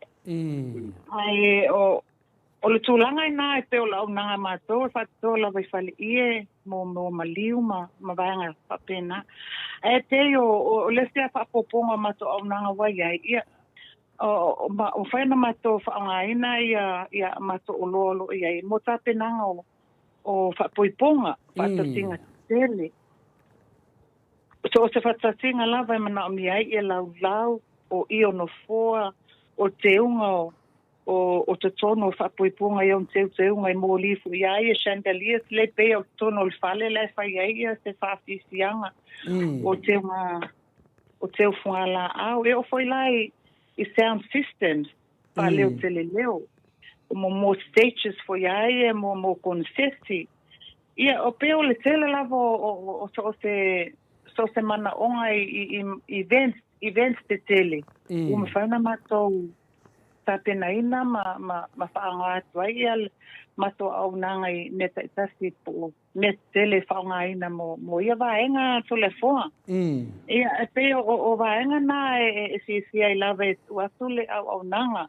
Ai o le tūlanga ina e te o lau nanga mato e whaapitoa la vai whale ie mo maliu ma vanga whapena. E te o lete a whaapoponga mato au nanga wai ai ia o whaina mato whaunga ina ia mato o lolo ia mo tapenanga o whapoiponga, whatatinga tele. So o se whatatinga lava e mana o miai e lau o i no foa, o te unga o te tono o whapoiponga i on te unga i Maleifua iai e chandeliers le pe o tono o whale le whai ai e se whawhisianga o te ufunga la au. E o foi lai i sound systems, whale o tele leo. Mo stages foi ai e mo concerti ia o peo le tele lavo o so se mana onga i events te tele o me whaina mato tapena ina ma whaanga atu ai al mato au nanga i neta itasi po net tele whaanga ina mo ia vaenga tole foa ia e peo o vaenga na e si ai lava e tuatule au nanga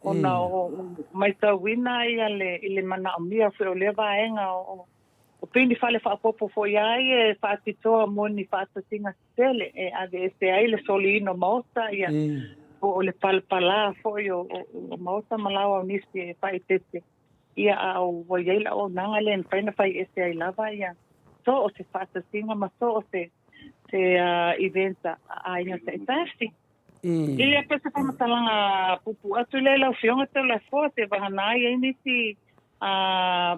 ona o mai tawina ia le mana amia fe o le vaenga o pini fale whaapopo fo iai e whaatitoa moni whaatatinga tele e ave este ai le solino mauta ia o le palpala fo o mauta malawa o nisi e whaitete ia au waiaila o nanga le whaina whai este ai lava ia so o se whaatatinga ma so o se eventa a ina te itasi ia pesa whamatalanga pupu atu le lau fionga te la fo te wahanai e nisi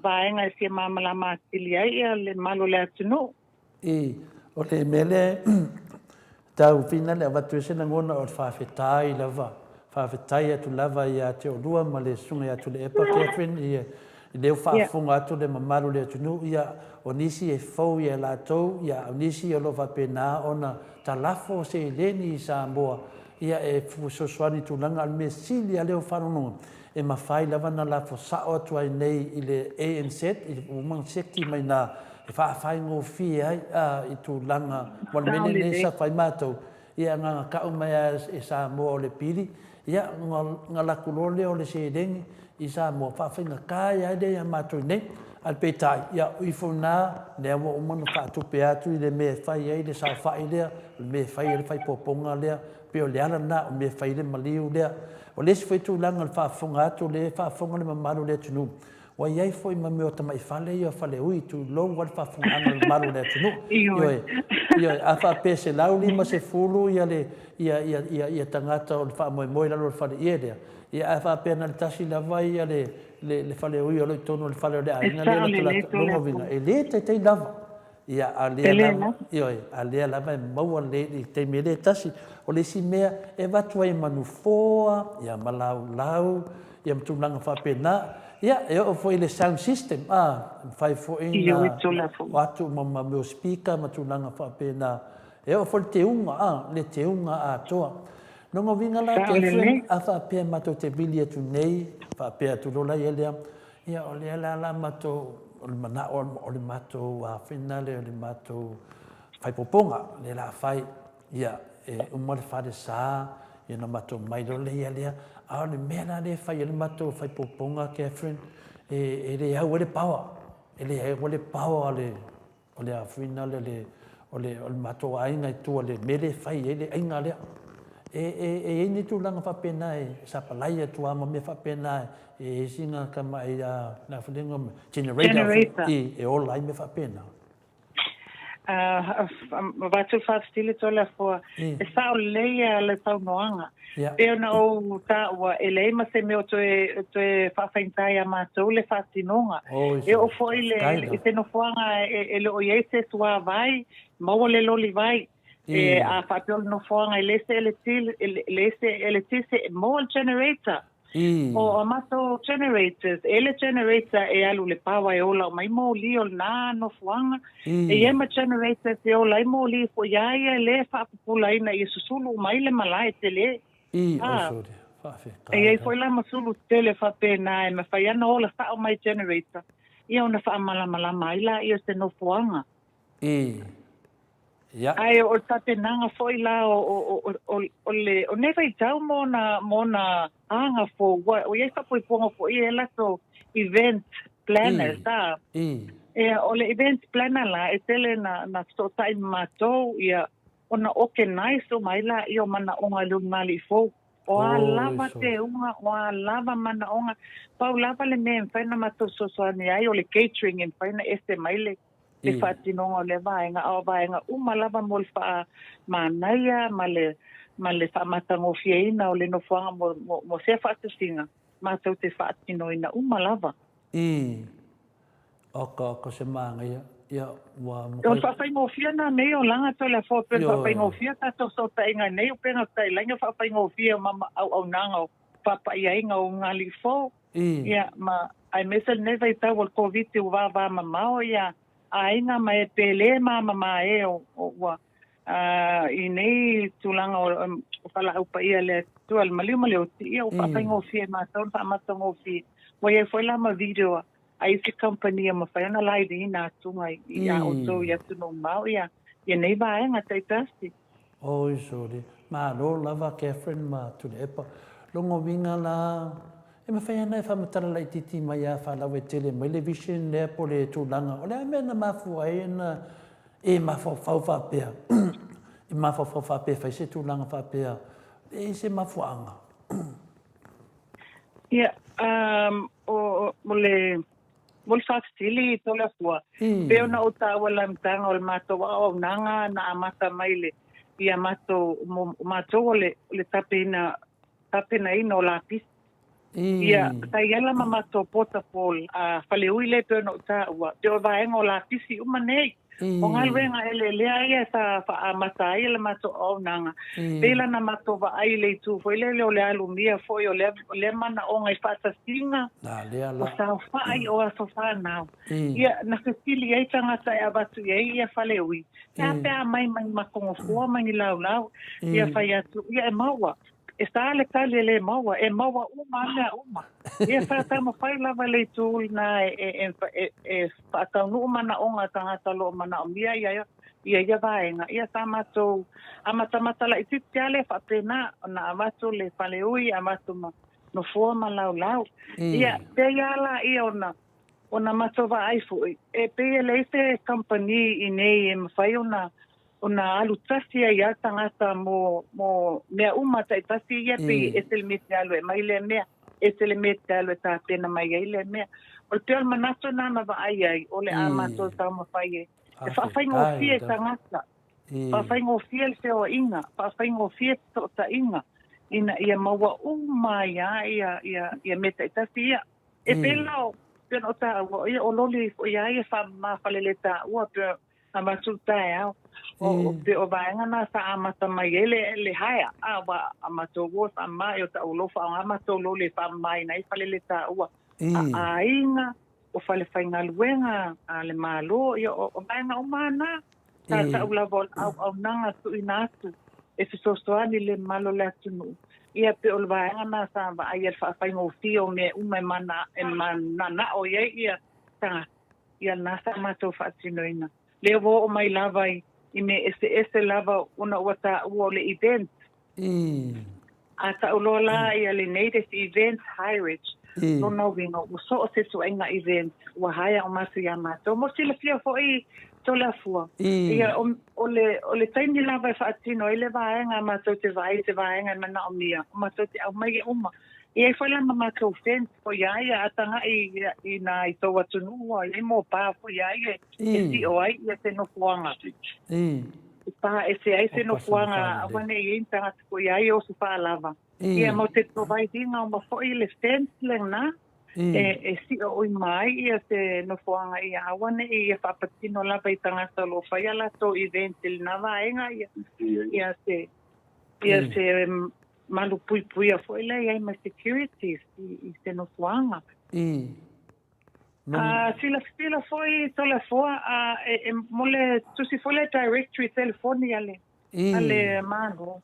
vaenga e fia mamala mātili ai le malo le atunu. O le mele tau fina le awatu na ngona o whawhetai lava. Whawhetai atu lava i a te orua ma le sunga atu le epa Catherine i leo whaafunga atu le mamaru le atunu ia o nisi e fau i a lātou ia o nisi o lo whapena ona talafo se leni i Samoa ia e fusoswani tūlanga al me sili a leo whanononga. E mawhai lava na la fosao atu ai nei i le ANZ, i umang seki mai na e whaafai ngō fie ai i tū langa walamene nei sa whai mātou. Ia ngā kau mai e Samoa o le pili, ia ngā lakulole o le seerengi i Samoa. Whaafai ngā kai ai nei a mātou nei, al peitai. Ia uifo nā, nea wa umana whaatupe atu i le me whai ai le sa whai lea, le me whai le whai poponga lea, peo le ala nā o me whai le maliu lea. O lesi foi tūlanga le whaafonga atu le whaafonga le mamaru le tunu. Wa iai foi ma meo tamai whale i o whale ui tu lou wale whaafonga anga le mamaru le tunu. Ioi, a whaapese lau lima se fulu ia tangata o le whaamoemoe lalo le whale ia lea. Ia a whaapena le tasi la vai ia le whale ui o le tono le whale o le ainga lea le tulata vinga. E le te lava. Ia a lea lava. Ioi, a lea lava e maua le te mele tasi. O le si mea e watu ai manufoa, ia malau, ia mtulanga whapena, ia e o foi le sound system, whai fo ina watu ma meo speaker, matulanga whapena, e o foi le te unga a toa. Nongo vinga la te fren, a whapea mato te bili atu nei, whapea tu rola i elea, ia o le ala mato, o le mana o le mato a whenale, o le mato whaipoponga, le la whai, ia, umar whare sā, ia na mato mairo lea lea, a le mea na le whai le mato whai poponga, Catherine, e le au le pawa, e le au le pawa o le awhina o le mato ainga i tua le mele whai e le ainga lea. E ni tu langa whapena e sapalai atua ma me whapena e singa ka mai na whalenga generator e o lai me whapena. Watu whafstile tola fua. E sao leia le tau noanga. Peo na o ta ua eleima se meo toe whawhaintai a mātou le whātinonga. E o foi le te no fuanga e le o iese tua vai, maua le loli vai. E a whapeo no fuanga e lese eletise mo generator. O amato generators, ele generator e alu le pawa e ola mai mo li o na no fuanga. E ema generators e ola mo li fo iaia le whapupula ina i susulu mai le malai te le. E foi la masulu tele whape na e me whai ana ola sa o mai generator. Ia ona wha malama ila i o se no fuanga. Ai o tate nanga foi la o neva I tau mona anga fo o ia whapoi ponga fo I e lato event planner ta. O le event planner la e tele na so tai matou ia ona organize o mai la I o mana onga lungali fo. O a lava te unga, o a lava mana onga. Pau lava le me mwhaina matou sosoani ai o le catering e mwhaina este mai le whatinonga le vaenga au vaenga umalava mo le wha manaia ma le whamatango fiaina o le no whanga mo se whatasinga mātou te whatinoina umalava. Oko se maanga ia wa mo. O whawhaingo fia na nei o langa to le whawpen whawhaingo fia tato so ta inga nei o penga tai langa whawhaingo fia mama au nanga o whapaia inga o ngali fo. Ia ma ai mesa neva I tau o COVID u wa mamao ia aina mai pele mama e o I nei tulanga o fala upa ia le tual maliu o tia o whapaingo fia ma tau whamatango fia. Wa ia foi la ma video ai se company ma fai ana lai dina tunga ia o to ia tuno mau ia nei vaenga tai tasti. Oi sori. Ma lo lava Catherine ma tu le epa. Longo vinga la e ma fai ana whamatara lai titi mai a whalawe tele mai le vision le po le tūlanga. O le amena mafu ai na e mafau whapea. E mafau whapea fai se tūlanga whapea. E se mafuanga. Ia, mo le whakstili tola fua. Peo na o tawa lamtanga o le mato o nanga na amata mai le. Ia mato o le tapena ina o lapis. Ia, tai ala mamato pota pol, whale uile peo na o tawa. Peo vaenga o lapisi umanei. O ngai wenga ele lea ia sa mata ai le mato o nanga. Pela na mato va ai le tu foi le le alumia foi o le mana o ngai fata singa. O sa fai o so fa now. Ia na festili ai tanga sa ia batu ia fale ui. Ia pe mai makongo fua mai lau. Ia fai atu ia maua. Está le tali le maua uma. Ia fata mo fai lava le tu na fata no mana onga tanga talo mana mia ia vaenga. Ia tamato amata la ititiale fatena na amato le paleui amato no forma lau. Ia te ala ia ona mato va ai foi. E pe le ese company inei fai ona alu tasi ia tangata mo mea umata tasi ia pe esel mete mai le mea esel mete ta pena mai ile mea o te almanato na ma ai o le amato ta mo fai e fa fai ngo fie tangata fa fai ngo fie se o inga fa fai ngo fie to ta inga ina ia maua ia mete tasi ia e pelo peno ta o loli ia fa ma faleleta o pe amasuta ya o vaenga na sa amata mai le haya wa amato wo sa mai o ta lo fa amato lo le fa mai nai fale le ta wa ainga o fale fainga luenga ale malo o vaenga o mana ta ula vol au nanga tu inatu e so soani le malo le tunu ia pe o vaenga na sa va ai fa fainga o fio me mana na o ia ta ia na sa mato fa tinoina le vo o mai lavai I me ese lava una wata o le event. Ata ulola ia le native event high rich. No no vinga o so se so enga event wa haya o masu ya mato. Mo sila fia fo I tola fua. Ia o le taimi lava fa atino ile vaenga mato te vaenga mana o mia. Mato te au mai uma. Ia foi la mama ko fence ko ia atanga I na I to watunu ai mo pa ko ia si o ai ia se no fuanga. Pa ese ai se no fuanga avane I tanga ko ia o se pa lava. Ia mo te providing o mo foi le fence le na. Si o mai ia se no fuanga ia awane ia papatino la pa tanga solo fa ia la to event il na vaenga ia se malu pui a foi lai ai ma securities I se no fuanga. Sila foi tola foa mole tusi foi le directory telefoni ale mano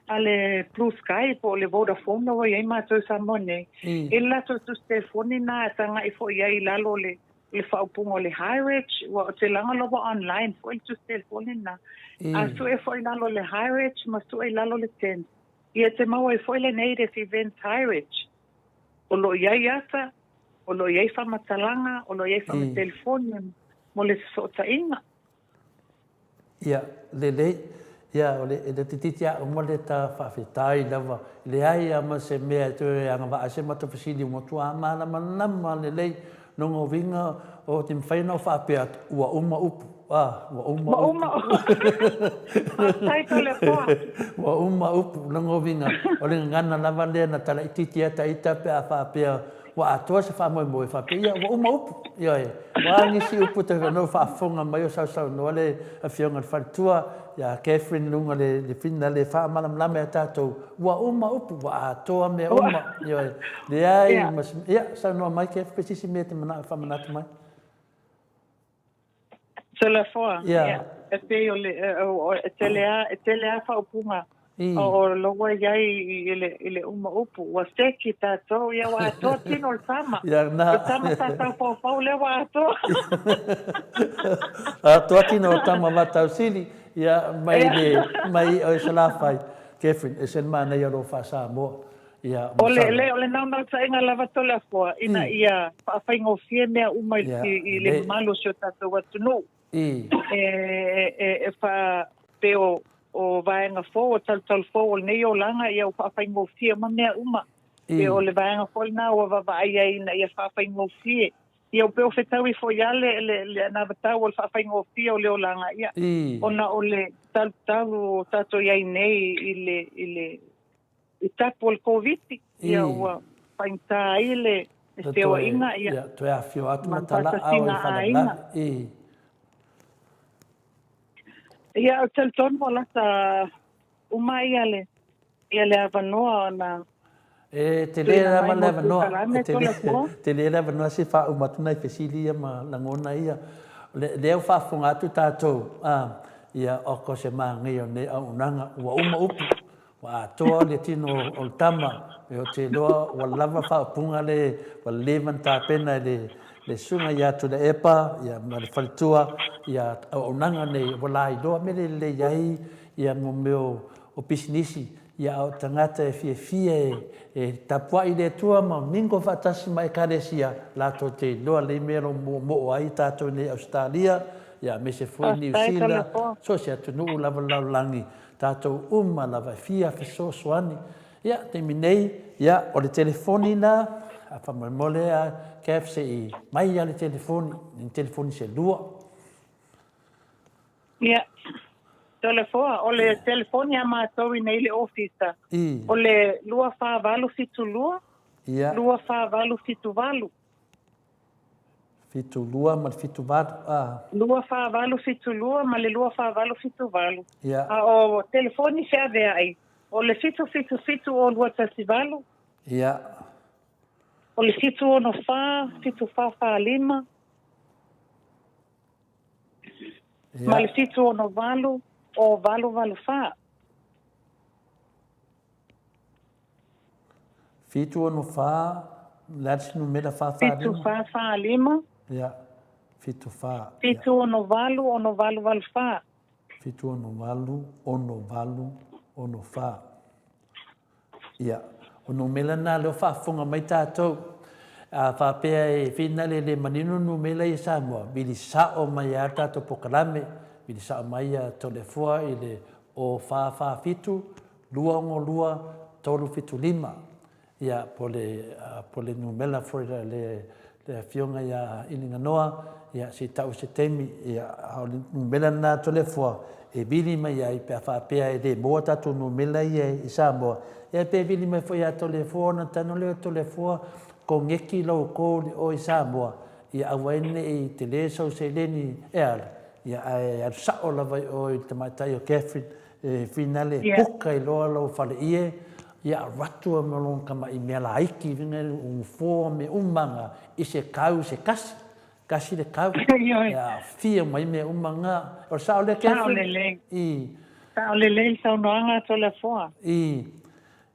ale Blue Sky po le Vodafone o ai ma to Samoa. Illa to telefoni na tanga I foi ai lalo le faupungo le High-Rich wa te langa lobo online foi to telefoni na. So e foi lalo le High-Rich ma so e lalo le 10. Ia te mau e foi le native event High-Rich. O lo iai asa, o lo iai whamatalanga, o lo iai whamatelefoni, mo le sota inga. Ia, ia, o le tititia o mo le ta whawhitai lawa. Le ai ama se mea tu e anga wa ase mata fasili mo tua amana manama le lei nongo vinga o te mwhaina o whapea ua uma upu. Ua uma Taito le poa. Ua uma upu nango vinga. O le ngana lava lea na tala ititia ta ita pe a whapea. Wa atoa se whamoe moe whapea. Ia, ua uma upu. Ia e. Wa ngisi upu te whanau whaafonga mai o sau noa le a whionga le whalitua. Ia, Catherine lunga le whina le whaamalam lame a tātou. Ua uma upu. Wa atoa mea uma. Ia e. Le ai. Ia, sau noa mai ke pesisi mea te whamanatu mai. Tele foa. Ia. E te o le telea whaupunga. O loa iai I le uma upu. Wa steki tātou. Ia wa atoa tino o tama. Ia na. O tama tātou pau le wa atoa. Atoa tino o tama watau sili. Ia mai o salafai. Catherine, e sen mana ia lo fa Samoa. Ia. O le nau sa inga lava tole foa. Ina ia whaingo fie mea uma I le malo sio tātou watunu. E fa peo o vaenga fo o tal fo o nei o langa ia o whaingo fie ma mea uma. E o le vaenga fo na o vavai ina ia whaingo fie. Ia o peo whetau I fo ia le navatau o le whaingo fie o leo langa ia. Ona o le tal o tato iai nei I tapo o le COVID. Ia o whainta ai le peo inga ia. Ia, tu e a fio atu matala au I whanala. Ia o telton mo lata uma ia le avanoa na te le avanoa te le avanoa se fa umatuna I fesili ia ma langona ia le au whafonga atu tātou ia oko se maangi o ne au unanga ua uma upu wa atoa le tino o tama e o te loa wa lava whaapunga le wa levan tāpena le sunga ia tu le epa ia ma le whalitua ia au nanga nei wala I loa mele le iai ia mo meo o pisinisi ia au tangata e fie e tapua I le tua ma mingo whatasi mai karesia lato te loa le mero mo ai tātou nei Australia ia me se fui New Zealand so se atu nuu lava laulangi tātou lava fia feso soani ia te minei ia o le telefoni na a whamamole a KFC I mai ia le telefoni se lua. Ia, telefoa, o le telefoni a mātou I nei le ofisa. O le lua whāwalu fitu lua, lua whāwalu fitu walu. Fitu lua ma le fitu walu. Lua whāwalu fitu lua ma le lua whāwalu fitu walu. O telefoni se avea ai. O le fitu o lua tasi walu. Ia. O le fitu o no fitu wha lima. Ma le fitu o no walu, o walu wha. Fitu o no wha, lats no mera wha lima. Fitu wha lima. Ia, fitu wha. Fitu o no walu wha. Fitu o no walu, o no wha. Ia. O no mela nā leo whaafonga mai tātou. Whapea e whina le manino no mela I Samoa. Bili sao mai a tātou pokalame. Bili sao mai a tolefua I le o wha fitu, lua ongo lua, tolu fitu lima. ia pole numela foi le fionga ia ilinga noa ia si tau se temi ia au numela na telefo e vili mai ai pe fa pe ai de mo tatu numela ia i Samoa ia pe vili mai foi a telefona tano le telefo ko ngeki lo ko o i Samoa ia awene i te le so se leni ia ai sa o la vai o i te matai o Catherine finale puka i lo fale ia ratu me long kama i mea laiki vinga fo me umanga i se kau se kasi le kau ia fia mai me umanga o sa le Catherine sa le sa noanga telefona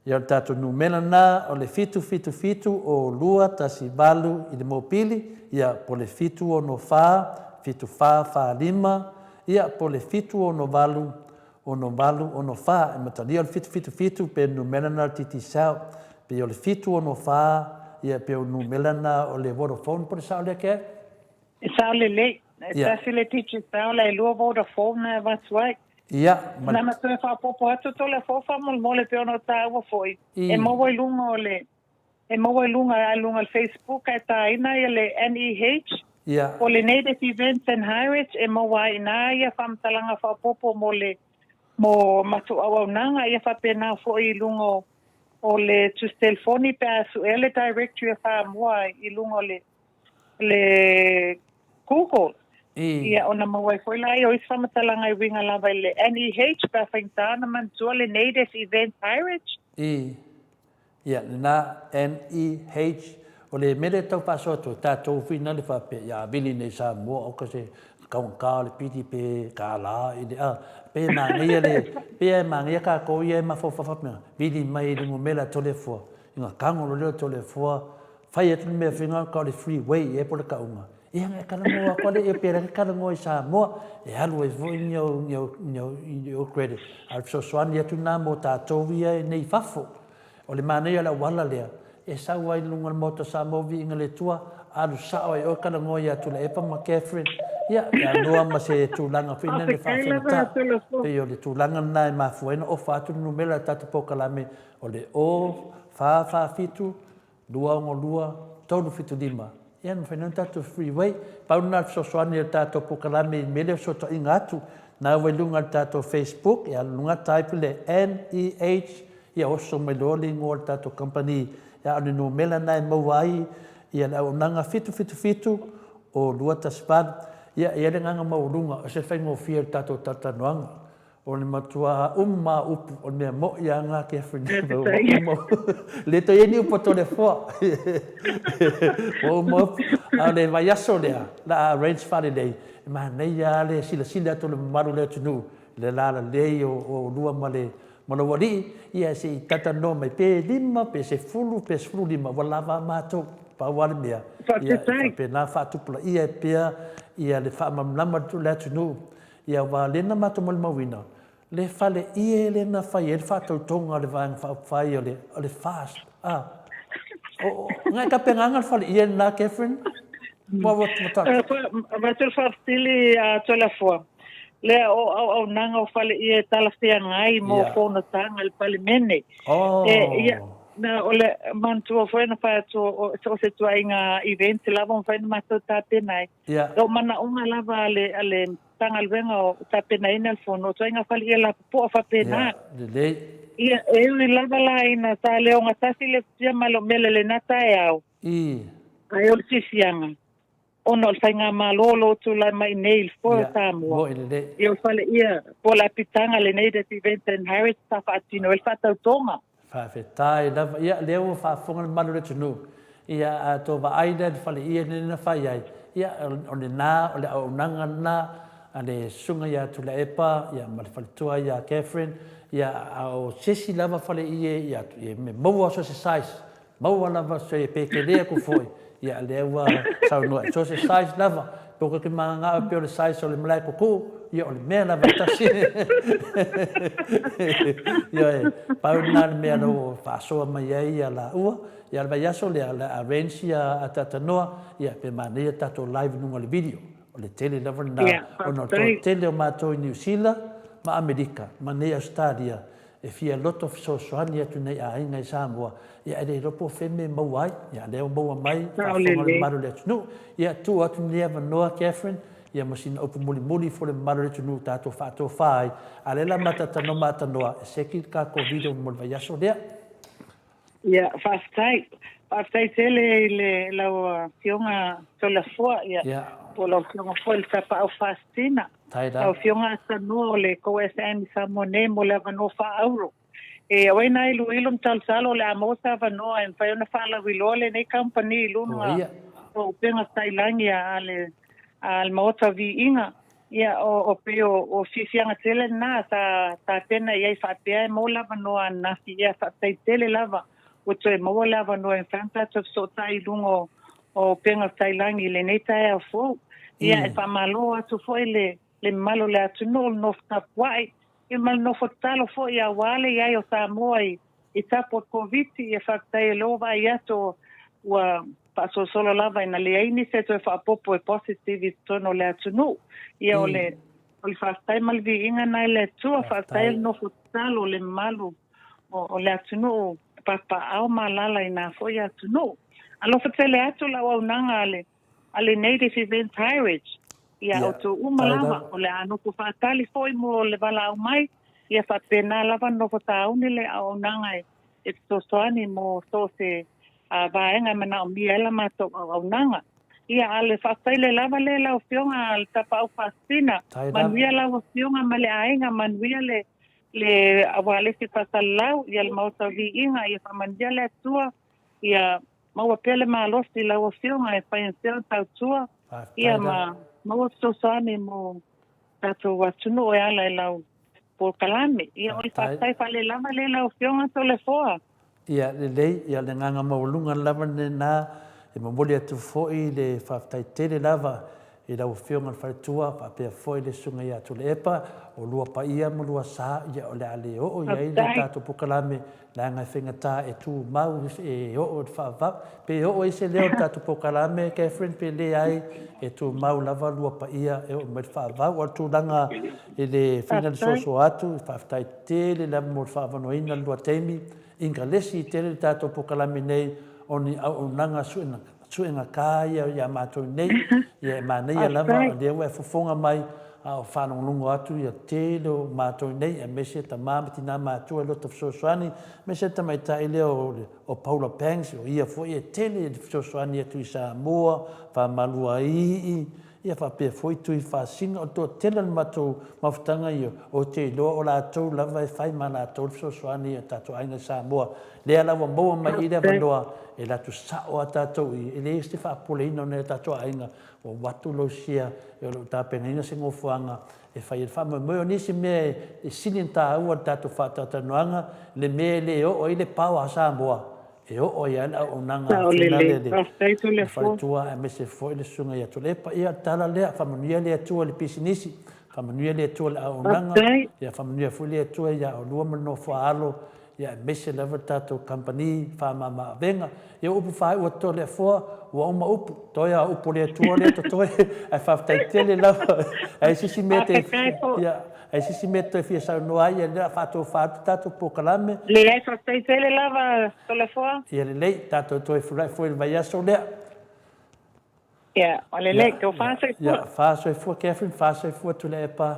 ia tatu numela na o le fitu o lua tasi balu i le mopili ia po le fitu o no fitu fa lima ia po le fitu o no balu o no fa e matania o le fitu pe numela na titi sao pe o le fitu o no fa ia pe o numela na o le Vodafone po le sao le ke sao le tasi le titi sao le lua Vodafone na watuai ia na ma te fa popo atu tole fofa mo le pe ona taua foi e mo vai lunga ai lunga al Facebook ai ta ina le NEH o le Native Events and Heritage e mo vai na ia famtalanga fa popo mo matu au nanga ia fa pena foi lunga o le telefoni pe asu ele directory fa mo i lunga le Google ia ona mawai foi lai o isa matalanga I winga lava le NEH pa faintana man le Native Event Heritage ia na NEH o le mere tau pasoto tatou fina le fa pe ia vili nei Samoa o kase kaunka le piti pe kala i le pe mangia ka ko ia ma fo vili mai le mela telefo inga kango le telefo fai atu me finga ka le freeway e po le kaunga ia nga kala mo ko le e pera kala mo Samoa e alu e vo nyo credit al so swani atu na mo tatou ia nei fafo o le manea la wala lea e sa wai lunga moto Samoa vi inga le tua alu sa o kala mo ia tu le epa ma Catherine ia noa ma se tulanga fina le fafita pe o le tulanga na e mafuena o fatu numela tatu pokalame o le fa fitu lua tonu fitu lima ia no fina tatu freeway pauna so soani tatu pokalame mele so to ingatu na wai lunga tatu Facebook ia lunga type le NEH ia oso me loli ngol tatu company ia anu numela na e mawai ia la unanga fitu o lua taspan ia le nganga maurunga o se whaingo fia tato tatanoanga o le matua upu o le mo ia ngā ke whinau le to ieni upo to le fua o mo a le vai aso lea la range whare lei ma nei a le sila to le maru le tunu le lala lei o lua ma le wari ia se tatano mai pe lima pe se fulu lima walava mātou pa wale mea ia pe na whatupula ia pia ia le whaamamlama tu le tunu ia wa lena mātou mo le mawina le fale ia le na whai e le whatautonga le vāng whai o le fast ngai ka penganga le fale ia na Catherine Matul whaftili tola fua le o nanga o fale ia talafia ngai mo fona tanga le palimene ia na ole mantu foi na pa to se tu inga event lava on foi na to tapenai o mana unga lava ale tangal venga o tapenai na fono to inga fali la po fa pena ia e lava la ina ta le onga tasi le tia malo mele na ta au ai ol sisianga ono fainga malolo tu la mai nail for Samoa ia fale ia po la pitanga le Native Event and Heritage ta fatino el fata tonga whawhetai lava ia leo whaafonga le manu le tunu ia tō wa aina whale ia nena whai ai ia o le nā o le aunanga nā a le sunga ia tu le epa ia ma le whaletua ia Catherine ia o sesi lava whale ia me maua so se size maua lava so e pekelea ku foi ia leo sau noa so se size lava poko ke mga ngā pio le size o le malai kuku ia o le mea lava tasi ia pau nā le mea lo whaasoa mai ai ia la ua ia le vai aso le arrange ia a tatanoa ia pe manea tato live nunga le video o le tele lava na o no tele o mātou i New Zealand ma Amerika manea Australia e fia loto fesoasoani atu nei aiga i Samoa ia e le lopo feme mau ai ia lea maua mai faafoga le malo le atunuu ia tu atu lea vanoa Catherine ia masina upu mulimuli fo le malo le atunuu tatou faatofā ai a le la matatanoma atanoa e seki kakovile mo le vaiaso lea ia faafetai tele le lau fionga tolafua ia po lau fionga foi le tapau fastina lau fionga atanua o le KSN Samoa mo le avanoa faauro e waina ilu mtalsalo le amosa avanoa e fai ona faalawilo le nei company ilunga o penga tailangi al maota viinga ia o pe o fisianga tele na ta pena ia faapea mo lava noa na ia faapea tele lava o te mo lava noa en fanta so tai lungo o penga tailangi le nei tai a fo ia e pamalo atu foi le malo le atu no ftapuai e mal no fotalo fo ia wale ia o Samoa i tapo covid ia faapea lova ia to wa paso solo lava ina le aini se to fa popo e positive tono le atunu ia ole fastai malvi inga na le tu fastai no futalo le malu o le atunu papa au malala ina fo ia atunu alo fatele atu la wa unanga ale native event heritage ia o tu umalava o le anu ku fatali foi mo le bala mai ia fa pena lava no fotau ni le au nanga e to soani mo so se vaenga mana o miela mato au nanga ia ale fasaile lava le la fionga al tapa au fastina manuia la fionga male ainga manuia le awale se fasalau ia le mauta vi inga ia famandia le tua ia mau pele malosi la fionga e fainsia tau tua ia mau sosani mo tato watuno e ala lau por kalame ia o fasai fale lava le la fionga tole foa ia lelei ia le nganga maulunga lava na e mamoli atu fo'i le whaftaitele lava i lau whionga whaitua whapea fo'i le sunga ia tu le epa o lua pa ia mo lua sa ia o le ale o ia i le tātou pukalame la ngai whengata e tu mau e o whawau pe o i se leo tātou pukalame Catherine pe le ai e tu mau lava lua pa ia e o me whawau o tu langa i le whina le soso atu whaftaitele lava mo whawanoina lua teimi inga lesi tele tātou pukalame nei o ni au nanga suenga kāia ia mātou nei ia mānei a lava o lea ua fofonga mai a o whanonglungo atu ia tele o mātou nei e mese ta māmati nā mātou e loto fsosoani mese ta mai tai leo o Paula Pangs o ia fo ia tele fsosoani atu i Samoa whamalua ia whapea foi tui whasinga o tō tela matou mawhitanga ia o te loa o lātou lava e whai ma lātou fsosoani a tātou ainga Samoa lea lawa maua mai i lea wanoa e latu sao a tātou i le este whaapoleina o ne tātou ainga o watu lo sia e o tāpenga inga se ngofuanga e whai e whama moe o nisi mea e silin tā ua tātou whaatatanuanga le mea le o i le pau a Samoa e o ia na o nanga le whaitua e me se foi le sunga ia tu lepa ia tala lea whamanuia le atua le pisinisi whamanuia le atua le au nanga ia whamanuia fui le atua ia o lua mano whaalo ia me se lewa tātou company whamama venga ia upu whai ua to le fua ua oma upu toia upu le atua le to toi ai whaftaitele lawa ai sisi mete ia ai sisi mete fia sa noa ia le fato tatou pokalame le ai whaftaitele lava to le fua ia le lei tatou toi foi vai aso lea ia o le lei ko fasa ia fasa fua Catherine fasa fua tu le pa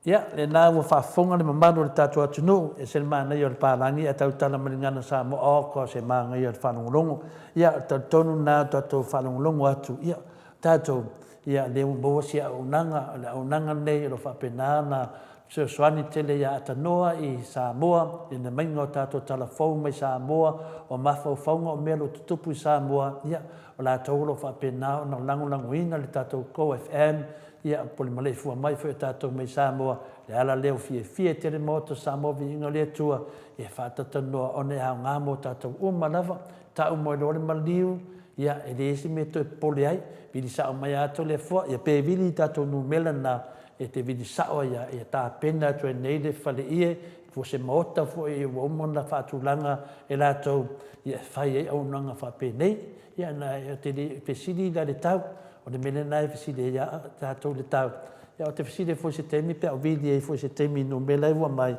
ia le nā ua whaafonga le mamano le tātou atunu e se le mānei o le pālangi a tau tala maringana Samoa o ko se māngai o le whanongolongo ia tonu nā tātou whanongolongo atu ia tātou ia le mboa si au nanga nei lo whapena na soani tele ia atanoa i Samoa i na mainga o tātou tala fau mai Samoa o mawhau whaunga o mea lo tutupu i Samoa ia o la tau lo whapena o na langulanguina le tātou KFM ia poli Maleifua-Mai foi tātou mai Samoa le ala leo fie tere moto Samoa vi inga le tua e whatatanoa o ne hao ngā mo tātou umalava ta umoe lore maliu ia e leisi me to poli ai vili sao mai ato le fua ia pe vili tātou numela na e te vili sao ia e tā pena tu e nei le whale ie fu se maota fu e umona whaatulanga e lātou ia whai e au nanga whapenei ia na te pesili la le tau o le mele nai fesile ia tātou le tau ia o te fesile foi se temi pe o vidi e foi se temi no Maleifua-Mai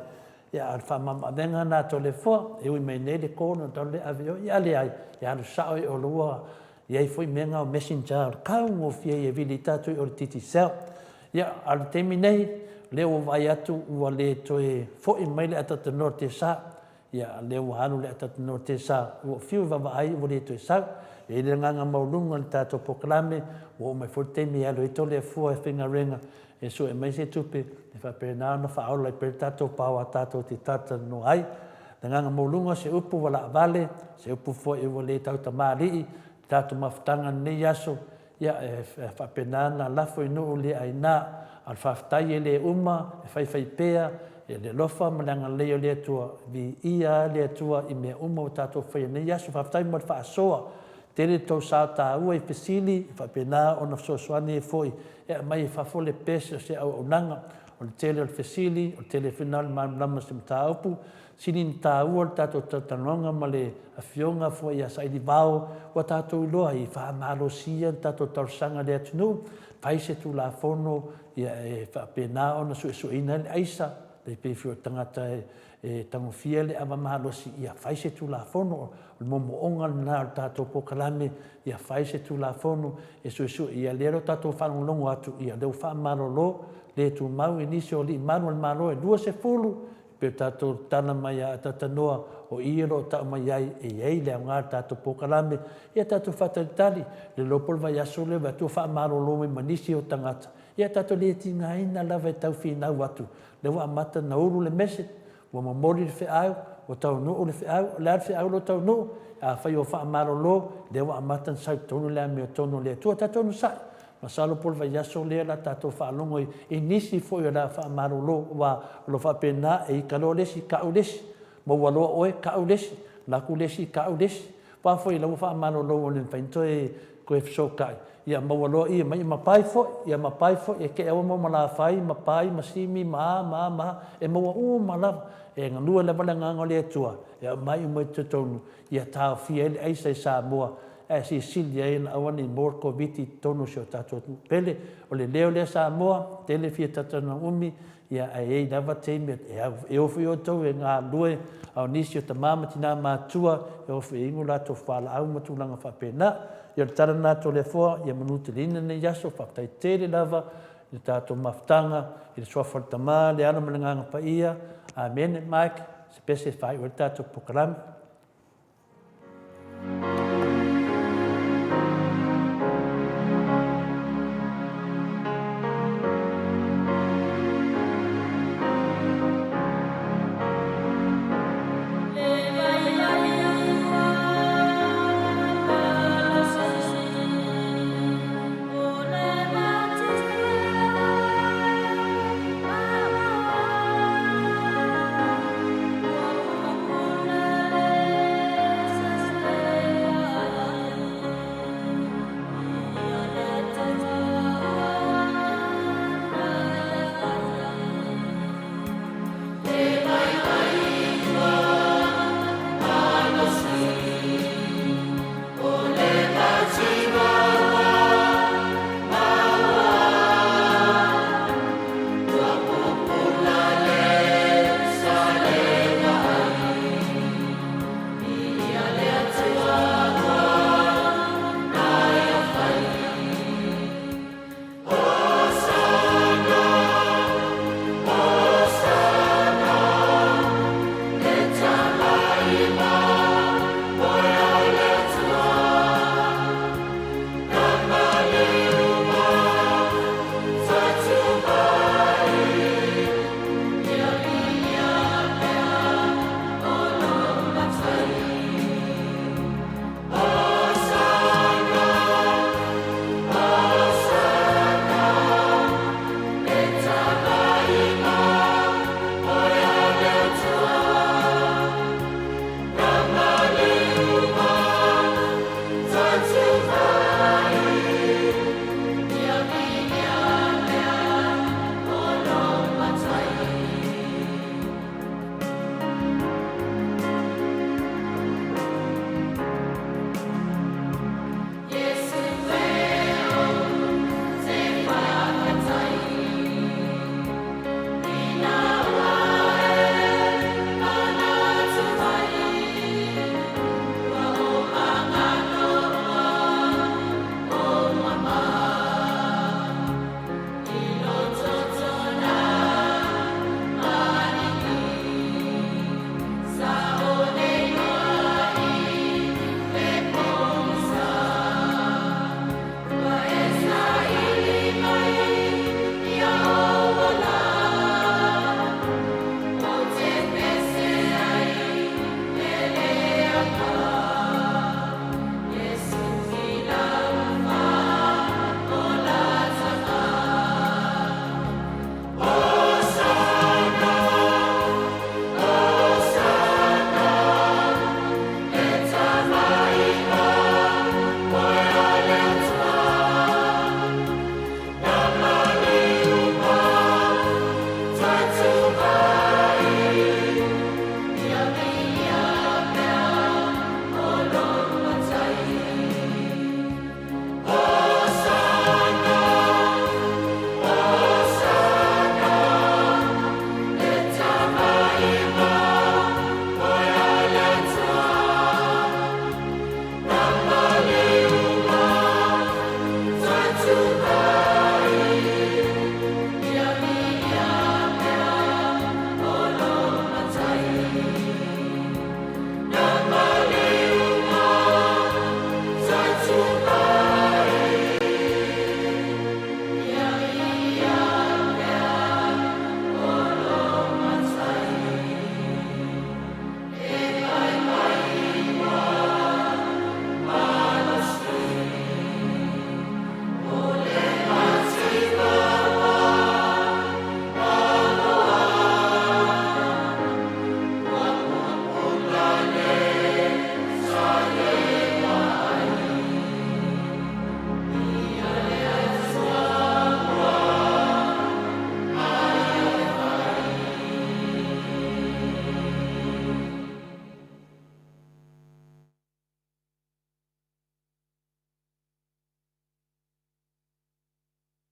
ia al fa mama venga na tole fo e ui mai nele kono tole avio ia le ai ia lo sao e o lua ia foi menga o messenger ka ngo fie e vili tatu o titi sel ia al temi nei leo vai atu ua le toe fo i mai le atata norte sa ia leo hanu le atata norte sa ua fiu vava ai ua le toe sa e le nganga maulunga le tato poklame ua mai fo temi alo e tole fua e whingarenga e so e mai se tupe e whapena na whaola e per tato paua tato te tata no ai le nganga maulunga se upu wala vale se upu fo e ua le tauta marii tato maftanga nei aso ia e whapena na lafo inu le aina al whaftai e le uma, e whai pea, e le lofa, malanga leo le atua, vi ia le atua i mea uma o tātou whai nei asu, whaftai mo le whaasoa, tere tau sā tā ua i pesili, whapena o na sosoane e foi, e mai e whafole pesa se au nanga, o le tele o le pesili, o le tele final lama se mta upu, sini ni tā ua le tātou tatanonga ma le awhionga foi a saidi vau, o tātou iloa i whaamaro sia, tātou tausanga le atunu, pai se tu la fono ia e whapena o na suesuina le aisa, le pewhio tangata e tangofia le awa mahalosi ia whai se tu la fono, o le momo onga na o tātou pokalame ia whai se tu la fono, e suesu ia lero tātou whanongongo atu ia leo whaamarolo, le tu mau inisi o li manu al maro e lua se fulu, pe tātou tana mai a tatanoa o iro tau mai ai e ei le ngā tātou pokalame ia tātou whataritari le lopol vai aso le vai tu whaamaro lo me manisi o tangata ia tātou le tinga ina lawa e tau whinau atu le wa amata na uru le mese wa mamori le whiau o tau no o le whiau le ar whiau lo tau no a whai o whaamaro lo le wa amata nsau tonu le ame o tonu le tua tātou no sai masalo pol vai aso le la tato fa longo e nisi fo la fa marolo wa lo fa pena e kalo lesi ka ulesi mo walo o ka ulesi la ku lesi ka ulesi pa fo la fa marolo o le pento e ko e so kai ia mo walo i mai ma pai fo e ke o mo mala fai ma pai ma simi ma e mo o mala e nganu le bala ngole tua e mai mo tonu ia ta fiel ai sai Samoa e si silia e na awani morko viti tonu sio tato pele o le leo le Samoa tele fia tatana umi ia e lava teime e ofi o tau e ngā lue au nisi o tamama tina mātua e ofi ingo lato whala au matulanga whapena ia le tara nato le foa ia manuti lina ne yaso whaptai tere lava i tato maftanga i le soafal tamā le ano malanganga pa ia amen Mike se pese whai o le tato pokarami